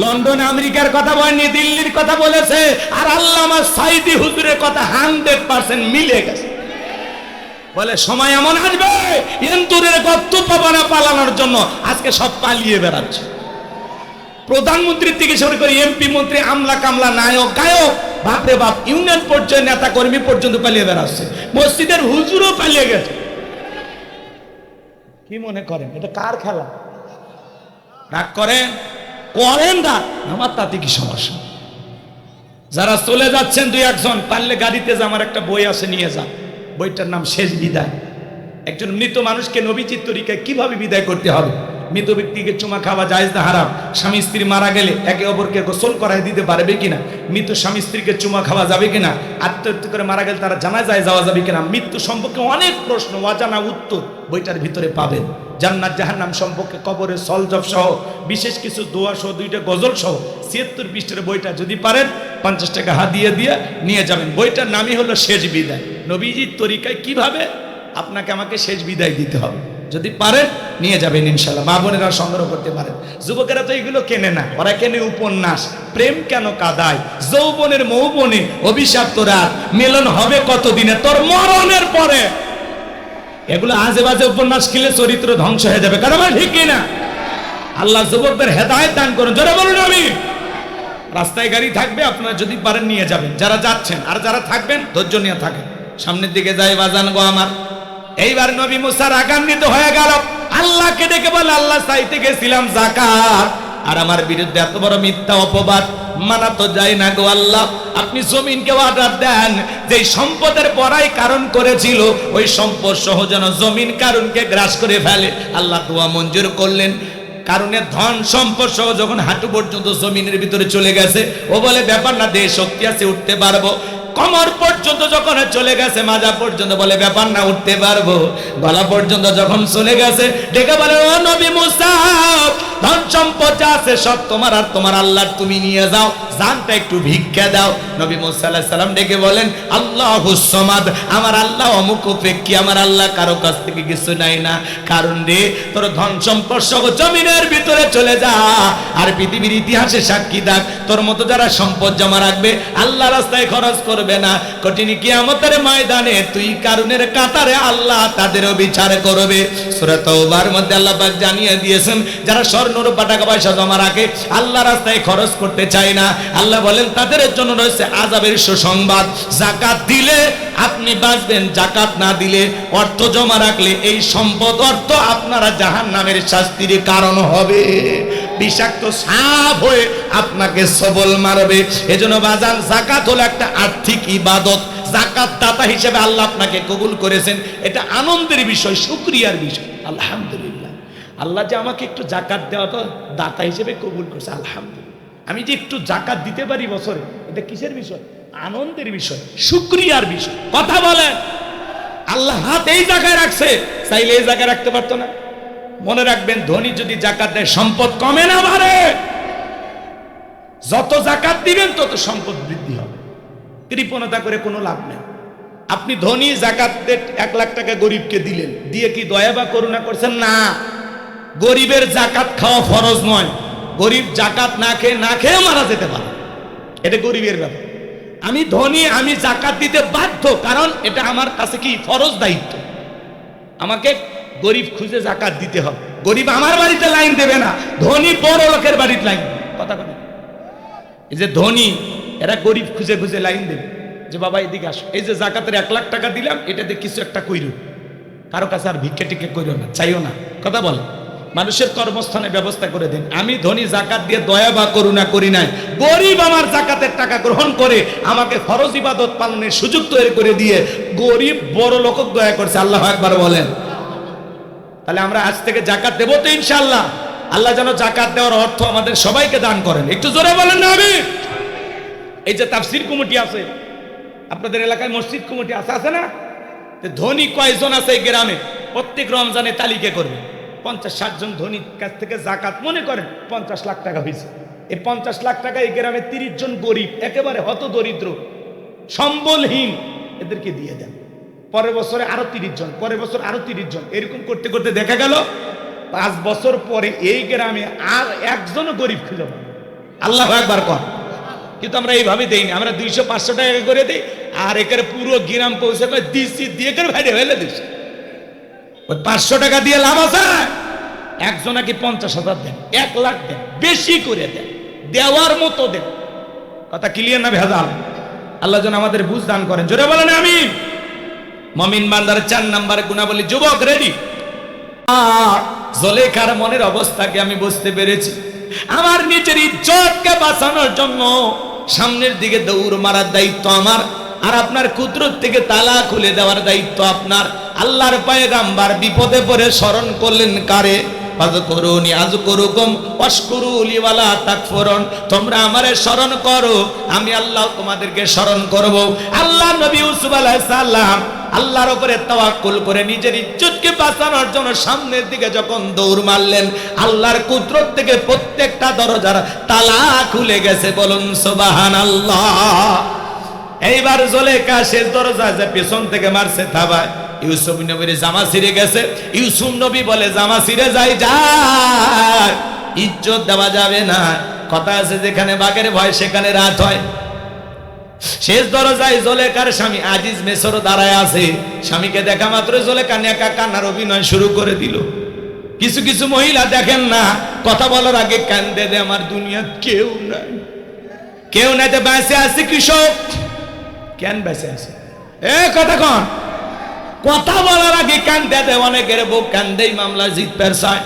লন্ডন আমেরিকার কথা বলেনি, দিল্লির কথা বলেছে। আর আল্লামা সাঈদী হুজুরের কথা 100% মিলে গেছে। বলে সময় এমন আসবে ইন্দুরের গর্ত পাবানা পালানোর জন্য আজকে সব পালিয়ে বেড়াচ্ছে। প্রধানমন্ত্রী থেকে শুরু করে এমপি মন্ত্রী, আমলা কামলা, নায়ক গায়ক, বাপরে বাপ, ইউনিয়ন পর্যায়ে নেতা কর্মী পর্যন্ত পালিয়ে বেড়াচ্ছে। মসজিদের হুজুরও পালিয়ে গেছে। কি মনে করেন এটা কার খেলা? রাগ করেন না, আমার তাতে কি সমস্যা? যারা চলে যাচ্ছেন 2-1 জন পারলে গাড়িতে যে আমার একটা বই আছে নিয়ে যান। বইটার নাম শেষ বিদায়। একজন মৃত মানুষকে নবীজির তরিকায় কিভাবে বিদায় করতে হবে। মৃত ব্যক্তিকে চুমা খাওয়া জায়েজ না হারাম? স্বামী স্ত্রী মারা গেলে একে অপরকে গোসল করায় দিতে পারবে কিনা? মৃত স্বামী স্ত্রীকে চুমা খাওয়া যাবে কিনা? আত্মহত্যা করে মারা গেলে তারা জানাজায় যাওয়া যাবে কিনা? মৃত্যু সম্পর্কে অনেক প্রশ্ন, অজানা উত্তর বইটার ভিতরে পাবেন। জান্নাত জাহান্নাম সম্পর্কে, কবরের সলজব সহ, বিশেষ কিছু দোয়া সহ, 2টা গজল সহ 76 পৃষ্ঠার বইটা যদি পারেন 50 টাকা হাদিয়া দিয়ে নিয়ে যাবেন। বইটার নামই হলো শেষ বিদায়। নবীজির তরিকায় কিভাবে আপনাকে আমাকে শেষ বিদায় দিতে হবে, যদি পারেন নিয়ে যাবেন ইনশাআল্লাহ। মা বোনেরা সংগ্রহ করতে পারেন। যুবকেরা তো এগুলো কেনে না, ওরা কেনে উপন্যাস। প্রেম কেন কাদায়, যৌবনের মৌবনে অভিশাপ্ত রাত, মিলন হবে কতদিনে, তোর মরণের পরে। এগুলো আজে বাজে উপন্যাস কিনলে চরিত্র ধ্বংস হয়ে যাবে। কারণ ঠিক কিনা? আল্লাহ যুবকদের হেদায়েত দান করুন। যারা বলুন আমি। রাস্তায় গাড়ি থাকবে, আপনারা যদি পারেন নিয়ে যাবেন যারা যাচ্ছেন, আর যারা থাকবেন ধৈর্য নিয়ে থাকেন। সামনের দিকে যাই বাজান গো আমার। এইবার নবী মুসা রাগান্বিত হয়ে গেল, আল্লাহকে ডেকে বলে আল্লাহ চাইতে গেছিলাম যাকাত, আর আমার বিরুদ্ধে এত বড় মিথ্যা অপবাদ মানা তো যায় না গো আল্লাহ। আপনি জমিনকে অর্ডার দেন যে সম্পদের পরাই কারণ করেছিল ওই সম্পদ সহ যেন জমিন কারণকে গ্রাস করে ফেলে। আল্লাহ দোয়া মঞ্জুর করলেন। কারণে ধন সম্পদ সহ যখন হাঁটু পর্যন্ত জমিনের ভিতরে চলে গেছে, ও বলে ব্যাপার না, দেহ শক্তি আছে, উঠতে পারবো। কমর পর্যন্ত যখন চলে গেছে, মাজা পর্যন্ত, বলে ব্যাপার না, উঠতে পারবো। গলা পর্যন্ত যখন চলে গেছে, ডেকে বলে ও নবী মুসা ধন সম্পদ যা আছে সব তোমার আর তোমার আল্লাহর, তুমি নিয়ে যাও, জানটা একটু ভিক্ষা দাও। নবী মুসা আলাইহিস সালাম ডেকে বলেন, আল্লাহুস সামাদ, আমার আল্লাহ অমুখাপেক্ষী, আমার আল্লাহ কারো কাছ থেকে কিছু নাই না। কারণ রে তোর ধন সম্পদ সহ জমিনের ভিতরে চলে যা, আর পৃথিবীর ইতিহাসে সাক্ষী থাক, তোর মতো যারা সম্পদ জমা রাখবে আল্লাহ রাস্তায় খরচ করবে না, কঠিন কিয়ামতের ময়দানে তুই কারুনের কাতারে আল্লাহ তাদেরও বিচার করবে। সূরা তাওবার মধ্যে আল্লাহ পাক জানিয়ে দিয়েছেন, যারা স্বর্ণ রূপা টাকা পয়সা জমা রাখে, আল্লাহ রাস্তায় খরচ করতে চায় না, আল্লাহ বলেন তাদের জন্য রয়েছে আযাবের সুসংবাদ। যাকাত দিলে আপনি বাঁচবেন, যাকাত না দিলে, অর্থ জমা রাখলে এই সম্পদ অর্থ আপনারা জাহান্নামের শাস্তির কারণ হবে, বিষাক্ত সাপ হয়ে আপনাকে সবল মারবে। এজন্য বাজান, যাকাত হলো একটা আর্থিক ইবাদত। যাকাত দাতা হিসেবে আল্লাহ আপনাকে কবুল করেছেন, এটা আনন্দের বিষয়, শুকরিয়ার বিষয়। আলহামদুলিল্লাহ, আল্লাহ যে আমাকে একটু যাকাত দেওয়া তো দাতা হিসেবে কবুল করছে, আলহামদুলিল্লাহ। আমি যে একটু যাকাত দিতে পারি বছরে, এটা কিসের বিষয়? আনন্দের বিষয়, শুকরিয়ার বিষয়। কথা বলেন, আল্লাহ হাত এই জায়গায় রাখছে, চাইলে এই জায়গায় রাখতে পারতো না? মনে রাখবেন, ধনী যদি যাকাত দেয় সম্পদ কমে না বাড়ে। যত যাকাত দিবেন তত সম্পদ বৃদ্ধি হবে। কৃপণতা করে কোনো লাভ নেই। আপনি ধনী, যাকাত 1 লাখ টাকা গরিবকে দিলেন, দিয়ে কি দয়া বা করুণা করছেন? না। গরিবের যাকাত খাওয়া ফরজ নয়। গরিব যাকাত না খেয়ে মারা যেতে পারে, এটা গরিবের ব্যাপার। আমি ধনী, আমি যাকাত দিতে বাধ্য, কারণ এটা আমার কাছে কি ফরজ দায়িত্ব। আমাকে গরিব খুঁজে যাকাত দিতে হবে। গরিব আমার বাড়িতে লাইন দেবে না, ধনী বড় লোকের বাড়িতে লাইন দেবে। কথা বলে, এই যে ধনী, এরা গরিব খুঁজে খুঁজে লাইন দেবে যে বাবা এদিকে আসো, এই যে যাকাতের 1 লাখ টাকা দিলাম, এটাতে কিছু একটা কইরো। কারো কাছে আর ভিক্ষে টিক্ষে কইরো না, চাইও না। কথা বলে, মানুষের কর্মস্থানে ব্যবস্থা করে দেন। আমি ধনী যাকাত দিয়ে দয়া বা করুণা করি নাই, গরিব আমার যাকাতের টাকা গ্রহণ করে আমাকে ফরজ ইবাদত পালনের সুযোগ তৈরি করে দিয়ে গরিব বড় লোক দয়া করছে। আল্লাহু আকবার বলেন। তাহলে আমরা আজ থেকে যাকাত দেবো তো ইনশাআল্লাহ। আল্লাহ যেন যাকাত দেওয়ার অর্থ আমাদের সবাইকে দান করেন। একটু জোরে বলেন না আমি। এই যে তাফসীর কমিটি আছে, আপনাদের এলাকায় মসজিদ কমিটি আছে না? ধনী কয়জন আছে এই গ্রামে? প্রত্যেক রমজানে তালিকা করবে। 50-60 জন ধনীর কাছ থেকে যাকাত, মনে করেন 50 লাখ টাকা হয়েছে। এই 50 লাখ টাকা এই গ্রামে 30 জন গরিব, একেবারে হত দরিদ্র, সম্বলহীন, এদেরকে দিয়ে দেন। পরের বছরে আরো 30 জন, পরের বছর আরো 30 জন, এরকম করতে করতে দেখা গেল 5 বছর পরে এই গ্রামে আর একজনও গরিব খুঁজে পাবে। আল্লাহু আকবার কর। কিন্তু আমরা এইভাবে দেই না, আমরা 200-500 টাকা করে দিই, আর একের পুরো গ্রাম পৌঁছে দিচ্ছি দিয়ে করে ভাইরে ফেলে দিচ্ছি। 500 টাকা দিয়ে লাভ আছে? একজনাকে 50,000 দেন, 1 লাখ দেন, বেশি করে দেন, দেওয়ার মতো দেন। কথা ক্লিয়ার না ভেজাল? আল্লাহ যেন আমাদের বুঝ দান করেন। জোরে বলেন আমিন। মুমিন বান্দার 4 নম্বরে গুণাবলী। যুবক রেডি? জুলেখার মনের অবস্থাকে আমি বুঝতে পেরেছি। আমার নিজের ইজ্জতকে বাঁচানোর জন্য সামনের দিকে দৌড় মারার দায়িত্ব আমার, আর আপনার কুদরত থেকে তালা খুলে দেওয়ার দায়িত্ব আপনার। আল্লাহর পয়গাম্বার বিপদে পড়ে স্মরণ করলেন কারে? ফাযকুরুনি আযকুরুকুম ওয়াশকুরুলি ওয়ালা তাকফুরুন। তোমরা আমারে স্মরণ করো, আমি আল্লাহ তোমাদেরকে স্মরণ করব। আল্লাহ নবী ইউসুফ আলাইহিস সালাম আল্লাহর উপরে তাওয়াক্কুল করে নিজের ইজ্জতকে বাঁচানোর জন্য সামনের দিকে যখন দৌড় মারলেন, আল্লাহর কুদরত থেকে প্রত্যেকটা দরজার তালা খুলে গেছে। বলুন সুবহানাল্লাহ। এইবার জুলেখা শেষ দরজায় যে পেছন থেকে মারছে থাবায়, ইউসুফ নবীর জামা ছিঁড়ে গেছে। ইউসুফ নবী বলে, জামা ছিঁড়ে যায়, যায়, ইজ্জত দেওয়া যাবে না। কথা আছে, যেখানে বাঘের ভয় সেখানে রাত হয়। শেষ দরজায় জুলেখার স্বামী আজিজ মিসর দাঁড়ায় আছে। স্বামীকে দেখা মাত্র জুলেখা নেকা কান্নার অভিনয় শুরু করে দিল। কিছু কিছু মহিলা দেখেন না, কথা বলার আগে কান্দে দেয়, আমার দুনিয়া কেউ নাই, কেউ নাই, তো বেঁচে আছে কৃষক। কেন বেঁচে আছে? কথা কন, কথা বলার আগে কান্দে দেয়। অনেকের বউ কান্দেই মামলা জিততে চায়,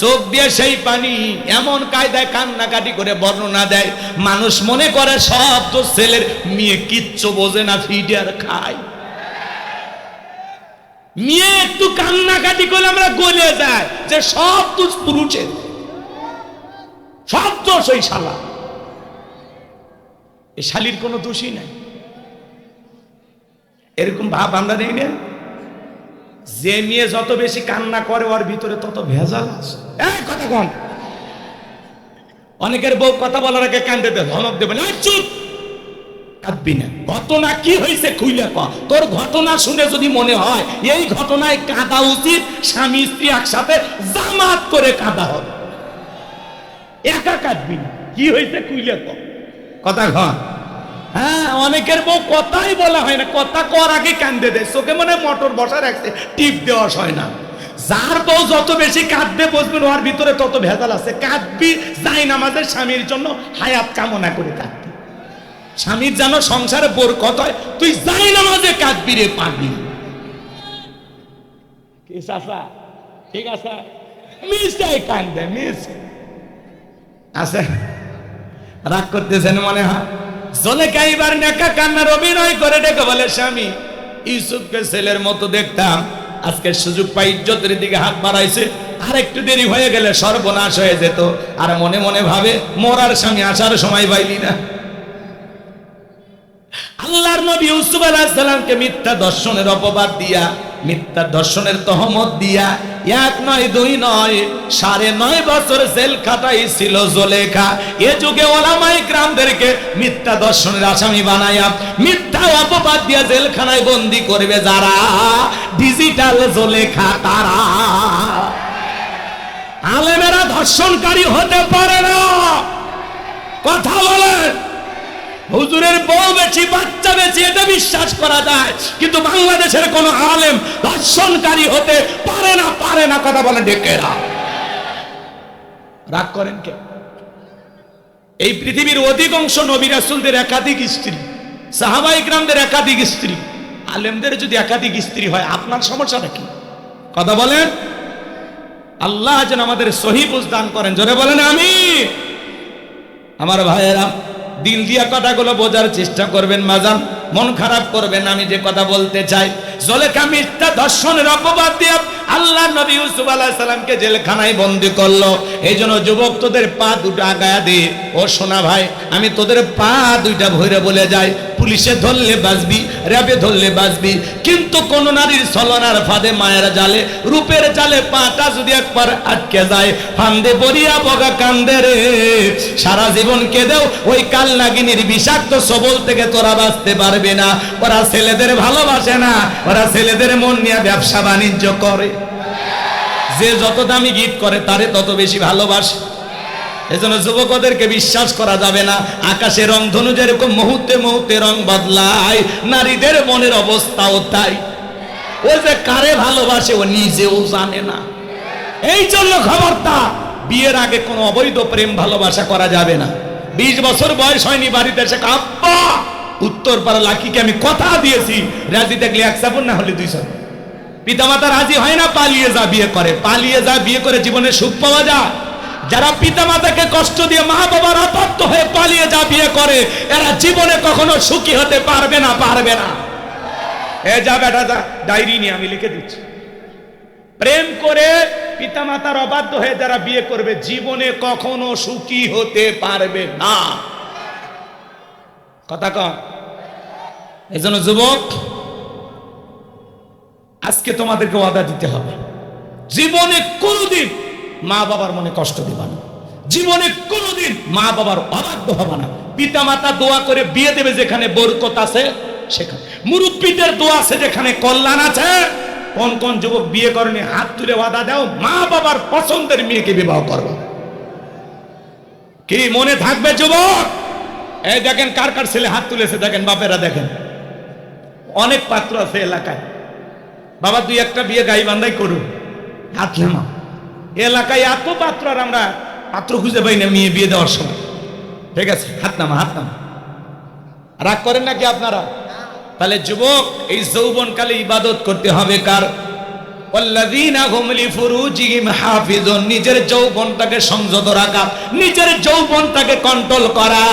চোখ দিয়ে সেই পানি এমন কায়দায় কান্নাকাটি করে বর্ণনা দেয়, মানুষ মনে করে সব তো ছেলের, মেয়ে কিচ্ছু বোঝে না, ফিডার খায়। মেয়ে একটু কান্নাকাটি করলে আমরা গলে যায় যে সব তো পুরুষের, সব দোষ ওই শালা। এই শালির কোনো দোষই নাই, এরকম ভাব আমরা নেই না। যে মেয়ে যত বেশি কান্না করে ওর ভিতরে তত ভেজাল আছে। কথা কন, অনেকের বউ কথা বলার আগে কান্দে দেয়, ধমক দেবে না, চুপ, কাঁদবি না। ঘটনা কি হয়েছে খুইলে ক। তোর ঘটনা শুনে যদি মনে হয় এই ঘটনায় কাঁদা উচিত, স্বামী স্ত্রী একসাথে জামাত করে কাঁদা হবে, একা কাঁদবি না। কি হয়েছে খুইলে ক, কথা ঘর। হ্যাঁ, অনেকের বউ কথাই বলা হয় না, কথা কর আগে কান্দে দেয়, চোখে মনে মোটর বসা রাখছে, টিপ দেওয়া হয় না। যার বউ যত বেশি কাঁদবে বুঝবেন ওর ভিতরে তত ভেজাল আছে। কাঁদবি যাই নামাজের স্বামীর জন্য হায়াত কামনা করে কাঁদবি, স্বামীর যেন সংসারে বরকত হয়, তুই যাই নামাজে কাঁদবি রে পাগলি। কি চাচা ঠিক আছে, মিশাই কান্দে মিস আছে, রাগ করতেছেন মনে হয়। জলেখা এবার নেকা কান্নার অভিনয় করে ডেকে বলে, স্বামী ইউসুফকে ছেলের মতো দেখতাম, আজকে সুযোগ পাই ইজ্জতের দিকে হাত বাড়াইছে, আর একটু দেরি হয়ে গেলে সর্বনাশ হয়ে যেত। আর মনে মনে ভাবে মরার স্বামী আসার সময় পাইলি না। আল্লাহর নবী ইউসুফ আলাইহিস সালামকে মিথ্যা দর্শনের অপবাদ দিয়া, মিথ্যা দর্শনের তহমত দিয়া 1 নয় 2 নয় 9.5 বছর জেল খাটাইছিল জুলেখা। এ যুগে ওলামায়ে কিরামদেরকে মিথ্যা দর্শনের আসামি বানায়া, মিথ্যা অপবাদ দিয়া জেলখানায় বন্দী করবে যারা, ডিজিটাল জুলেখা তারা। আলেমেরা ধর্ষণকারী হতে পারে না, কথা বলেন। হুজুরের বউ বেশি, বাচ্চা বেশি, এটা বিশ্বাস করা যায়, কিন্তু বাংলাদেশের কোন আলেম ধর্ষণকারী হতে পারে না, পারে না, কথা বলেন ডেকেরা। রাগ করেন কে? এই পৃথিবীর অধিকাংশ নবী রাসূলদের একাধিক স্ত্রী, সাহাবায়ে কিরামদের একাধিক স্ত্রী, আলেমদের যদি একাধিক স্ত্রী হয় আপনার সমস্যাটা কি? কথা বলেন। আল্লাহ যেন আমাদের সহি বুঝ দান করেন, জোরে বলেন আমিন। আমার ভাইয়েরা, দিল দিয়া কথাগুলো বোঝার চেষ্টা করবেন, মাজান মন খারাপ করবেন। আমি যে কথা বলতে চাই, জুলেখা মিথ্যা দর্শনের অপবাদ দিয়ে আল্লাহ নবী ইউসুফ আলাইহিস সালামকে জেলখানায় বন্দী করলো। এই জন্য যুবক, তোদের পা দুটো আগায়া দে। ও সোনা ভাই, আমি তোদের পা দুইটা ভইরে বলে যাই, পুলিশে ধরলে বাঁচবি, র্যাবে ধরলে বাঁচবি, কিন্তু কোন নারীর ছলনার ফাঁদে, মায়ের জালে, রূপের জালে পাটা যদি একবার আটকে যায়, ফান্দে পড়িয়া বগা কান্দে রে, সারা জীবন কেঁদেও ওই কাল নাগিনীর বিষাক্ত সবল থেকে তোরা বাঁচতে পারবে না। ওরা ছেলেদের ভালোবাসে না, ওরা ছেলেদের মন নিয়ে ব্যবসা বাণিজ্য করে। যে যত দামি গিফট করে তারে তত বেশি ভালোবাসে। এজন্য যুবকদেরকে বিশ্বাস করা যাবে না। আকাশে রং ধনু যেরকম মুহূর্তে মুহূর্তে রং বদলায়, নারীদের মনের অবস্থাও তাই। ও যে কারে ভালোবাসে ও নিজেও জানে না। এই জন্য খবরদার, বিয়ের আগে কোনো অবৈধ প্রেম ভালোবাসা করা যাবে না। 20 বছর বয়স হয়নি, বাড়িতে এসে আব্বা উত্তরপাড়া লাকিকে আমি কথা দিয়েছি, রাজি থাকলে 1 চাপুন, না হলে 2 চাপুন। পিতামাতা রাজি হয় না, পালিয়ে যা বিয়ে করে, পালিয়ে যা বিয়ে করে জীবনে সুখ পাওয়া যায়। যারা পিতামাতাকে কষ্ট দিয়ে মা বাবার অবাধ্য হয়ে পালিয়ে যা বিয়ে করে, এরা জীবনে কখনো সুখী হতে পারবে না, পারবে না। এ যা বেটা যা, ডায়েরি নিয়ে আমি লিখে দিচ্ছি। প্রেম করে পিতামাতার অবাধ্য হয়ে যারা বিয়ে করবে, জীবনে কখনো সুখী হতে পারবে না, কথা কন। এজন্য যুবক, আজকে তোমাদেরকে ওয়াদা দিতে হবে, জীবনে কোনোদিন মা বাবার মনে কষ্ট দিবা না, জীবনে কোনোদিন মা বাবার অবাধ্য হবে না। পিতা মাতা দোয়া করে বিয়ে দেবে যেখানে বরকত আছে সেখানে, মুরব্বীদের দোয়া আছে যেখানে কল্যাণ আছে। কোন কোন যুবক বিয়ে করেনি হাত তুলে ওয়াদা দাও, মা বাবার পছন্দের মেয়েকে বিবাহ করবো। কি মনে থাকবে যুবক? এই দেখেন কার কার ছেলে হাত তুলেছে, দেখেন বাপেরা, দেখেন অনেক পাত্র আছে এলাকায়। বাবা 2-1টা বিয়ে গাইবান্ধাই করুন, হাত নামাও। এলাকায় এত পাত্র, আর আমরা পাত্র খুঁজে পাই না মেয়ে বিয়ে দেওয়ার সময়। ঠিক আছে, হাত নামা, হাত নামা। রাগ করেন নাকি আপনারা? তাহলে যুবক, এই যৌবনকালে ইবাদত করতে হবে কার? ওয়াল্লাযীনা হুম লিফুরুজিহিম হাফিজুন। নিজের যৌবনটাকে সংযত রাখা, নিজের যৌবনটাকে কন্ট্রোল করা।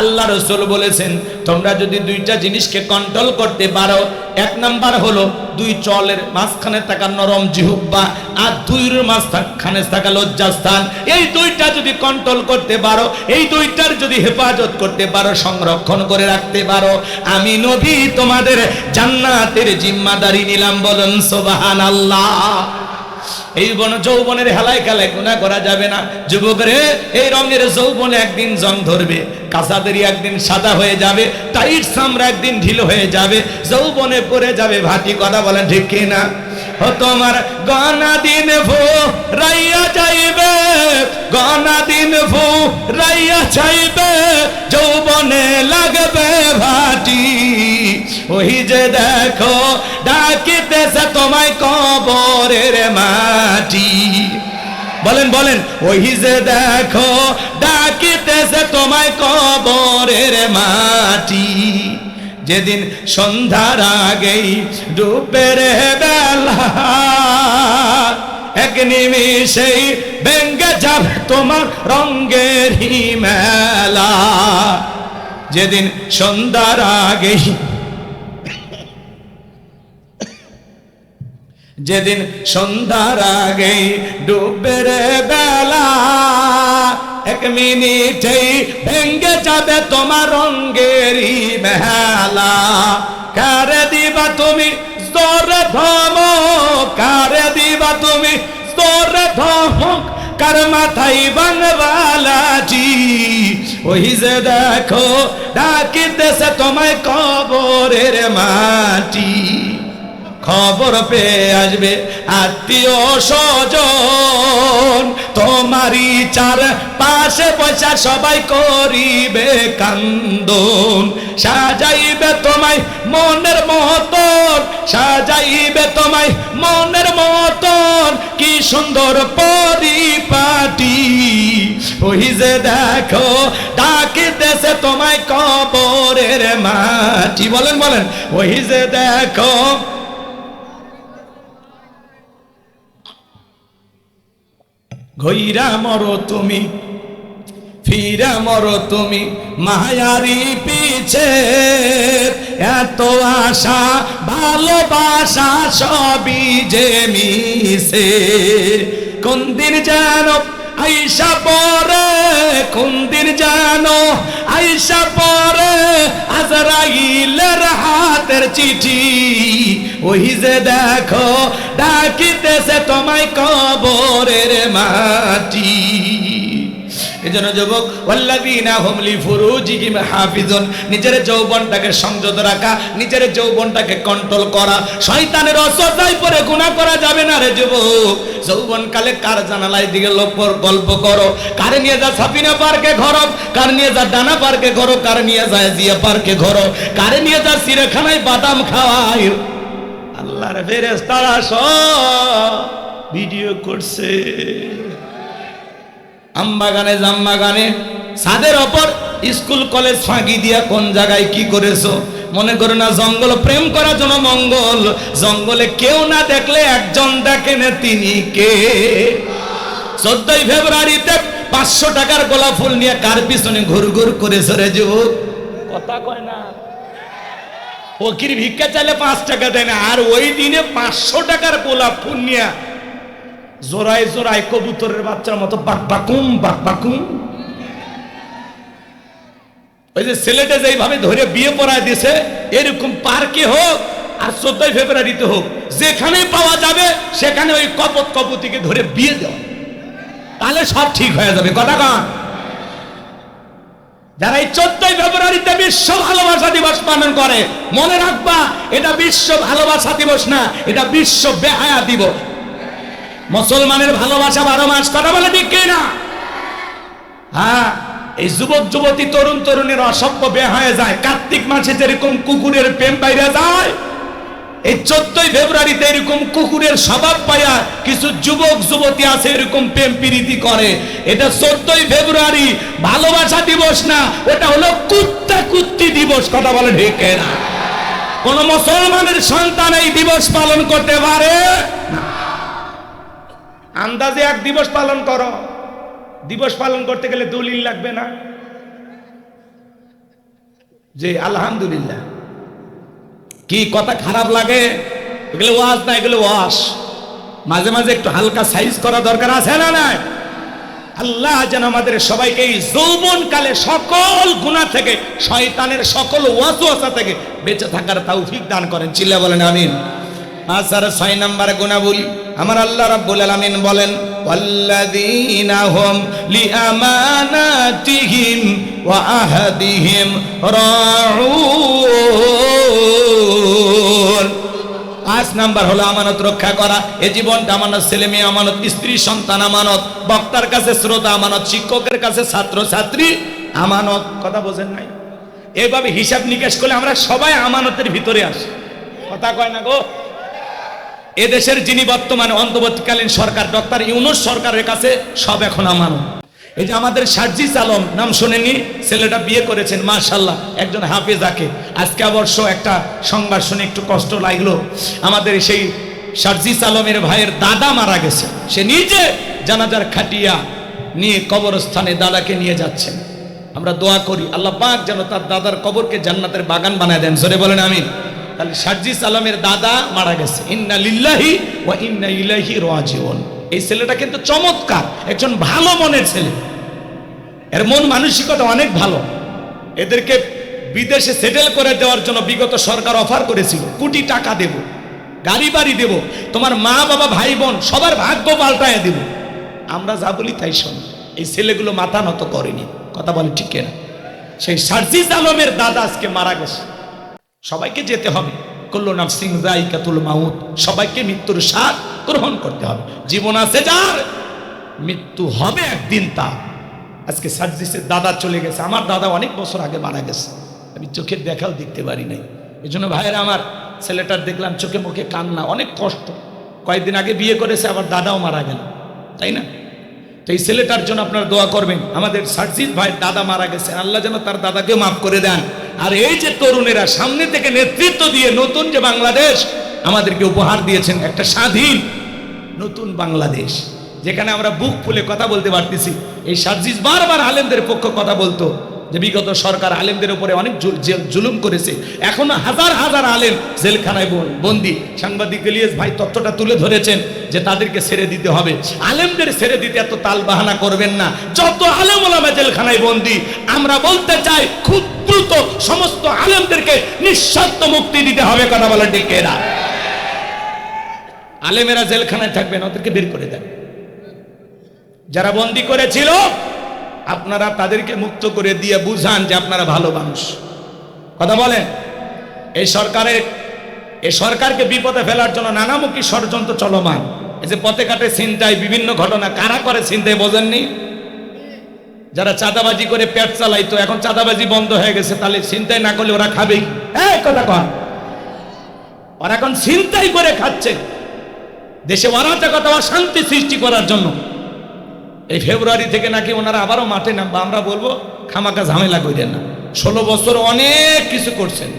আল্লাহ রাসূল বলেছেন, তোমরা যদি 2টা জিনিসকে কন্ট্রোল করতে পারো, 1 নাম্বার হলো 2 চলের মাঝখানে থাকা নরম জিহ্বা, আর 2-এর মাঝখানে থাকা লজ্জাস্থান। এই 2টা যদি কন্ট্রোল করতে পারো, এই 2টার যদি হেফাজত করতে পারো, সংরক্ষণ করে রাখতে পারো, আমি নবী তোমাদের জান্নাতের জিম্মাদারি নিলাম। বলুন সুবহানাল্লাহ। এই যৌবনের হেলায় খেলায় গুনাহ করা যাবে না। যুবকরে, এই রঙের যৌবনে একদিন জং ধরবে, কাঁচাদেরই একদিন সাদা হয়ে যাবে, টাইট চামড়া একদিন ঢিল হয়ে যাবে, যৌবনে পড়ে যাবে ভাটি। কথা বলেন ঠিক কিনা? ও তোমার গনা দিন ভো রাইয়া যাইবে, গনা দিন ভো রাইয়া যাইবে, যৌবনে লাগবে ভাটি। ওই যে দেখো ডাকিতেছে তোমায় কবরের মাটি। বলেন বলেন, ওই যে দেখো ডাকিতেছে তোমায় কবরের মাটি। যেদিন সন্ধ্যার আগেই ডুবে রে বেলা, এক নিমিষেই ভেঙে যাবে তোমার রঙের মেলা। যেদিন সন্ধ্যার আগেই, যেদিন সন্ধ্যার আগেই ডুবে রে বেলা, এক মিনিটেই ভেঙে যাবে তোমার রঙেরই মেলা। কারে দিবা তুমি জোরে ধমক, কারে দিবা তুমি জোরে ধমক, কার মাথায় বাংলাজি। ওই যে দেখো ডাকিতেছে তোমায় কবরের মাটি। খবর পেয়ে আসবে আত্মীয় স্বজন, তোমারই চার পাশে পয়সা সবাই করিবে কান্দন। সাজাইবে তোমায় মনের মতন, সাজাইবে তোমায় মনের মতন, কি সুন্দর পরিপাটি। ওই যে দেখো ডাকিতেছে তোমায় কবরের মাটি। বলেন বলেন, ওই যে দেখো ঘইরা মরো তুমি, ফিরা মরো তুমি মায়ারি পিছে। এত আশা ভালোবাসা সবই যে মিশে। কোন দিন যেন আইসা পরে, কোন দিন যেন আইসা পরে আজরাইলের হাতের চিঠি। ওই যে দেখো ডাকিতেছে তোমায় কবরের মাটি। এজন্য যুবক, ওয়াল্লাযীনা হুম লিফুরুজিহিম হাফিজুন, নিজের যৌবনটাকে সংযত রাখা, নিজের যৌবনটাকে কন্ট্রোল করা। শয়তানের অসদায় পরে গুনাহ করা যাবে না রে যুবক। যৌবনকালে কার জানালায় দিকে লোপর গল্প করো, কারে নিয়ে যা সাপিনা পার্কে ঘরো, কার নিয়ে যা ডানা পার্কে ঘরো, কার নিয়ে যায় জিয়া পার্কে ঘরো, কারে নিয়ে যা চিড়িয়াখানায় বাদাম খাওয়ায়। আল্লাহর ফেরেশতারা সব ভিডিও করছে। আমবাগানে জামবাগানে ছাদের ওপর স্কুল কলেজ ফাঁকি দিয়া কোন জায়গায় কি করেছো? মনে করো না জঙ্গল প্রেম করার জন্য মঙ্গল। জঙ্গলে কেউ না দেখলে একজন দেখেন, তিনি কে? 14 ফেব্রুয়ারিতে 500 টাকার গোলাপ ফুল নিয়ে কার পিছনে ঘুর ঘুর করেছো রে যুবক? কথা কয় না। ফকির ভিক্ষা চাইলে 5 টাকা দেয় না, আর ওই দিনে 500 টাকার গোলাপ ফুল নিয়ে জোড়ায় জোড়ায় কবুতরের বাচ্চার মতো বাকবাকুম বাকবাকুম। ওই যে ছেলেটা যেইভাবে ধরে বিয়ে পড়ায় দিছে, এরকম পার্কে হোক আর 14 ফেব্রুয়ারিতে হোক, যেখানে পাওয়া যাবে সেখানে ওই কপত কপতিকে ধরে বিয়ে দেওয়া, তাহলে সব ঠিক হয়ে যাবে। কথা কন। যারা এই 14 ফেব্রুয়ারিতে বিশ্ব ভালোবাসা দিবস পালন করে, মনে রাখবা এটা বিশ্ব ভালোবাসা দিবস না, এটা বিশ্ব বেহায়া দিবস। মুসলমানের ভালোবাসা 12 মাস। কথা বলে ঠিক কিনা? হ্যাঁ, এই যুবক যুবতী তরুণ তরুণীর অসভ্য বেহায়া যায়। কার্তিক মাসে যেরকম কুকুরের প্রেম বাইরে যায়, এই 14 ফেব্রুয়ারিতে এরকম কুকুরের স্বভাব পায়া কিছু যুবক যুবতী আছে এরকম প্রেম প্রীতি করে। এটা 14 ফেব্রুয়ারি ভালোবাসা দিবস না, ওটা হলো কুত্তা কুত্তি দিবস। কথা বলে ঠিক না? কোন মুসলমানের সন্তান এই দিবস পালন করতে পারে না। আন্দাজে এক দিবস পালন করো। দিবস পালন করতে গেলে দলিল লাগবে না যে আলহামদুলিল্লাহ। কি কথা খারাপ লাগে? এগুলো ওয়াজ না, এগুলো ওয়াশ। মাঝে মাঝে একটু হালকা সাইজ করা দরকার আছে না? নাই? আল্লাহ যেন আমাদের সবাইকে এই যৌবনকালে সকল গুনাহ থেকে, শয়তানের সকল ওয়াসওয়াসা থেকে বেঁচে থাকার তৌফিক দান করেন। চিল্লা বলেন আমিন। আর 6 নম্বরে গুনাহ বলি। আমার আল্লাহ রাব্বুল আলামিন বলেন ওয়াল্লাযীনা হুম লিআমানাতিহিম ওয়া আহদিহিম রাউন। 5 নাম্বার হলো আমানত রক্ষা করা। এই জীবনটা আমানত, ছেলে মেয়ে আমানত, স্ত্রী সন্তান আমানত, বক্তার কাছে শ্রোতা আমানত, শিক্ষকের কাছে ছাত্র ছাত্রী আমানত। কথা বোঝেন নাই? এইভাবে হিসাব নিকাশ করলে আমরা সবাই আমানতের ভিতরে আসি। কথা কয় না গো? এদেশের যিনি বর্তমানে অন্তর্বর্তীকালীন সরকার ডক্টর ইউনূস সরকারের কাছে সব এখন আমানত। এই যে আমাদের সার্জিস আলম, নাম শুনেনি? ছেলেটা বিয়ে করেছেন, মাশাআল্লাহ, একজন হাফেজাকে। আজকে অবশ্য একটা সংবাদ শুনে একটু কষ্ট লাগলো। আমাদের সেই সার্জিস আলমের ভাইয়ের দাদা মারা গেছে। সে নিজে জানাজার খাটিয়া নিয়ে কবরস্থানে দাদাকে নিয়ে যাচ্ছেন। আমরা দোয়া করি আল্লাহ পাক যেন তার দাদার কবরকে জান্নাতের বাগান বানায় দেন। জোরে বলেন আমিন। তাহলে সার্জিস আলমের দাদা মারা গেছে। ইন্না লিল্লাহি ওয়া ইন্না ইলাইহি রাজিউন। এই ছেলেটা কিন্তু চমৎকার, একজন ভালো মনের ছেলে। এর মন মানসিকতা অনেক ভালো। এদেরকে বিদেশে সেটেল করে দেওয়ার জন্য বিগত সরকার অফার করেছিল, কোটি টাকা দেব, গাড়ি বাড়ি দেব, তোমার মা বাবা ভাই বোন সবার ভাগ্য পাল্টায় দেব। আমরা যা বলি তাই শোন। এই ছেলেগুলো মাথা নত করেনি। কথা বলে ঠিক না? সেই সার্জিস আলমের দাদা আজকে মারা গেছে। সবাইকে যেতে হবে, কুল্লু নাফসিন যায়িকাতুল মাউত, সবাইকে মৃত্যুর স্বাদ গ্রহণ করতে হবে। জীবন আছে যার, মৃত্যু হবে একদিন তার। আজকে সার্জিসের দাদা চলে গেছে। আমার দাদা অনেক বছর আগে মারা গেছে, আমি চোখের দেখাও দেখতে পারি নাই। এই জন্য ভাইয়েরা আমার, ছেলেটার দেখলাম চোখে মুখে কান্না, অনেক কষ্ট। কয়েকদিন আগে বিয়ে করেছে, আবার দাদাও মারা গেল, তাই না? তো এই ছেলেটার জন্য আপনারা দোয়া করবেন। আমাদের সার্জিস ভাইয়ের দাদা মারা গেছে, আল্লাহ যেন তার দাদাকে মাফ করে দেন। আর এই যে তরুণেরা সামনে থেকে নেতৃত্ব দিয়ে নতুন যে বাংলাদেশ আমাদেরকে উপহার দিয়েছেন, একটা স্বাধীন নতুন বাংলাদেশ, যেখানে আমরা বুক ফুলে কথা বলতে পারতেছি। এই সার্জিস বারবার আলেমদের পক্ষ কথা বলতো যে বিগত সরকার আলেমদের উপরে অনেক জুলুম করেছে। এখনো হাজার হাজার আলেম জেলখানায় বন্দি। সাংবাদিক ইলিয়াস ভাই তথ্যটা তুলে ধরেছেন যে তাদেরকে ছেড়ে দিতে হবে। আলেমদের ছেড়ে দিতে এত তাল বাহানা করবেন না। যত আলেম ওলামা জেলখানায় বন্দি, আমরা বলতে চাই খুব দ্রুত সমস্ত আলেমদেরকে নিঃশর্ত মুক্তি দিতে হবে। কথা বলা ঠিক এরা আলেমেরা জেলখানায় থাকবেন, ওদেরকে বের করে দেন। যারা বন্দি করেছিল আপনারা তাদেরকে মুক্ত করে দিয়ে বুঝান যে আপনারা ভালো মানুষ। কথা বলেন। এই সরকারকে বিপদে ফেলার জন্য নানামুখী ষড়যন্ত্র চলমান। এই যে পথে ঘাটে ছিনতাই, বিভিন্ন ঘটনা, কারা করে ছিনতাই বোঝেননি? যারা চাঁদাবাজি করে পেট চালাইতো, এখন চাঁদাবাজি বন্ধ হয়ে গেছে, তাহলে ছিনতাই না করলে ওরা খাবেই। কথা কন, ওরা এখন ছিনতাই করে খাচ্ছে দেশে অরাজকতা ও শান্তি সৃষ্টি করার জন্য। এই ফেব্রুয়ারি থেকে নাকি ওনারা আবারও মাঠে নামবে। আমরা বলবো খামাকা ঝামেলা করেন না। 16 বছর অনেক কিছু করছেন,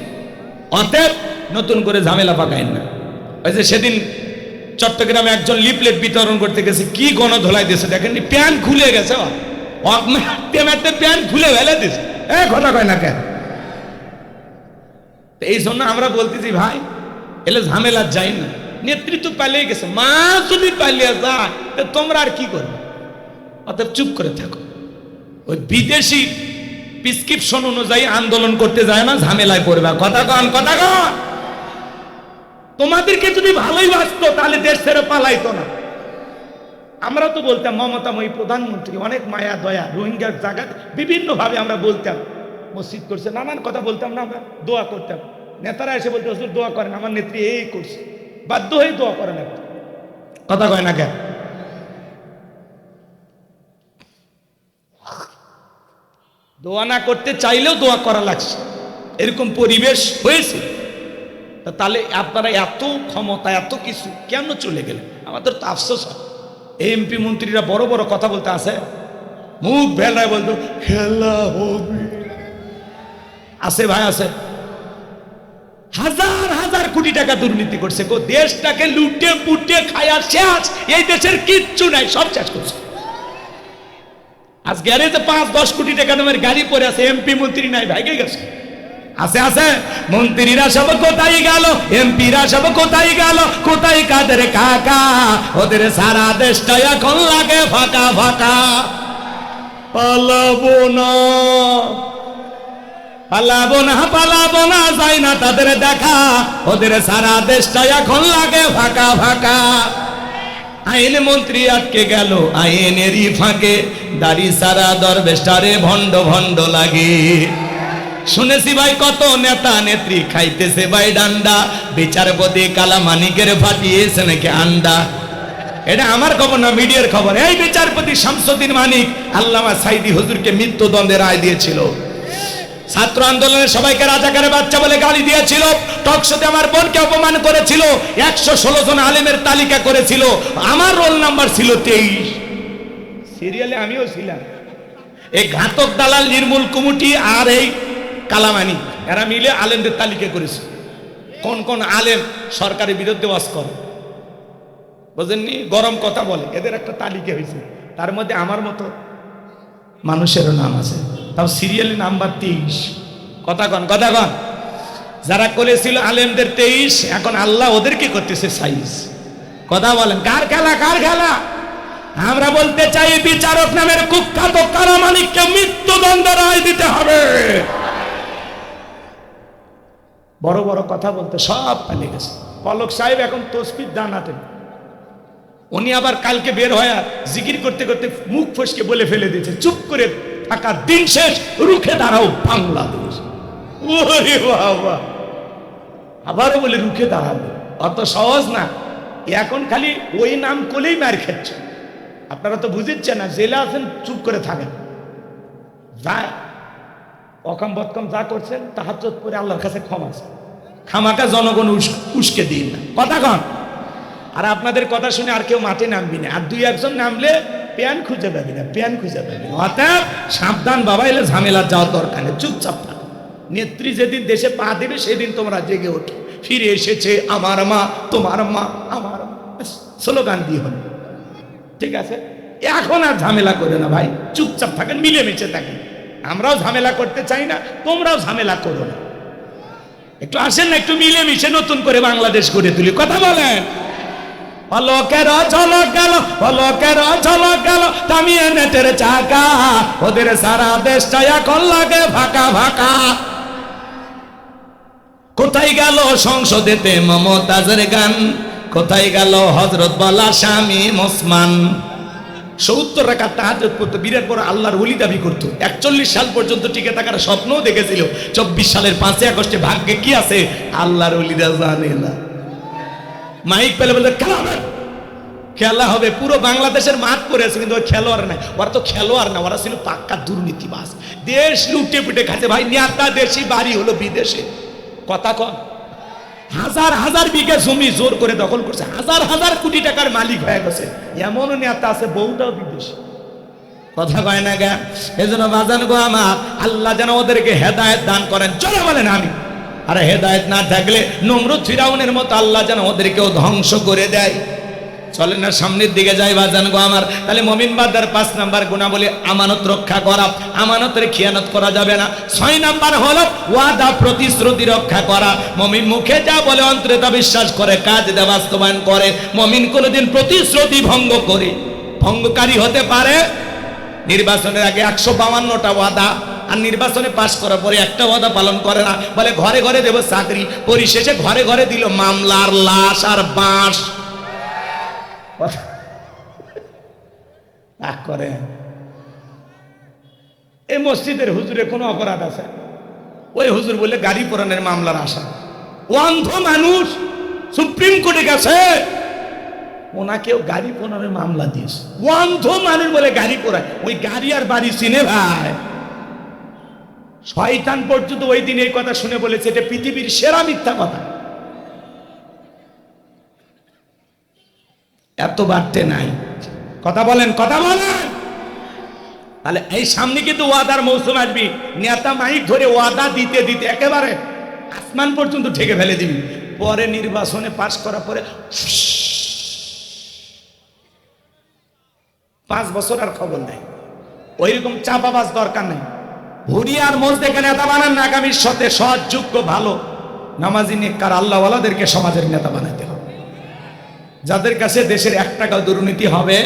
অতএব নতুন করে ঝামেলা পাকায়েন না। ওই যে সেদিন চট্টগ্রামে একজন লিফলেট বিতরণ করতে গেছে, কি গণধোলাই দিয়েছে দেখেননি? প্যান্ট খুলে গেছে, প্যান্ট খুলে ফেলে দিয়েছে। কথা কয় না কেন? এই জন্য আমরা বলতেছি ভাই, এলে ঝামেলা যাই না। নেতৃত্ব পালিয়ে গেছে, মা যদি পালিয়ে যায় তোমরা আর কি করবে? অতএব চুপ করে থাকো। ওই বিদেশি প্রেসক্রিপশন অনুযায়ী আন্দোলন করতে যায় না, ঝামেলায় পড়বে। কথা কন, কথা কন। তোমাদেরকে যদি ভালোই বাঁচতো তাহলে দেশ ছেড়ে পালাইতো না। আমরা তো বলতাম মমতাময়ী প্রধানমন্ত্রী, অনেক মায়া দয়া, রোহিঙ্গার জায়গা বিভিন্ন ভাবে আমরা বলতাম, মসজিদ করছে, নানান কথা বলতাম না, আমরা দোয়া করতাম। নেতারা এসে বলতে হুজুর দোয়া করেন, আমার নেত্রী এই করছে, বাধ্য হয়ে দোয়া করেন। কথা কয় না কেন? দোয়া না করতে চাইলেও দোয়া করা লাগছে, এরকম পরিবেশ হয়েছে। তাহলে আপনারা এত ক্ষমতা, এত কিছু কেন চলে গেলেন? আমাদের তো আফসোস হয়। এমপি মন্ত্রীরা বড় বড় কথা বলতে আসে, মুখ ভেলায় বলতো খেলা হবে। আছে ভাই, আছে। হাজার হাজার কোটি টাকা দুর্নীতি করছে, দেশটাকে লুটে পুটে খায়া শেষ। এই দেশের কিচ্ছু নাই, সব শেষ করছে। আজ গ্যারেজে 5-10 কোটি টাকা দামের গাড়ি পরে আছে, এমপি মন্ত্রী নাই, ভাইগে গেছে। আছে আছে, মন্ত্রীরা সব কোথায় গেল, এমপিরা সব কোথায় গেল, কোথায় কাদের কাকা? ওদের সারা দেশটা এখন লাগে ফাঁকা ফাঁকা। পালাবো না, পালাবো না, পালাবো না, যাই না তাদের দেখা। ওদের সারা দেশটা এখন লাগে ফাঁকা ফাঁকা। আইন মন্ত্রী আটকে গেল আইনেরই ফাঁকে, দাড়ি সারা দরবেশটারে ভণ্ড ভণ্ড লাগে। শুনেছি ভাই কত নেতা নেত্রী খাইতেছে ভাই ডান্ডা, বিচারপতি কালা মানিকের ফাটিয়েছে নাকি আন্ডা। এটা আমার খবর না, মিডিয়ার খবর। এই বিচারপতি শামসুদ্দিন মানিক আল্লামা সাইদি হুজুরকে মৃত্যুদণ্ডের রায় দিয়েছিল। ছাত্র আন্দোলনের সবাইকে রাজাকারের বাচ্চা বলে গালি দিয়েছিল, টকশোতে আমার বোনকে অপমান করেছিল, 116 জন আলেমের তালিকা করেছিল, আমার রোল নাম্বার ছিল 23, সিরিয়ালে আমিও ছিলাম। এই ঘাতক দালাল নির্মূল কমিটি আর এই কালামানি এরা মিলে আলেমদের তালিকা করেছে, কোন কোন আলেম সরকারের বিরুদ্ধে ওয়াজ করে, বুঝেননি, গরম কথা বলে, এদের একটা তালিকা হয়েছে। তার মধ্যে আমার মতো মানুষেরও নাম আছে, তাও সিরিয়ালে নাম্বার 23। কথা কন, কথা কন। যারা করেছিল আলেমদের 23, এখন আল্লাহ ওদেরকে করতেছে সাইজ। কথা বলেন, কার খেলা, কার খেলা? আমরা বলতে চাই বিচারক নামের কুখ্যাত কালামানিককে মৃত্যুদণ্ডের রায় দিতে হবে। বড় বড় কথা বলতে সব পালিয়ে গেছে। পলক সাহেব এখন তসবির দানাতেন, উনি আবার কালকে বের হয়ে জিকির করতে করতে মুখ ফসকে বলে ফেলে দিয়েছে, চুপ করে থাকা দিন শেষ, রুখে দাঁড়াও বাংলাদেশ। ওরে বাবা, আবারও বলে রুখে দাঁড়াবে, অত সহজ না। এখন খালি ওই নাম করলেই মার খাচ্ছে। আপনারা তো বুঝেছেন না, জেলে আছেন, চুপ করে থাকেন, যা অকাম বৎকাম যা করছেন তাহাজ্জুদ পড়ে আল্লাহর কাছে ক্ষমা আছে, খামাকা জনগণ উস্কে দিন না। কথা কন। আর আপনাদের কথা শুনে আর কেউ মাঠে নামবি না, আর 2-1 নামলে প্যান খুঁজে পাবি না, প্যান খুঁজে পাবি না। অর্থাৎ সাবধান বাবা, এলে ঝামেলা যাওয়ার দরকার নেই, চুপচাপ থাকো। নেত্রী যেদিন দেশে পা দেবে সেদিন তোমরা জেগে ওঠো, ফিরে এসেছে আমার মা, তোমার মা, আমার মা, স্লোগান দিয়ে হল, ঠিক আছে? এখন আর ঝামেলা করে না ভাই, চুপচাপ থাকেন, মিলেমিশে থাকেন। আমরাও ঝামেলা করতে চাই না, তোমরাও ঝামেলা করো না। একটু আসেন না, একটু মিলেমিশে নতুন করে বাংলাদেশ গড়ে তুলি। কথা বলেন। পলকের ঝলক গেল, পলকের ঝলক গেল, থামিয়ে নেটের চাকা, ওদের সারা দেশটা এখন লাগে ফাঁকা ফাঁকা। কোথায় গেল সংসদেতে মমতাজের গান, কোথায় গেল হযরত বলা স্বামী ওসমান। 70 রাকাত তাহাজ্জুদ পড়তো, বিরাট বড় আল্লাহর ওলি দাবি করতো, 41 সাল পর্যন্ত টিকে থাকার স্বপ্নও দেখেছিল। 24 সালের 5 আগস্টে ভাগ্যে কি আছে আল্লাহর ওলিরা জানে না। মাইক পেলে বলতে খেলা হবে, পুরো বাংলাদেশের মাঠ পড়ে আছে, কিন্তু ওই খেলোয়াড় নাই। ওরা তো খেলোয়াড় না, ওরা ছিল পাক্কা দুর্নীতিবাজ, দেশ লুটে পুটে খাচ্ছে ভাই। নেতা দেশি, বাড়ি হলো বিদেশে। কথা কন। হাজার হাজার বিঘা জমি জোর করে দখল করছে, হাজার হাজার কোটি টাকার মালিক হয়ে গেছে। এমন নেতা আছে বউটাও বিদেশে। কথা কয় না গা? এজন্য বাজান গো আমার, আল্লাহ যেন ওদেরকে হেদায়েত দান করেন। চলো বলেন আমি। আর হেদায়েত না থাকলে নমরুদ ফিরাউনের মতো আল্লাহ যেন ওদেরকেও ধ্বংস করে দেয়। চলেন না সামনের দিকে যাই বাজান গো আমার। তাহলে মুমিন বান্দার 5 নাম্বার গুণাবলী আমানত রক্ষা করা, আমানতের খিয়ানত করা যাবে না। 6 নাম্বার হলো ওয়াদা প্রতিশ্রুতি রক্ষা করা। মুমিন মুখে যা বলে অন্তরে তা বিশ্বাস করে, কাজ দিয়ে বাস্তবায়ন করে। মুমিন কোনোদিন প্রতিশ্রুতি ভঙ্গকারী হতে পারে। নির্বাচনের আগে 152টা ওয়াদা, আর নির্বাচনে পাশ করার পরে একটা ওয়াদা পালন করে না। বলে ঘরে ঘরে দেব চাকরি, পরিশেষে ঘরে ঘরে দিল মামলার লাশ আর বাঁশ। করে এই মসজিদের হুজুরে কোনো অপরাধ আছে? ওই হুজুর বলে গাড়ি পোড়ানোর মামলার আশা। অন্ধ মানুষ সুপ্রিম কোর্টে গেছে, ওনাকেও গাড়ি পোড়ানোর মামলা দিয়েছে। অন্ধ মানুষ বলে গাড়ি পোড়ায়, ওই গাড়ি আর বাড়ি চিনে ভাই। শয়তান পর্যন্ত ওই দিন এই কথা শুনে বলেছে এটা পৃথিবীর সেরা মিথ্যা কথা। এত বাড়তে নাই। কথা বলেন, কথা বলেন। তাহলে এই সামনে কিন্তু ওয়াদার মৌসুম আসবি, নেতা মাইক ধরে ওয়াদা দিতে দিতে একেবারে আসমান পর্যন্ত ঠেকে ফেলে দিবি। পরে নির্বাচনে পাশ করার পরে 5 বছর আর খবর নাই। ওইরকম চাপাবাজ দরকার নাই। হুরিয়ার মোজ দেখে নেতা বানান না, আগামীর সাথে সৎ, যোগ্য, ভালো নামাজি নেককার আল্লাহওয়ালাদেরকে সমাজের নেতা বানাইতে হবে, যাদের কাছে দেশের 1 টাকাও দুর্নীতি হবে।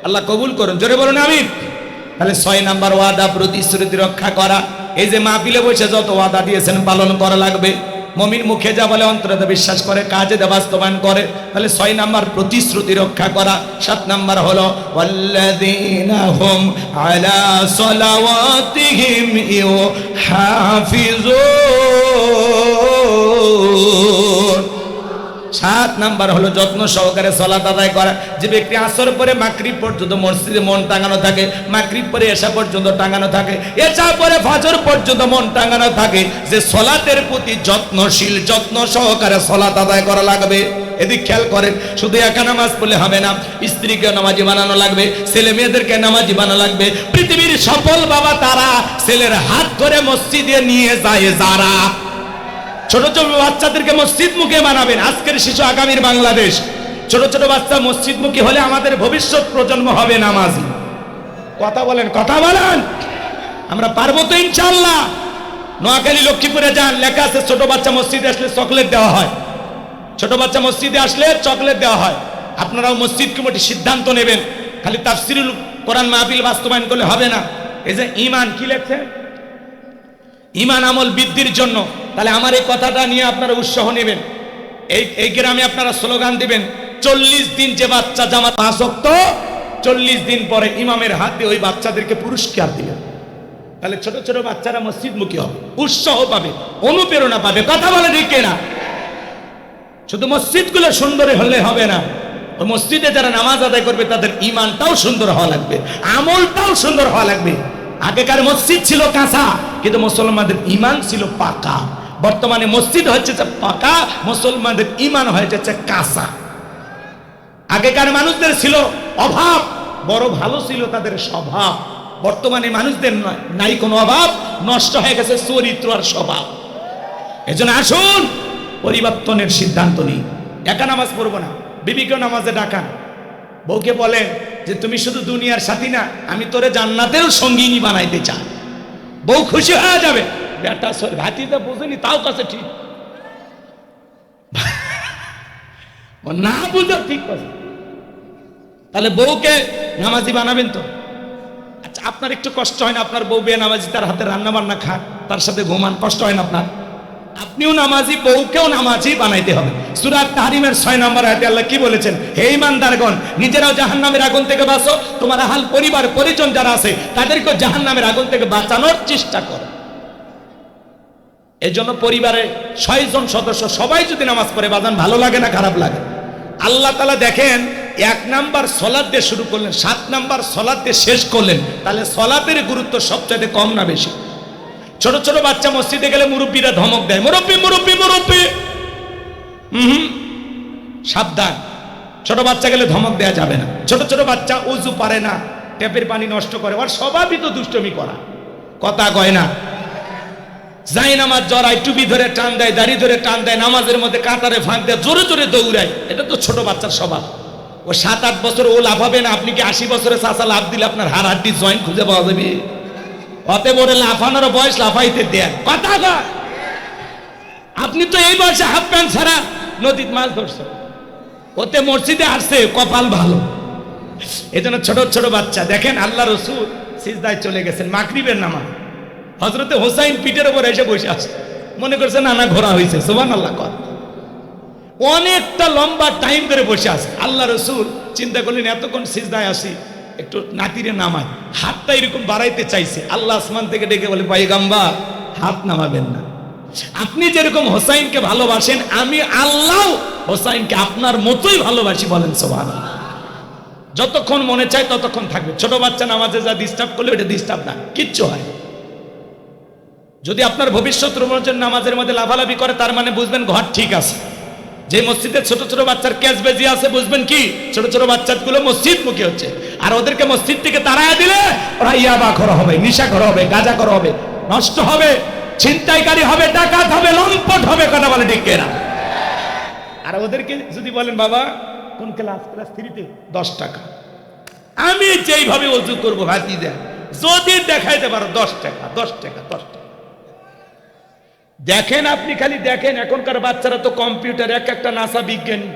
আল্লাহ কবুল করুন, জোরে বলুন আমিন। তাহলে 6 নাম্বার ওয়াদা প্রতিশ্রুতি রক্ষা করা। এই যে মাহফিলে বসে যত ওয়াদা দিয়েছেন পালন করা লাগবে। মুমিন মুখে যা বলে অন্তরে তা বিশ্বাস করে, কাজে তা বাস্তবায়ন করে। তাহলে 6 নাম্বার প্রতিশ্রুতি রক্ষা করা। 7 নাম্বার হলো ওয়াল্লাযীনা হুম আলা সালাওয়াতিহিম ইউহাফিজুন। 7 নাম্বার হলো যত্ন সহকারে সালাত আদায় করা। যে ব্যক্তি আসর পরে মাগরিব পর্যন্ত মসজিদে মন টাঙানো থাকে, মাগরিব পরে এশা পর্যন্ত টাঙানো থাকে, এশা পরে ফজর পর্যন্ত মন টাঙানো থাকে, যে সালাতের প্রতি যত্নশীল, যত্ন সহকারে সালাত আদায় করা লাগবে। এদিক খেয়াল করেন, শুধু একা নামাজ পড়লে হবে না, স্ত্রীকে নামাজি বানানো লাগবে, ছেলে মেয়েদেরকে নামাজি বানানো লাগবে। পৃথিবীর সফল বাবা তারা ছেলের হাত ধরে মসজিদে নিয়ে যায় যারা। ছোট ছোট বাচ্চাদেরকে মসজিদ মুখে বানাবেন। আজকের শিশু আগামীর বাংলাদেশ। ছোট ছোট বাচ্চা মসজিদ মুখী হলে আমাদের ভবিষ্যৎ প্রজন্ম হবে নামাজি। কথা বলেন, কথা বলেন। আমরা পারবো তো ইনশাআল্লাহ। নোয়াখালী লক্ষ্মীপুরে যান, লেখা আছে ছোট বাচ্চা মসজিদে আসলে চকলেট দেওয়া হয়। ছোট বাচ্চা মসজিদে আসলে চকলেট দেওয়া হয়। আপনারাও মসজিদ কমিটি সিদ্ধান্ত নেবেন। খালি তাফসিরুল কোরআন মাহফিল বাস্তবায়ন করলে হবে না। এই যে ঈমান, কি লেখছে? ঈমান আমল বৃদ্ধির জন্য। তাহলে আমার এই কথাটা নিয়ে আপনারা উৎসাহ নেবেন। এই গ্রামে আপনারা স্লোগান দিবেন, 40 দিন যে বাচ্চা জামাত 5 ওয়াক্ত, 40 দিন পরে ইমামের হাতে ওই বাচ্চাদেরকে পুরস্কার দিবেন। তাহলে ছোট ছোট বাচ্চারা মসজিদ মুখী হবে, উৎসাহ পাবে, অনুপ্রেরণা পাবে। কথা বলে ঠিক না? শুধু মসজিদগুলো সুন্দর হলে হবে না, ওই মসজিদে যারা নামাজ আদায় করবে তাদের ঈমানটাও সুন্দর হওয়া লাগবে, আমলটাও সুন্দর হওয়া লাগবে। আগেকার মসজিদ ছিল কাঁচা, কিন্তু মুসলমানদের ঈমান ছিল পাকা। বর্তমানে মসজিদ হচ্ছে পাকা, মুসলমানদের ঈমান হয়েছে কাঁচা। আগেকার মানুষদের ছিল অভাব, বড় ভালো ছিল তাদের স্বভাব। বর্তমানে মানুষদের নাই কোনো অভাব, নষ্ট হয়ে গেছে চরিত্র আর স্বভাব। এজন্য আসুন পরিবর্তনের সিদ্ধান্ত নিই। একা নামাজ পড়বো না, বিবিকে নামাজে ডাকান। বউকে বলেন যে তুমি শুধু দুনিয়ার সাথী না, আমি তোরে জান্নাতেও সঙ্গিনী বানাইতে চাই। বউ খুশি হয়ে যাবে। বেটা ভাতিটা বুঝেনি তাও কাছে ঠিক, না বুঝো ঠিক কথা। তাহলে বউকে নামাজি বানাবেন তো। আচ্ছা, আপনার একটু কষ্ট হয় না? আপনার বউ বে নামাজি, তার হাতে রান্না বান্না খান, তার সাথে ঘুমান, কষ্ট হয় না আপনার? আপনিও নামাজি, বউকেও নামাজি বানাইতে হবে। সূরা তাহরিমের 6 নম্বর আয়াতে আল্লাহ কি বলেছেন? হে ঈমানদারগণ, নিজেরাও জাহান্নামের আগুন থেকে বাঁচো, তোমার আহল পরিবার পরিজন যারা আছে তাদেরকেও জাহান্নামের আগুন থেকে বাঁচানোর চেষ্টা করো। এজন্য পরিবারে 6 জন সদস্য সবাই যদি নামাজ পড়ে, বাজান ভালো লাগে না খারাপ লাগে? আল্লাহ তাআলা দেখেন, 1 নাম্বার সালাত দিয়ে শুরু করলেন, 7 নাম্বার সালাত দিয়ে শেষ করলেন। তাহলে সালাতের গুরুত্ব সবচেয়ে কম না বেশি? ছোট ছোট বাচ্চা মসজিদে গেলে মুরব্বীরা ধমক দেয়, মুরব্বী মুরব্বী মুরব্বী। সাবধান, ছোট বাচ্চা গেলে ধমক দেওয়া যাবে না। ছোট ছোট বাচ্চা ওযু পারে না, ট্যাপের পানি নষ্ট করে, ওর স্বভাবই তো দুষ্টমি করা, কথা কয় না। যাই নামাজ জড়ায়, টুপি ধরে টান দেয়, দাড়ি ধরে টান দেয়, নামাজের মধ্যে কাতারে ফাঁক দেয়, জোরে জোরে দৌড়ায়। এটা তো ছোট বাচ্চার স্বভাব। ও 7-8 বছর ও লাফাবে না, আপনি কি 80 বছরে চাচা লাফ দিলে আপনার হাড় হাড্ডি জয়েন্ট খুঁজে পাওয়া যাবে? অতে বড় লাফানোর বয়স লাফাইতে দেন, কথা কয়। আপনি তো এই বয়সে হাফ প্যান্ট ছাড়া নদীর মাছ ধরছেন, ওতে মসজিদে আসছে, কপাল ভালো। এজন্য ছোট ছোট বাচ্চা দেখেন, আল্লাহ রসুল সিজদায় চলে গেছেন মাগরিবের নামাজ, হযরতে হোসাইন পিঠের উপর এসে বসে আছে, মনে করছে নানা ঘোরা হয়েছে। সুবহানাল্লাহ, অনেকটা লম্বা টাইম ধরে বসে আছে। আল্লাহ রসুল চিন্তা করলেন এতক্ষণ সিজদায় আসি, একটু নাতিরে নামায়, হাতটা এরকম বাড়াইতে চাইছে। আল্লাহ আসমান থেকে ডেকে বলে, পয়গম্বর হাত নামাবেন না। আপনি যেরকম হোসাইনকে ভালোবাসেন, আমি আল্লাহ হোসাইনকে আপনার মতোই ভালোবাসি। বলেন সুবহানাল্লাহ। যতক্ষণ মনে চায় ততক্ষণ থাকবে। ছোট বাচ্চা নামাজে যা ডিস্টার্ব করলে ওটা ডিস্টার্ব না, কিচ্ছু হয়। যদি আপনার ভবিষ্যৎ প্রজন্ম নামাজের মধ্যে লাফালাফি করে, তার মানে বুঝবেন ঘর ঠিক আছে। যে মসজিদে ছোট ছোট বাচ্চার ক্যাশ বেজি আছে, বুঝবেন কি ছোট ছোট বাচ্চাগুলো মসজিদ মুখী হচ্ছে। আর ওদেরকে মসজিদ থেকে তাড়ায় দিলে ওরা ইয়াবা করা হবে, নিশা করা হবে, গাঁজা করা হবে, নষ্ট হবে, ছিনতাইকারী হবে, ডাকাত হবে, লম্পট হবে। কথা বলে ঠিক না? আর ওদেরকে যদি বলেন, বাবা কোন ক্লাস? ক্লাস 3-তে, 10 টাকা। আমি যেইভাবে ওযু করবো ভাতি দেন, যদি দেখাইতে পারো 10 টাকা, 10 টাকা, 10 টাকা। দেখেন, আপনি খালি দেখেন, এখনকার বাচ্চারা তো কম্পিউটার, এক একটা নাসা বিজ্ঞানী।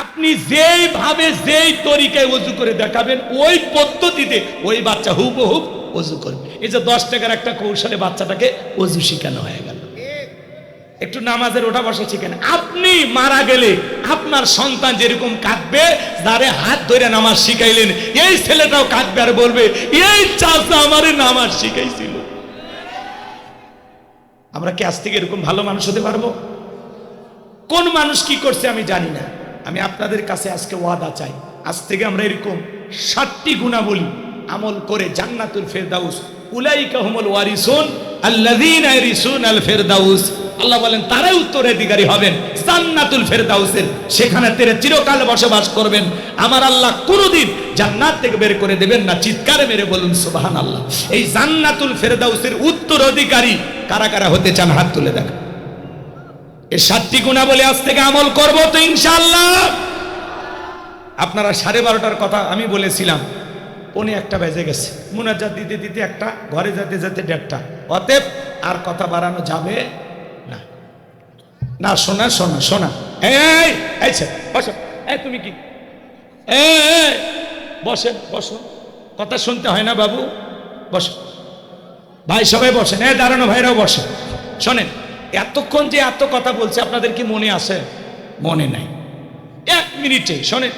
আপনি যেইভাবে যেই তরিকায় ওযু করে দেখাবেন, ওই পদ্ধতিতে ওই বাচ্চা হুবহুব ওযু করবে। এই যে 10 টাকার একটা কৌশলে বাচ্চাটাকে ওযু শিখানো হয়ে গেল। একটু নামাজের ওঠা বসা শিখেন। আপনি মারা গেলে আপনার সন্তান যেরকম কাঁদবে, যারে হাত ধরে নামাজ শিখাইলেন এই ছেলেটাও কাঁদবে আর বলবে এই চাচা আমারে নামাজ শিখাইছিল। আমরা কি আজ থেকে এরকম ভালো মানুষ হতে পারবো? কোন মানুষ কি করছে আমি জানি না, আমি আপনাদের কাছে আজকে ওয়াদা চাই, আজ থেকে আমরা এরকম 7টি গুণাবলী আমল করে জান্নাতুল ফেরদাউস, উলাইকা হুমুল ওয়ারিসুন আল্লাযীনা ইয়ারিসুনাল ফেরদাউস, আল্লাহ বলেন তারাই উত্তরাধিকারী হবেন জান্নাতুল ফেরদাউসের, সেখানে তেরে চিরকাল বসবাস করবেন। আমার আল্লাহ কোনোদিন জান্নাত থেকে বের করে দেবেন না। চিৎকারে মেরে বলুন সুবহানাল্লাহ। এই জান্নাতুল ফেরদাউসের উত্তরাধিকারী কারা কারা হতে চান হাত তুলে দেখ। এই 7টি গুণাবলী আজ থেকে আমল করব তো ইনশাআল্লাহ। আপনারা 12:30টার কথা আমি বলেছিলাম, 1:45 বেজে গেছে, মুনাজাত দিতে দিতে একটা, ঘরে যেতে যেতে 1:30টা, অতএব আর কথা বাড়ানো যাবে না। না শোনা শোনা শোনা, এই বসো, এই তুমি কি, এই বসেন, বসো, কথা শুনতে হয় না বাবু, বসো ভাই, সবাই বসেন, দাঁড়ানো ভাইরাও বসে। শোনেন, এতক্ষণ যে এত কথা বলছে আপনাদের কি মনে আছে? মনে নাই। 1 মিনিটে শোনেন,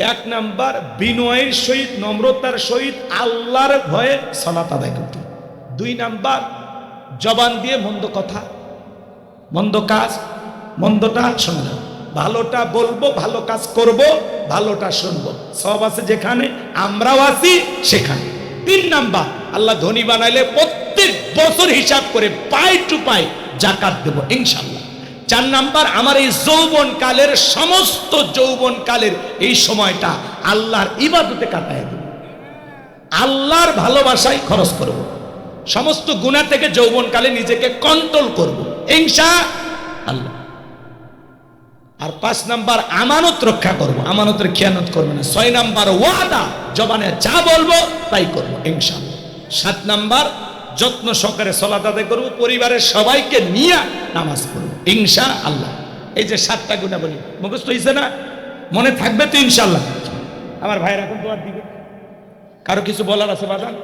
1 নাম্বার বিনয়ের সহিত নম্রতার সহিত আল্লাহর ভয়ে সালাত আদায় করতে। 2 নাম্বার জবান দিয়ে মন্দ কথা, মন্দ কাজ, মন্দটা শোনা, ভালোটা বলবো, ভালো কাজ করব, ভালোটা শুনবো, সব আছে যেখানে, আমরাও আছি সেখানে। 3 নাম্বার আল্লাহ ধনী বানাইলে প্রত্যেক বছর হিসাব করে পাই টু পাই জাকাত দেব ইনশাআল্লাহ। 4 নাম্বার আমার এই যৌবন কালের, সমস্ত যৌবন কালের এই সময়টা আল্লাহর ইবাদতে কাটায় দেব, আল্লাহর ভালোবাসায় খরচ করব, সমস্ত গুনাহ থেকে যৌবন কালে নিজেকে কন্ট্রোল করব ইনশাআল্লাহ। আর 5 নাম্বার আমানত রক্ষা করব, আমানতের খেয়ানত করব না। 6 নাম্বার ওয়াদা, জবানে যা বলবো তাই করব ইনশাআল্লাহ। 7 নাম্বার যত্ন সহকারে সালাত আদায় করব, পরিবারের সবাইকে নিয়ে নামাজ পড়ব ইনশাআল্লাহ। এই যে 7টা গুণাবলী মুখস্থ হইছে না? মনে থাকবে তো ইনশাআল্লাহ? আমার ভাইরা এখন দোয়া দিবে। কারো কিছু বলার আছে বাজান?